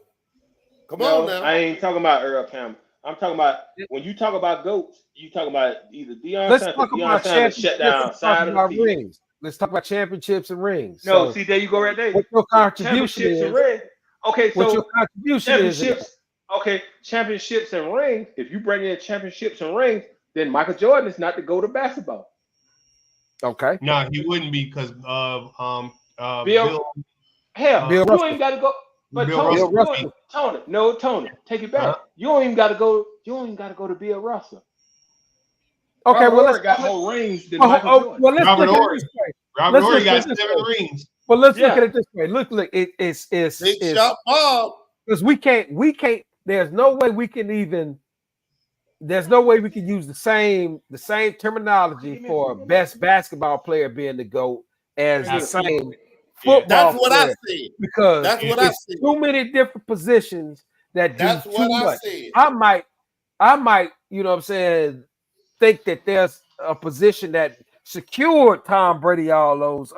Come on No, now. I ain't talking about Earl Campbell. I'm talking about when you talk about GOATs, you talk about either Deion Let's Sanders. talk Deion about Sanders shut championships. down Let's talk side of the about field. rings. Let's talk about championships and rings. No, So see, there you go right there. what your contribution Championships and is, rings. Okay, what your so contribution is in that. championships. Okay, championships and rings. If you bring in championships and rings, then Michael Jordan is not the GOAT of basketball. Okay. No, he wouldn't be because of Bill, hell, Bill you Russell. ain't even got to go. But Bill Tony, Bill Russell. Russell. Tony, take it back. Huh? You don't even got to go. You don't even got to go to Bill Russell. Okay, Robert well Horry got more rings than oh, Michael oh, Jordan. well let's Robert look at it Horry. this way. Robert Let's Horry look at got it this 7 way. rings. Well, let's look Yeah. at it this way. Look, it's Big shot Bob. because we can't. There's no way we can even. There's no way we can use the same terminology for best basketball player being the GOAT as the same football That's what I player said. because That's what I it's said. too many different positions that do That's too what I much. said. I might, you know what I'm saying, think that there's a position that secured Tom Brady all those,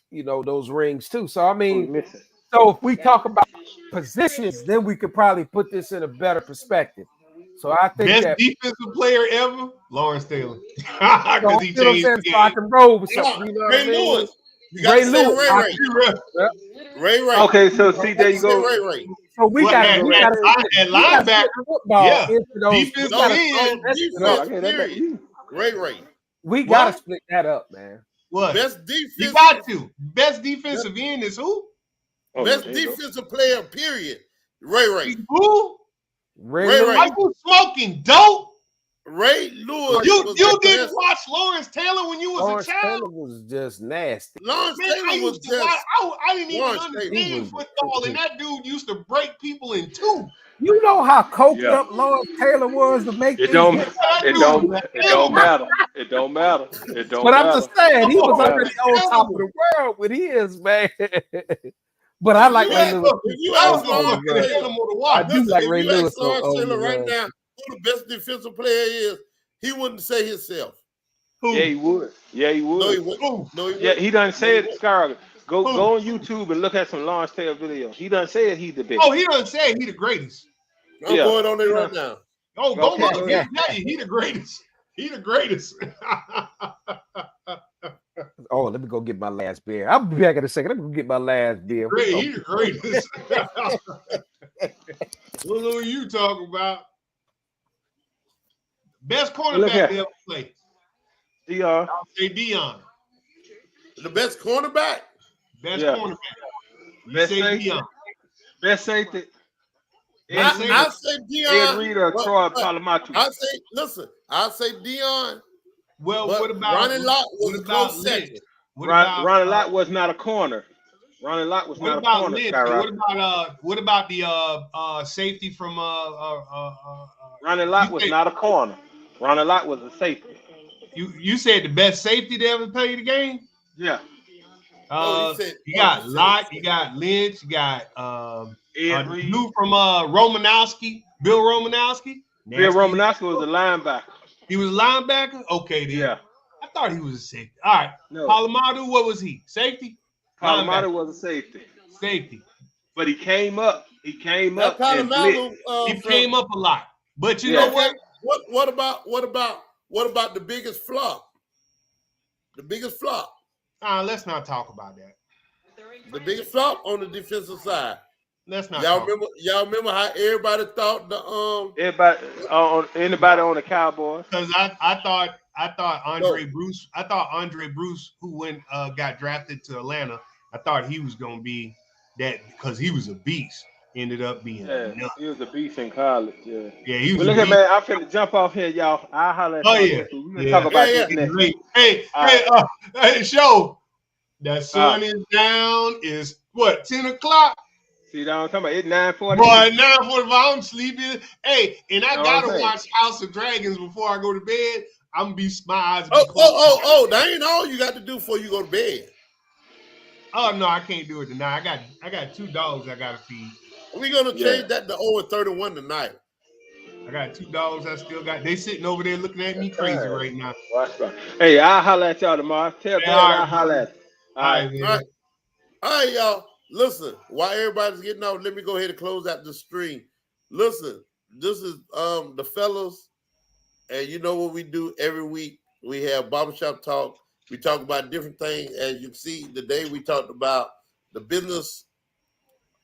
you know, those rings too. So I Oh, you mean, missed it. so if we talk about positions, then we could probably put this in a better perspective. So I think Best that defensive player ever, Lawrence Taylor. so, Because he you know what I'm changed saying? the So I game. can roll with Yeah, something. You know what Ray I mean? Lewis. You got Ray to say Lewis. Ray Ray. Ray Ray. Okay, so You see, got there to you say go. Ray Ray. So we Well, got at to linebacker, football yeah. into those. Defensive No, end. on No, I defense, gave that back to period. you. Ray Ray. We got to What? split that up, man. What? Best You defense. got to. Best defensive end is who? Oh, Best there you go. defensive player, period. Ray Ray. Who? Ray Ray Lewis. Ray. Are you smoking dope? Ray Lewis. You was you the didn't best. watch Lawrence Taylor when you was Lawrence a child? Taylor was just nasty. Lawrence Man, I Taylor was used to just. watch. I didn't even Lawrence understand Taylor. He was football, and that dude used to break people in two. You know how coked Yeah. up Lawrence Taylor was to make It these don't. hits? That It dude don't. was It don't matter. It don't matter. It don't But I'm matter. just saying, he It was don't already matter. on top of the world with his, man. But I like You Ray ask- Lewis. if you That ask was Lawrence an Taylor, animal to I watch. do listen, like if Ray you Lewis ask Lawrence over Taylor right Lawrence. now who the best defensive player is, he wouldn't say himself. Who? Yeah, he would. Yeah, he No, he would. wouldn't. Who? No, he Yeah, wouldn't. he done No, he said, wouldn't. Skyrocket. Who? Go on YouTube and look at some Lawrence Taylor videos. He done said he the Oh, best. he done said he the greatest. I'm Yeah. going on it He right done. now. Oh, go Okay, look. go He'll ahead. tell you he the greatest. He the greatest. Oh, let me go get my last beer. I'll be back in a second. Let me go get my last beer. Great, he the greatest. What are you talking about? Best Look cornerback at they ever played. DR. I'll say Dion. The best cornerback. Best Yeah. cornerback. You Best say safety. Dion. Best safety. Best Ed safety. I Reed. say Ed Dion. Reed or but- Troy but Polamalu. I say, listen, I say Dion, Well, but what about Ronnie Lott what was a about close Lynch? second. What about Ronnie Lott was not a corner. Ronnie Lott was what not a about corner, Lynch? And Skyrocket. what about the safety from Ronnie Lott you was said, not a corner. Ronnie Lott was a safety. you said the best safety they ever played the game? Yeah. Oh, he said. You Oh, got he said. Lott, you got Lynch, you got Ed the Reed. dude from Romanowski, Bill Romanowski. Bill Nasty. Romanowski was a linebacker. He was a linebacker? Okay, then. Yeah. I thought he was a safety. All right. No. Polamalu, what was he? Safety? Polamalu Linebacker. was a safety. Safety. But he came up. He came That up and blitzed. Polamalu. He came up a lot. But you Yeah. know what? What about the biggest flop? The biggest flop. Let's not talk about that. The biggest flop on the defensive side. Let's not Y'all talk. remember how everybody thought the Anybody on the Cowboys? Because I thought Andre Bruce, who got drafted to Atlanta, I thought he was gonna be that because he was a beast. Ended up being Yeah, nuts. he was a beast in college. Yeah. Yeah, he was Well, a look at beast. man, I'm finna jump off here, y'all. I'll holler at Oh, y'all yeah. next week. We're gonna Yeah. talk about Yeah, this next Hey, week. hey, show. The sun is down. Is what 10 o'clock? See that I'm talking about? It's 9:40. Boy, now if I'm sleeping, hey, and I Know what gotta I'm saying? watch House of Dragons before I go to bed. I'm gonna be my eyes. Be Oh, closed. that ain't all you got to do before you go to bed. Oh no, I can't do it tonight. I got 2 dogs I gotta feed. We're gonna change that to 0-31 tonight. I got 2 dogs I still got. They sitting over there looking at me crazy right now. Watch that. Hey, I'll holler at y'all tomorrow. Tell Yeah, Brad all right, I'll holler at him. All right, man. All right, y'all. Listen, while everybody's getting out, let me go ahead and close out the stream. Listen, this is the fellas, and you know what we do every week. We have barbershop talk. We talk about different things. As you can see, today we talked about the business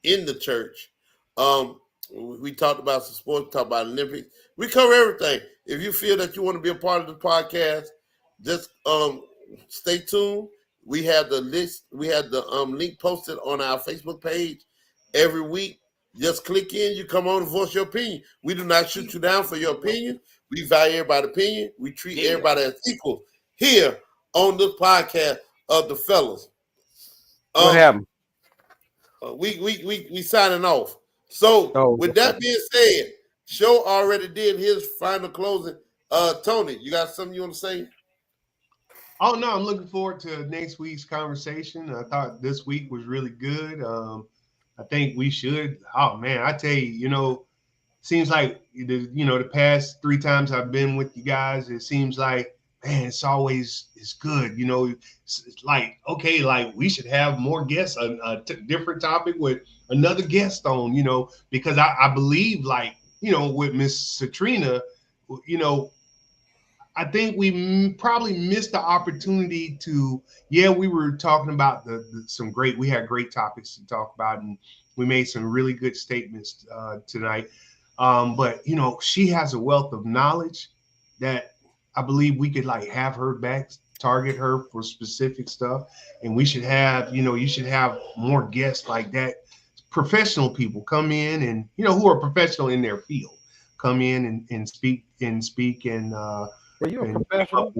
in the church. We talked about some sports, talked about Olympics. We cover everything. If you feel that you want to be a part of the podcast, just stay tuned. We have the list. We have the link posted on our Facebook page every week. Just click in. You come on and voice your opinion. We do not shoot you down for your opinion. We value everybody's opinion. We treat everybody as equal here on this podcast of the fellas. What happened? We signing off. So with that being said, Show already did his final closing. Tony, you got something you want to say? Oh no, I'm looking forward to next week's conversation. I thought this week was really good. I think we should. Oh man, I tell you, seems like the past 3 times I've been with you guys, it seems like it's good. It's like okay, like we should have more guests, a different topic with another guest on. Because I believe with Miss Satrina, I think we probably missed the opportunity to, we were talking about we had great topics to talk about, and we made some really good statements tonight. But, she has a wealth of knowledge that I believe we could have her back, target her for specific stuff. And we should have, you should have more guests like that. Professional people come in and, who are professional in their field, come in and speak and, Well, you're a professional.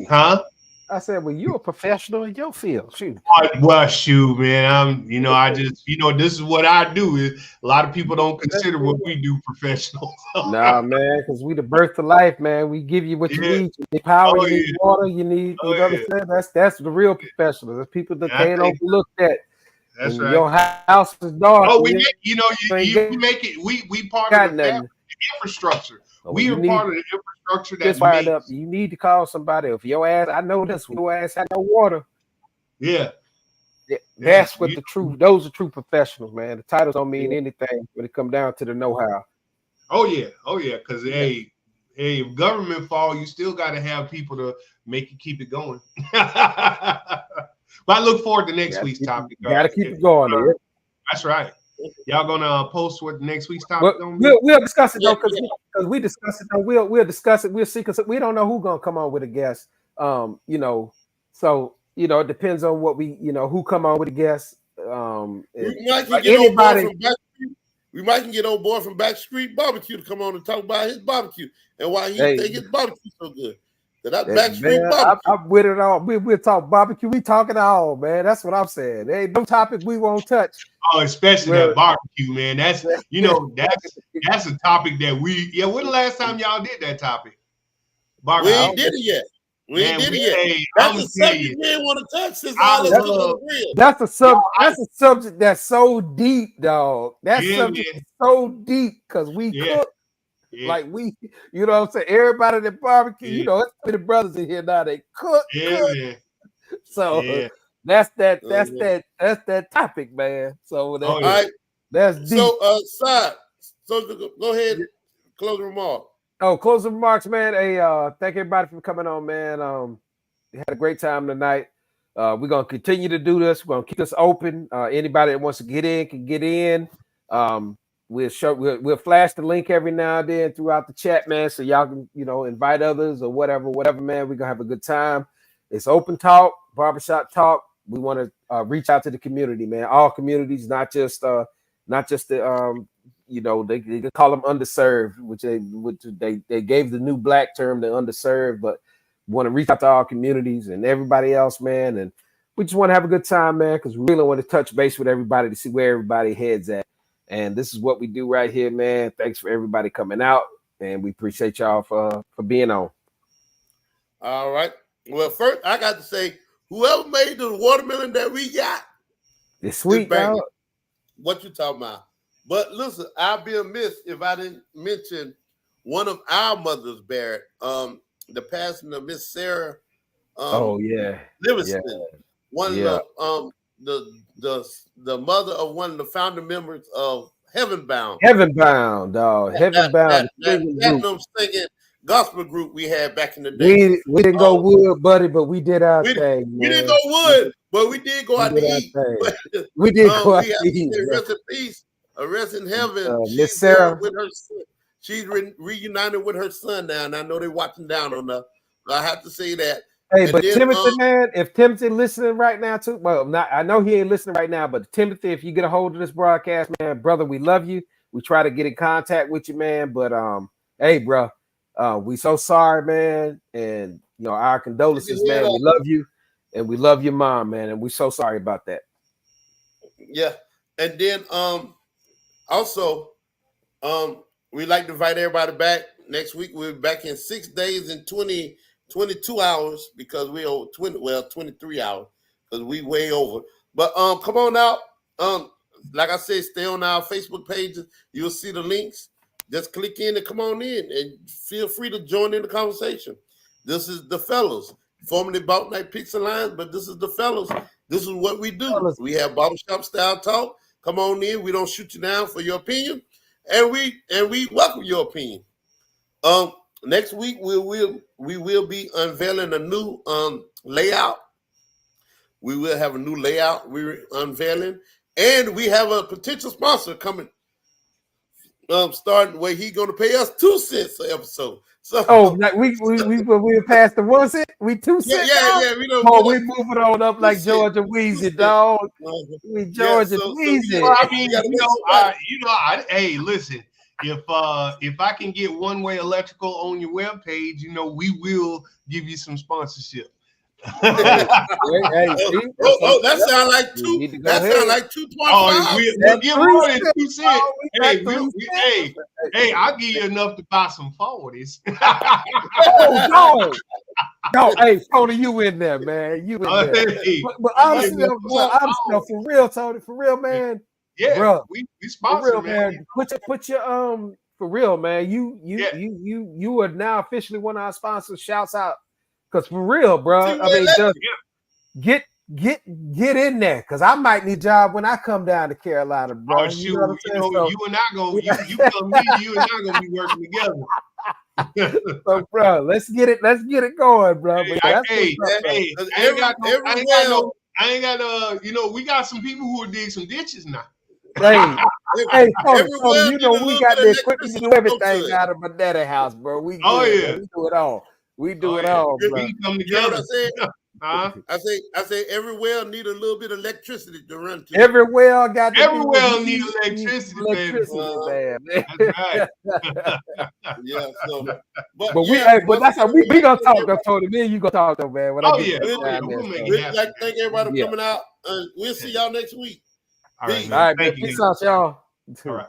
Huh? I said, well, you're a professional in your field. Shoot. Well, shoot, man. I just, this is what I do. A lot of people don't consider what we do professional. Nah, man, because we the birth of life, man. We give you what you need. You need power, you need water, you need, understand? That's the real professionals. That's people that can't overlook that. That's when right. Your house is dark. Oh, we make, you make it. We part of the infrastructure. We are part of the infrastructure. structure just that fired up. makes. You need to call somebody. If your ass, I know this, your ass had no water. Yeah. That's what the true. Those are true professionals, man. The titles don't mean anything when it come down to the know-how. Oh yeah. Because hey, if government fall, you still got to have people to make you keep it going. But I look forward to next week's topic. Got to keep it going. That's right. Y'all gonna post what next week's topic gonna be? We'll discuss it though, because we discuss it though. We'll discuss it. We'll see, because we don't know who's gonna come on with a guest. So it depends on what who come on with a guest. We might can get anybody. We might can get on board from Backstreet Barbecue to come on and talk about his barbecue and why he think his barbecue so good. That Backstreet Barbecue. I'm with it all. We'll talk barbecue. We talking all, man. That's what I'm saying. There ain't no topic we won't touch. Oh, especially that barbecue, man. That's that's a topic that when the last time y'all did that topic? Barbecue. We ain't did it yet. We ain't did it yet. That's a subject we ain't want to touch since all this was on the grill. That's a subject that's so deep, dog. That subject is so deep because we cook. Yeah. Like you know what I'm saying? Everybody that barbecue, it's the brothers in here now. They cook. Yeah. So that's that topic, man. So that's deep. So so go ahead, close the remark. Oh, closing remarks, man. Hey, thank everybody for coming on, man. We had a great time tonight. We're gonna continue to do this. We're gonna keep this open. Anybody that wants to get in can get in. We'll flash the link every now and then throughout the chat, man, so y'all can invite others or whatever, man. We're gonna have a good time. It's open talk, barbershop talk. We want to reach out to the community, man. All communities, not just the they call them underserved, which they gave the new black term, the underserved, but we want to reach out to all communities and everybody else, man. And we just want to have a good time, man, because we really want to touch base with everybody to see where everybody heads at. And this is what we do right here, man. Thanks for everybody coming out, and we appreciate y'all for being on. All right. Well, first I got to say, whoever made the watermelon that we got, it's sweet, dog. What you talking about? But listen, I'll be amiss if I didn't mention one of our mothers, Barrett, the passing of Miss Sarah. Livingston, one of the mother of one of the founder members of Heaven Bound. Heaven Bound, dog. Heaven Bound. That singing gospel group we had back in the day. We didn't go wood, buddy, but we did our thing. We didn't go wood, but we did go out to eat. We did go out to eat. Rest in peace. Rest in heaven. Miss Sarah with her son. She's reunited with her son now, and I know they're watching down on her. I have to say that. Hey, but then, Timothy, man, if Timothy listening right now too, I know he ain't listening right now, but Timothy, if you get a hold of this broadcast, man, brother, we love you. We try to get in contact with you, man. But hey, bro, we so sorry, man, and our condolences, man. We love you, and we love your mom, man, and we're so sorry about that. Yeah, and then also, we'd like to invite everybody back next week. We'll be back in 6 days and 22 hours because we owe 23 hours because we way over. But come on out. Like I said, stay on our Facebook pages. You'll see the links. Just click in and come on in and feel free to join in the conversation. This is the fellas, formerly Bout Night Picks and Lines, but this is the fellas. This is what we do. We have barbershop style talk. Come on in. We don't shoot you down for your opinion, and we welcome your opinion. Next week we will be unveiling a new layout. We will have a new layout we're unveiling, and we have a potential sponsor coming. Starting where he's going to pay us 2 cents an episode. So we passed the 1 cent. We 2 cents. Yeah. We moving on up like Georgia Wheezy, dog. We Georgia Wheezy. I mean, hey, listen. If I can get One Way Electrical on your webpage, we will give you some sponsorship. That sounds like 2. That sounds like 2.5. We'll give more than 2 cents. Hey, I'll give you enough to buy some 40s. No, hey, Tony, you in there, man? You in there? Hey, but honestly, for real, Tony, for real, man. Yeah, bro, we sponsor, real, man. Put your for real, man. Yeah. You are now officially one of our sponsors. Shouts out, because for real, bro. See, I mean, let- just get in there, because I might need a job when I come down to Carolina, bro. Oh You know what shoot, I'm saying? So, you and I go, you come here, you and I gonna be working together. so, bro, let's get it going, bro. But yeah, that's Hey, what's up, bro. hey, Cause I ain't got we got some people who will dig some ditches now. Hey, hey, Tony, every well you know need a we little got bit the of equipment to electricity do to come to everything it. out of my daddy house, bro. We Oh, good, yeah. man. We do it all. We do Oh, it yeah. all, We bro. can come You know what together. I said? Huh? I say every well need a little bit of electricity to run to. Every well got to Every be well need electricity, baby. man. That's right. Yeah, so but we, yeah, but once that's how again, we gonna talk though, Tony. Me and you gonna talk though, man. When I Oh get yeah, back we'll, down there, we'll make so. it we'd happen. like to thank everybody for Yeah. coming out. We'll see y'all next week. All right, Peace. man. All right, man. Thank you. Peace out, y'all. All right.